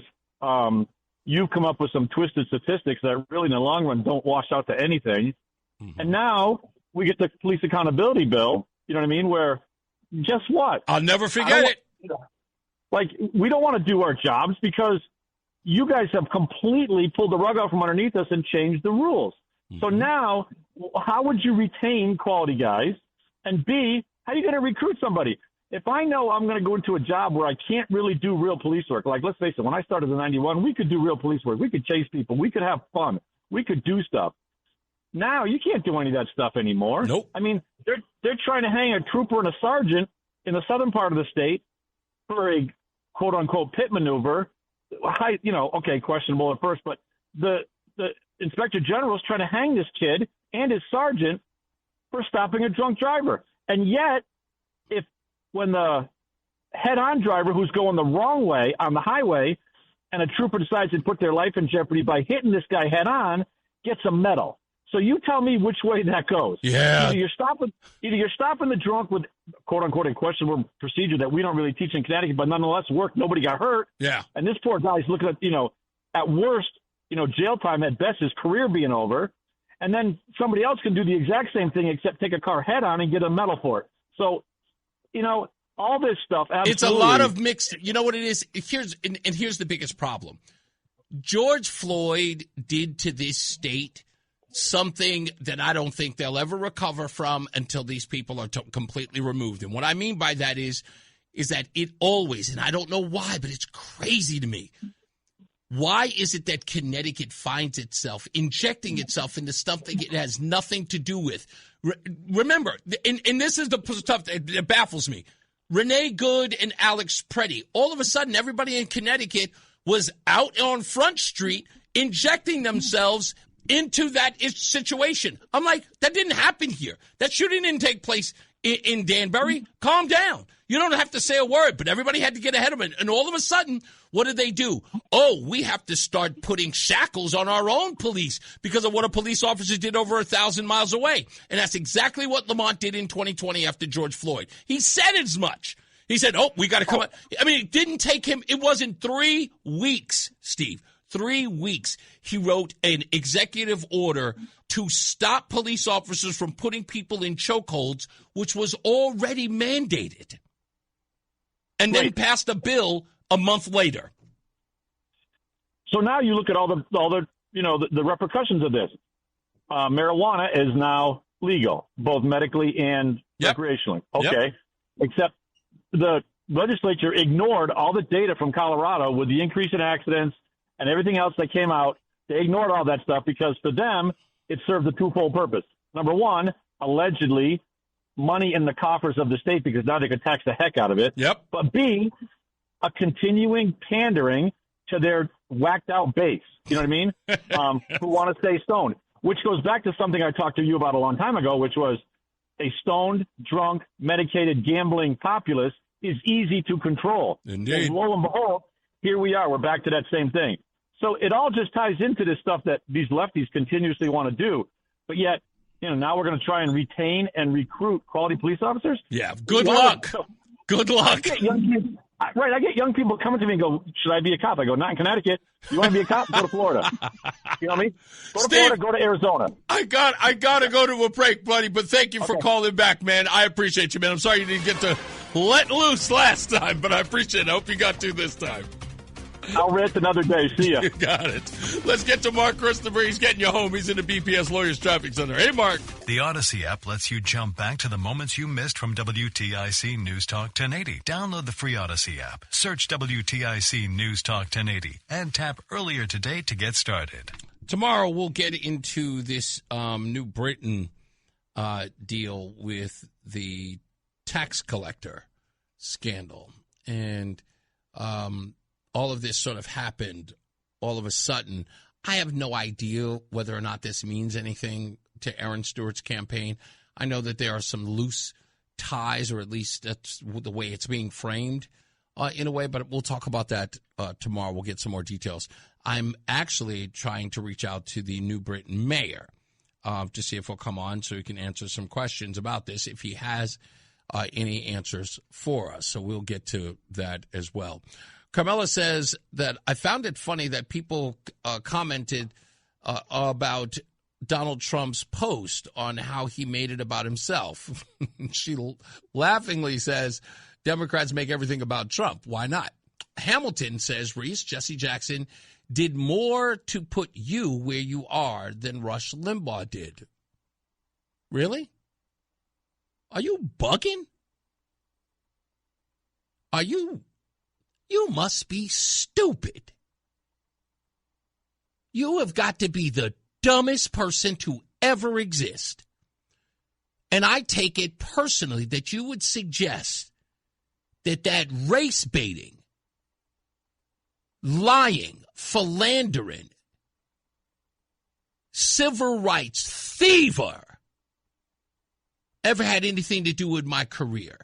you've come up with some twisted statistics that really in the long run don't wash out to anything. Mm-hmm. And now we get the police accountability bill, you know what I mean, where guess what? I'll never forget it. We don't want to do our jobs because you guys have completely pulled the rug out from underneath us and changed the rules. Mm-hmm. So now how would you retain quality guys? And B, how are you going to recruit somebody? If I know I'm going to go into a job where I can't really do real police work, let's face it, when I started in 91, we could do real police work. We could chase people. We could have fun. We could do stuff. Now you can't do any of that stuff anymore. Nope. I mean, they're trying to hang a trooper and a sergeant in the southern part of the state for a quote-unquote pit maneuver. Okay, questionable at first, but the inspector general is trying to hang this kid and his sergeant for stopping a drunk driver. And yet, when the head-on driver who's going the wrong way on the highway and a trooper decides to put their life in jeopardy by hitting this guy head-on, gets a medal. So you tell me which way that goes. Yeah. Either you're stopping the drunk with, quote unquote, a questionable procedure that we don't really teach in Connecticut, but nonetheless worked. Nobody got hurt. Yeah. And this poor guy's looking at, at worst, jail time, at best his career being over. And then somebody else can do the exact same thing except take a car head on and get a medal for it. So, all this stuff. Absolutely. It's a lot of mixed. You know what it is? Here's the biggest problem. George Floyd did to this state something that I don't think they'll ever recover from until these people are completely removed. And what I mean by that is that it always, and I don't know why, but it's crazy to me. Why is it that Connecticut finds itself injecting itself into something it has nothing to do with? Remember, and this is the stuff that baffles me. Renee Good and Alex Preddy. All of a sudden, everybody in Connecticut was out on Front Street injecting themselves into that situation. I'm like, that didn't happen here. That shooting didn't take place in Danbury. Calm down. You don't have to say a word, but everybody had to get ahead of it. And all of a sudden, what did they do? Oh, we have to start putting shackles on our own police because of what a police officer did over 1,000 miles away. And that's exactly what Lamont did in 2020 after George Floyd. He said as much. He said, we got to come out. I mean, it didn't take him. It wasn't 3 weeks, Steve. 3 weeks. He wrote an executive order to stop police officers from putting people in chokeholds, which was already mandated. And then passed a bill a month later. So now you look at all the repercussions of this. Marijuana is now legal, both medically and recreationally. Okay. Except the legislature ignored all the data from Colorado with the increase in accidents and everything else that came out. They ignored all that stuff because for them, it served a twofold purpose. Number one, allegedly, money in the coffers of the state because now they could tax the heck out of it. Yep. But B, a continuing pandering to their whacked out base. You know what I mean? Who want to stay stoned, which goes back to something I talked to you about a long time ago, which was a stoned, drunk, medicated, gambling populace is easy to control. Indeed. And lo and behold, here we are. We're back to that same thing. So it all just ties into this stuff that these lefties continuously want to do. But yet, now we're going to try and retain and recruit quality police officers? Yeah, good luck. Good luck. I get young people coming to me and go, should I be a cop? I go, not in Connecticut. You want to be a cop? Go to Florida. You know what I mean? Go to Florida, go to Arizona. I got to go to a break, buddy, but thank you for calling back, man. I appreciate you, man. I'm sorry you didn't get to let loose last time, but I appreciate it. I hope you got to this time. I'll rent another day. See ya. You got it. Let's get to Mark Christopher. He's getting you home. He's in the BPS Lawyers Traffic Center. Hey, Mark. The Odyssey app lets you jump back to the moments you missed from WTIC News Talk 1080. Download the free Odyssey app. Search WTIC News Talk 1080 and tap earlier today to get started. Tomorrow we'll get into this New Britain deal with the tax collector scandal. And all of this sort of happened all of a sudden. I have no idea whether or not this means anything to Aaron Stewart's campaign. I know that there are some loose ties, or at least that's the way it's being framed in a way, but we'll talk about that tomorrow. We'll get some more details. I'm actually trying to reach out to the New Britain mayor to see if he'll come on so he can answer some questions about this, if he has any answers for us. So we'll get to that as well. Carmela says that I found it funny that people commented about Donald Trump's post on how he made it about himself. She laughingly says, Democrats make everything about Trump. Why not? Hamilton says, Reese, Jesse Jackson did more to put you where you are than Rush Limbaugh did. Really? Are you bugging? You must be stupid. You have got to be the dumbest person to ever exist. And I take it personally that you would suggest that race baiting, lying, philandering, civil rights thiever ever had anything to do with my career.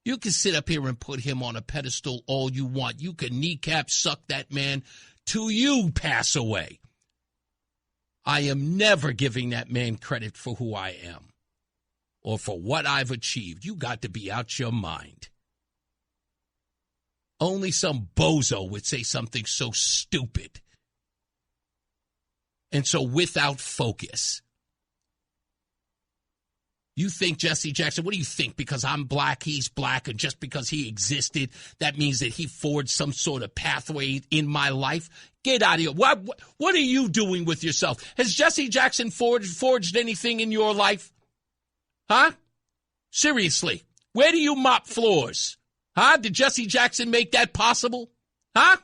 You can sit up here and put him on a pedestal all you want. You can kneecap suck that man till you pass away. I am never giving that man credit for who I am or for what I've achieved. You got to be out your mind. Only some bozo would say something so stupid and so without focus. You think Jesse Jackson, what do you think? Because I'm black, he's black, and just because he existed, that means that he forged some sort of pathway in my life? Get out of here. What are you doing with yourself? Has Jesse Jackson forged anything in your life? Huh? Seriously. Where do you mop floors? Huh? Did Jesse Jackson make that possible? Huh?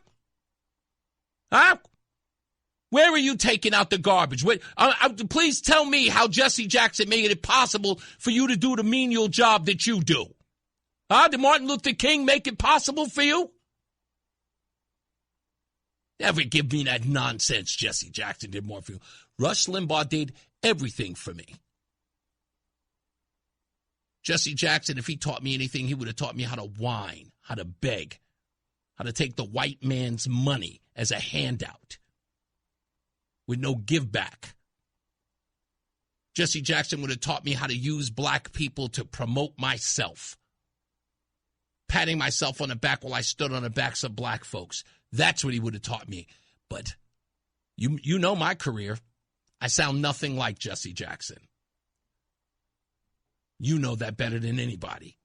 Huh? Where are you taking out the garbage? Please tell me how Jesse Jackson made it possible for you to do the menial job that you do. Huh? Did Martin Luther King make it possible for you? Never give me that nonsense. Jesse Jackson did more for you. Rush Limbaugh did everything for me. Jesse Jackson, if he taught me anything, he would have taught me how to whine, how to beg, how to take the white man's money as a handout with no give back. Jesse Jackson would have taught me how to use black people to promote myself, patting myself on the back while I stood on the backs of black folks. That's what he would have taught me. But you know my career. I sound nothing like Jesse Jackson. You know that better than anybody.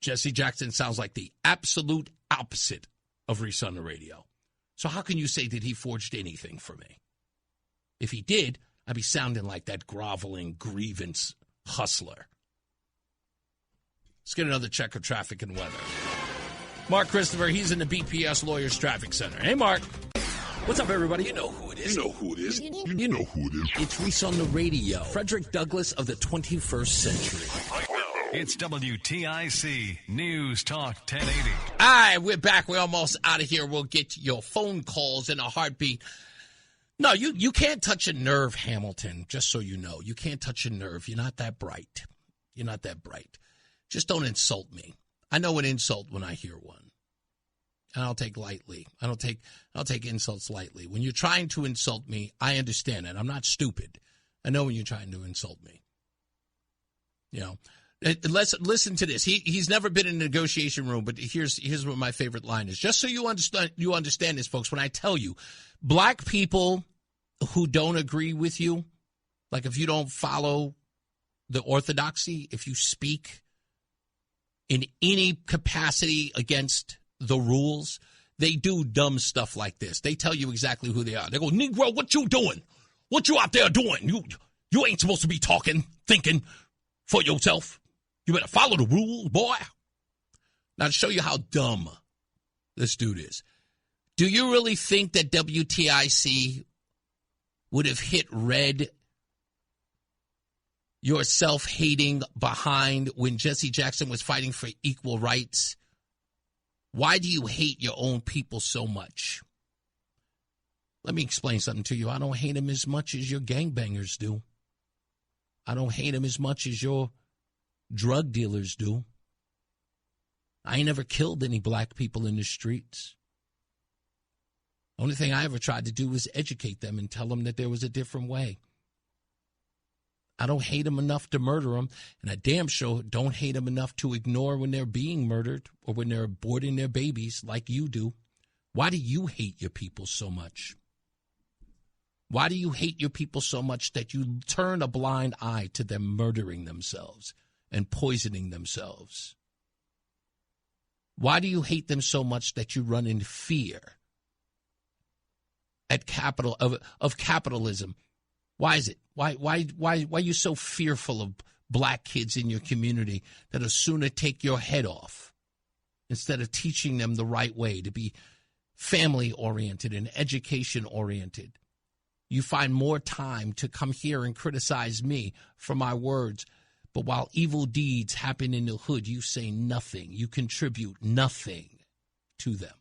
Jesse Jackson sounds like the absolute opposite of Reese on the radio. So how can you say that he forged anything for me? If he did, I'd be sounding like that groveling grievance hustler. Let's get another check of traffic and weather. Mark Christopher, he's in the BPS Lawyers Traffic Center. Hey, Mark. What's up, everybody? You know who it is. You know who it is. You know who it is. It's Reese on the radio. Frederick Douglass of the 21st century. It's WTIC News Talk 1080. All right, we're back. We're almost out of here. We'll get to your phone calls in a heartbeat. No, you can't touch a nerve, Hamilton, just so you know. You can't touch a nerve. You're not that bright. You're not that bright. Just don't insult me. I know an insult when I hear one. And I'll take lightly. I'll take insults lightly. When you're trying to insult me, I understand it. I'm not stupid. I know when you're trying to insult me. You know, listen to this. He's never been in a negotiation room, but here's what my favorite line is. Just so you understand this, folks, when I tell you, black people who don't agree with you, like if you don't follow the orthodoxy, if you speak in any capacity against the rules, they do dumb stuff like this. They tell you exactly who they are. They go, Negro, what you doing? What you out there doing? You ain't supposed to be talking, thinking for yourself. You better follow the rules, boy. Now, to show you how dumb this dude is, do you really think that WTIC would have hit red, your self-hating behind, when Jesse Jackson was fighting for equal rights? Why do you hate your own people so much? Let me explain something to you. I don't hate them as much as your gangbangers do. I don't hate them as much as your drug dealers do. I ain't never killed any black people in the streets. The only thing I ever tried to do was educate them and tell them that there was a different way. I don't hate them enough to murder them, and I damn sure don't hate them enough to ignore when they're being murdered or when they're aborting their babies like you do. Why do you hate your people so much? Why do you hate your people so much that you turn a blind eye to them murdering themselves and poisoning themselves? Why do you hate them so much that you run in fear of capitalism? Why is it? Why are you so fearful of black kids in your community that'll sooner take your head off instead of teaching them the right way to be family-oriented and education-oriented? You find more time to come here and criticize me for my words, but while evil deeds happen in the hood, you say nothing. You contribute nothing to them.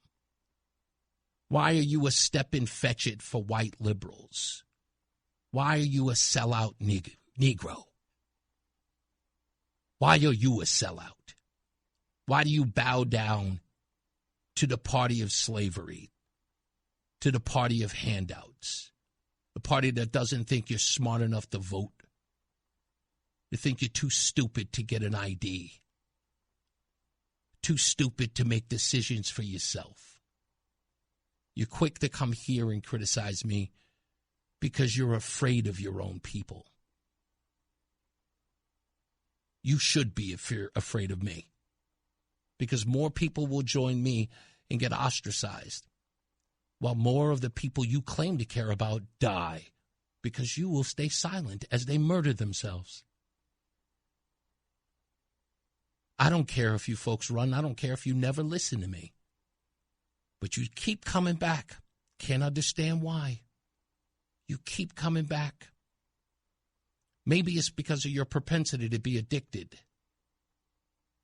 Why are you a step-and-fetch-it for white liberals? Why are you a sellout Negro? Why are you a sellout? Why do you bow down to the party of slavery, to the party of handouts, The party that doesn't think you're smart enough to vote. You think you're too stupid to get an ID. Too stupid to make decisions for yourself. You're quick to come here and criticize me because you're afraid of your own people. You should be afraid of me because more people will join me and get ostracized while more of the people you claim to care about die because you will stay silent as they murder themselves. I don't care if you folks run. I don't care if you never listen to me. But you keep coming back. Can't understand why. You keep coming back. Maybe it's because of your propensity to be addicted.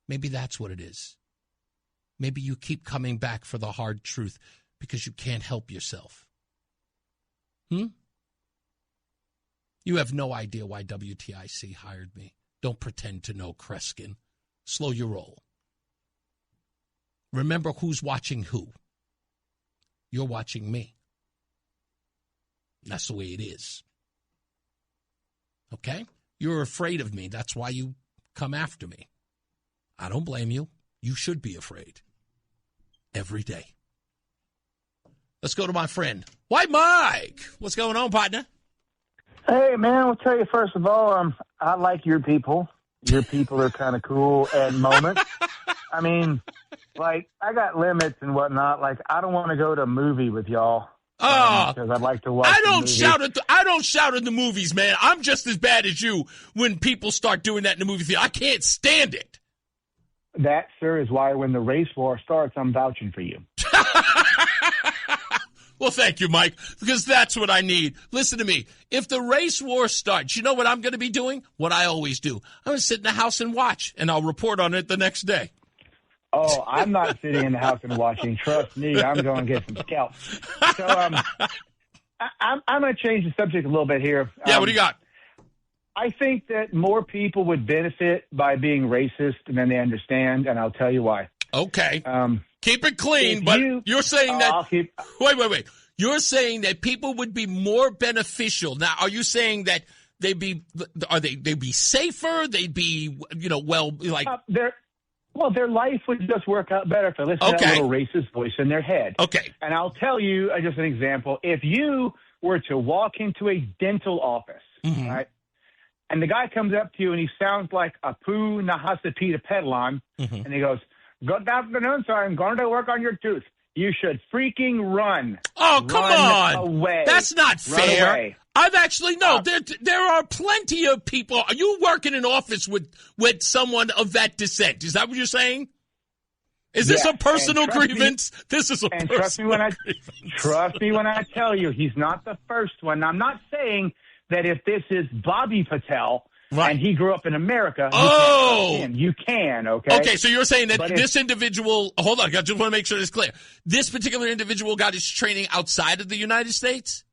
Maybe that's what it is. Maybe you keep coming back for the hard truth because you can't help yourself. You have no idea why WTIC hired me. Don't pretend to know, Kreskin. Slow your roll. Remember who's watching who. You're watching me. That's the way it is. Okay? You're afraid of me. That's why you come after me. I don't blame you. You should be afraid. Every day. Let's go to my friend, White Mike. What's going on, partner? Hey, man, I'll tell you, first of all, I like your people. Your people are kind of cool at moments. I mean, like, I got limits and whatnot. Like, I don't want to go to a movie with y'all. Because I'd like to watch I don't shout at the movies, man. I'm just as bad as you when people start doing that in the movie theater. I can't stand it. That, sir, is why when the race war starts, I'm vouching for you. Well, thank you, Mike, because that's what I need. Listen to me. If the race war starts, you know what I'm going to be doing? What I always do. I'm going to sit in the house and watch, and I'll report on it the next day. Oh, I'm not sitting in the house and watching. Trust me, I'm going to get some scalps. So I'm going to change the subject a little bit here. Yeah, what do you got? I think that more people would benefit by being racist than they understand, and I'll tell you why. Okay. Keep it clean, but you're saying that... Wait. You're saying that people would be more beneficial. Now, are you saying that they'd be safer? They'd be, their life would just work out better if they listen to that little racist voice in their head. Okay. And I'll tell you, just an example, if you were to walk into a dental office, right, and the guy comes up to you and he sounds like Apu Nahasapita Pedalon, and he goes, "Good afternoon, sir. I'm going to work on your tooth." You should freaking run. Oh, come on. Away. That's not fair. Away. I've actually, there are plenty of people. Are you working in office with someone of that descent? Is that what you're saying? Is this a personal grievance? This is a personal grievance. Trust me when I tell you, he's not the first one. I'm not saying that if this is Bobby Patel and he grew up in America, you can, okay? Okay, so you're saying that this individual, hold on, I just want to make sure this is clear. This particular individual got his training outside of the United States?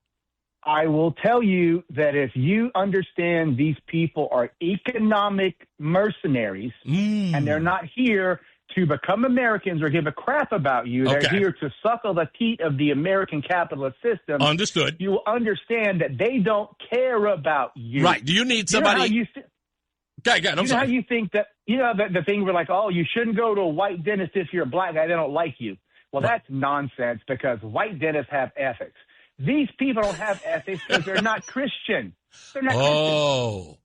I will tell you that if you understand these people are economic mercenaries and they're not here to become Americans or give a crap about you. They're here to suckle the teat of the American capitalist system. Understood. You will understand that they don't care about you. Right. Do you need somebody? You know how you think that, the thing where like, oh, you shouldn't go to a white dentist if you're a black guy. They don't like you. Well, that's nonsense because white dentists have ethics. These people don't have ethics because they're not Christian. They're not Christian.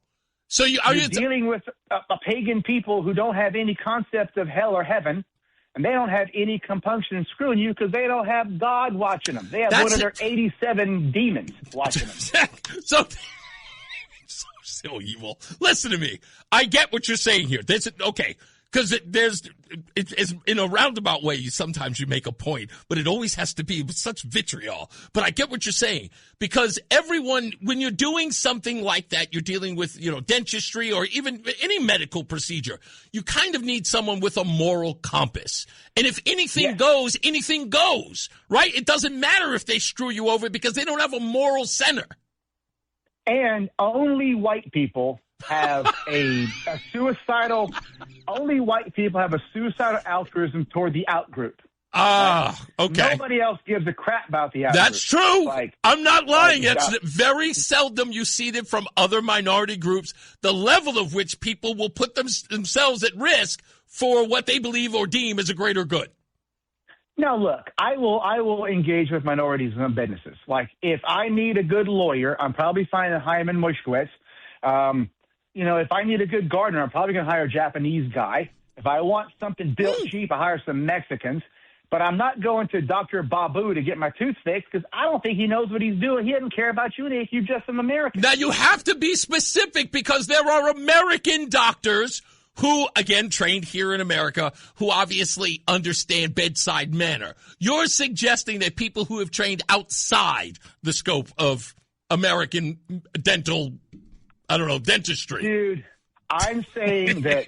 So you're dealing with a pagan people who don't have any concept of hell or heaven, and they don't have any compunction in screwing you because they don't have God watching them. They have one of their 87 demons watching them. So evil. Listen to me. I get what you're saying here. Because it's in a roundabout way, sometimes you make a point, but it always has to be with such vitriol. But I get what you're saying, because everyone, when you're doing something like that, you're dealing with, dentistry or even any medical procedure, you kind of need someone with a moral compass. And if anything goes, anything goes, right? It doesn't matter if they screw you over because they don't have a moral center. And only white people have a suicidal altruism toward the out group. Okay. Nobody else gives a crap about the out That's group. true. Like, I'm not lying. It's very seldom you see it from other minority groups, the level of which people will put themselves at risk for what they believe or deem as a greater good. Now, look, I will engage with minorities in businesses. Like, if I need a good lawyer, I'm probably finding Hyman Moshkowitz. If I need a good gardener, I'm probably going to hire a Japanese guy. If I want something built cheap, I hire some Mexicans. But I'm not going to Dr. Babu to get my tooth fixed because I don't think he knows what he's doing. He doesn't care about you, Nick. You're just an American. Now, you have to be specific because there are American doctors who, again, trained here in America, who obviously understand bedside manner. You're suggesting that people who have trained outside the scope of American dental, dentistry. Dude, I'm saying that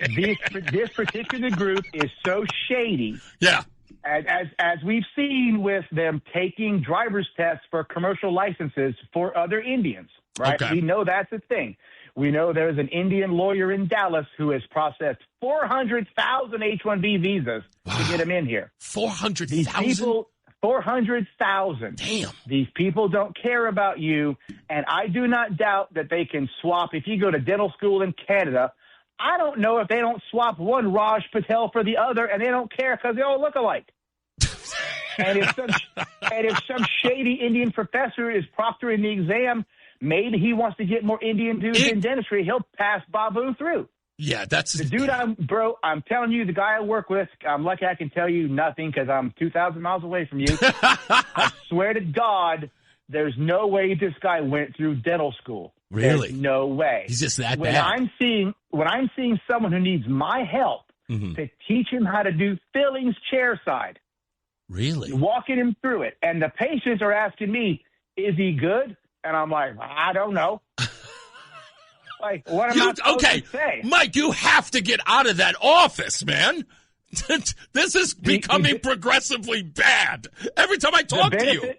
this particular group is so shady. Yeah. As we've seen with them taking driver's tests for commercial licenses for other Indians, right? Okay. We know that's a thing. We know there's an Indian lawyer in Dallas who has processed 400,000 H-1B visas to get him in here. 400,000? 400,000. Damn. These people don't care about you, and I do not doubt that they can swap. If you go to dental school in Canada, I don't know if they don't swap one Raj Patel for the other, and they don't care because they all look alike. and if some shady Indian professor is proctoring the exam, maybe he wants to get more Indian dudes in dentistry. He'll pass Babu through. Yeah, that's the dude. I'm telling you, the guy I work with. I'm lucky I can tell you nothing because I'm 2,000 miles away from you. I swear to God, there's no way this guy went through dental school. Really? There's no way. He's just that when bad. When I'm seeing someone who needs my help to teach him how to do fillings chairside. Really? Walking him through it. And the patients are asking me, is he good? And I'm like, I don't know. Like, what am I supposed to say? Mike, you have to get out of that office, man. This is becoming progressively bad. Every time I talk to you.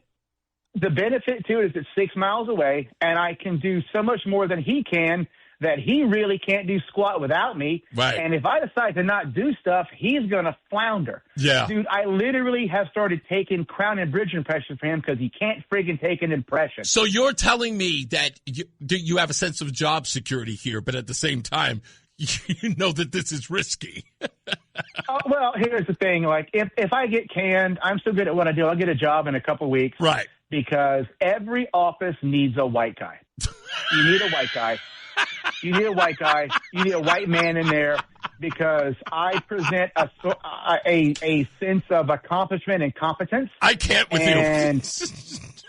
The benefit to it is it's 6 miles away, and I can do so much more than he can that he really can't do squat without me. Right. And if I decide to not do stuff, he's going to flounder. Yeah. Dude, I literally have started taking crown and bridge impressions for him because he can't friggin' take an impression. So you're telling me that you have a sense of job security here, but at the same time, you know that this is risky. Well, here's the thing. Like, if I get canned, I'm so good at what I do. I'll get a job in a couple of weeks. Right. Because every office needs a white guy. You need a white guy. You need a white guy. You need a white man in there because I present a sense of accomplishment and competence. I can't with you.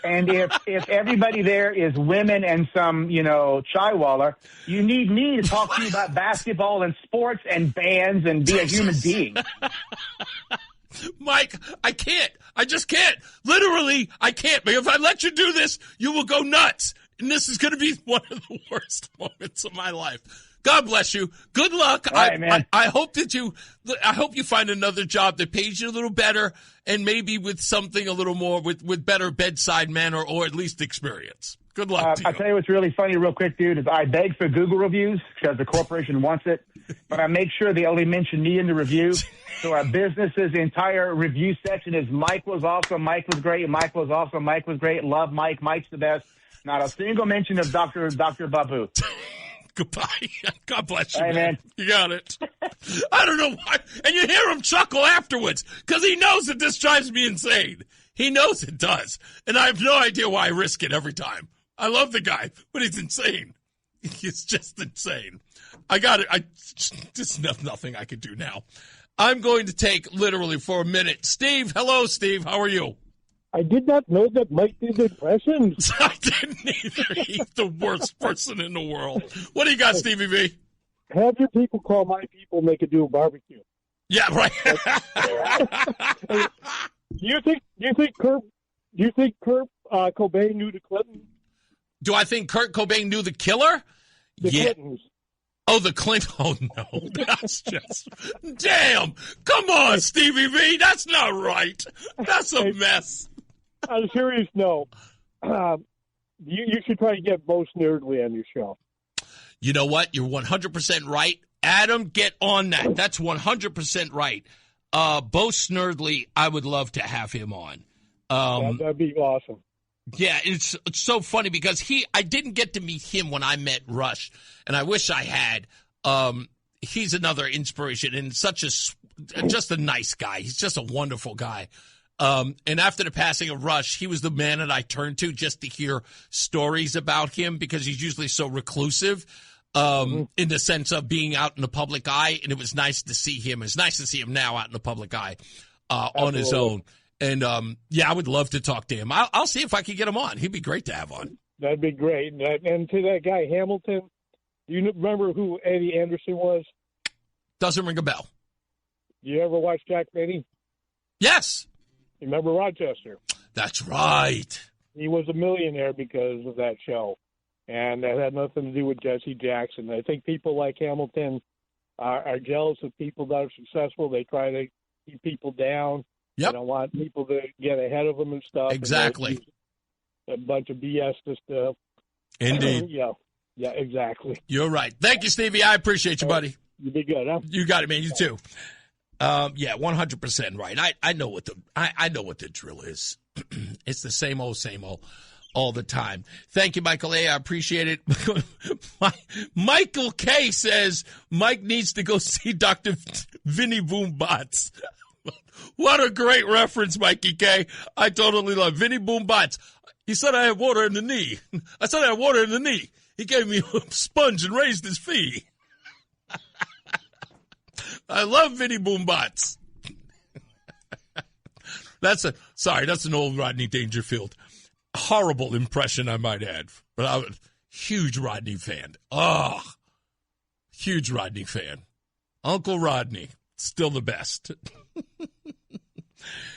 And if everybody there is women and some, chaiwala, you need me to talk to you about basketball and sports and bands and be a human being. Mike, I can't. I just can't. Literally, I can't. But if I let you do this, you will go nuts. And this is going to be one of the worst moments of my life. God bless you. Good luck. Right, man. I hope you find another job that pays you a little better and maybe with something a little more with better bedside manner or at least experience. Good luck to you. I'll tell you what's really funny real quick, dude, is I beg for Google reviews because the corporation wants it, but I make sure they only mention me in the review. So our business's entire review section is Mike was awesome, Mike was great, Mike was awesome, Mike was great, love Mike, Mike's the best. Not a single mention of Dr. Babu. Goodbye. God bless you, hey, man. You got it. I don't know why. And you hear him chuckle afterwards because he knows that this drives me insane. He knows it does. And I have no idea why I risk it every time. I love the guy, but he's insane. He's just insane. I got it. Just nothing I can do now. I'm going to take literally for a minute. Steve, hello, Steve. How are you? I did not know that Mike did impressions. I didn't either. He's the worst person in the world. What do you got, Stevie V? Have your people call my people and they could do a barbecue. Yeah, right. Do you think Kurt Cobain knew the Clintons? Do I think Kurt Cobain knew the killer? The Clintons. Oh, the Clintons. Oh, no. That's just... Damn. Come on, Stevie V. That's not right. That's a mess. On a serious note, you should try to get most nerdly on your show. You know what? You're 100% right. Adam, get on that. That's 100% right. Bo Snerdley, I would love to have him on. That'd be awesome. Yeah, it's so funny because I didn't get to meet him when I met Rush, and I wish I had. He's another inspiration and just a nice guy. He's just a wonderful guy. And after the passing of Rush, he was the man that I turned to just to hear stories about him because he's usually so reclusive in the sense of being out in the public eye. And it was nice to see him. It's nice to see him now out in the public eye on his own. And, I would love to talk to him. I'll see if I can get him on. He'd be great to have on. That'd be great. And to that guy, Hamilton, do you remember who Eddie Anderson was? Doesn't ring a bell. You ever watch Jack Benny? Yes. You remember Rochester? That's right. He was a millionaire because of that show. And that had nothing to do with Jesse Jackson. I think people like Hamilton are jealous of people that are successful. They try to keep people down. Yep. They don't want people to get ahead of them and stuff. Exactly. And a bunch of BS just to... Indeed. Yeah, exactly. You're right. Thank you, Stevie. I appreciate you, buddy. You be good, huh? You got it, man. You too. 100% right. I know what the drill is. It's the same old all the time. Thank you, Michael A. I appreciate it. Michael K. says Mike needs to go see Dr. Vinny Boombots. What a great reference, Mikey K. I totally love Vinny Boombots. He said I have water in the knee. I said I have water in the knee. He gave me a sponge and raised his fee. I love Vinny Boombots. That's an old Rodney Dangerfield. Horrible impression, I might add. But I'm a huge Rodney fan. Oh, huge Rodney fan. Uncle Rodney, still the best.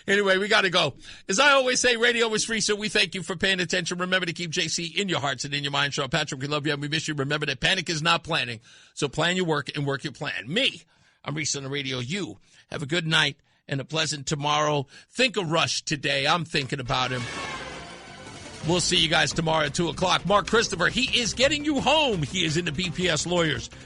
Anyway, we got to go. As I always say, radio is free, so we thank you for paying attention. Remember to keep JC in your hearts and in your mind. Sean Patrick, we love you and we miss you. Remember that panic is not planning, so plan your work and work your plan. Me, I'm Reese on the radio. You have a good night and a pleasant tomorrow. Think of Rush today. I'm thinking about him. We'll see you guys tomorrow at 2 o'clock. Mark Christopher, he is getting you home. He is in the BPS Lawyers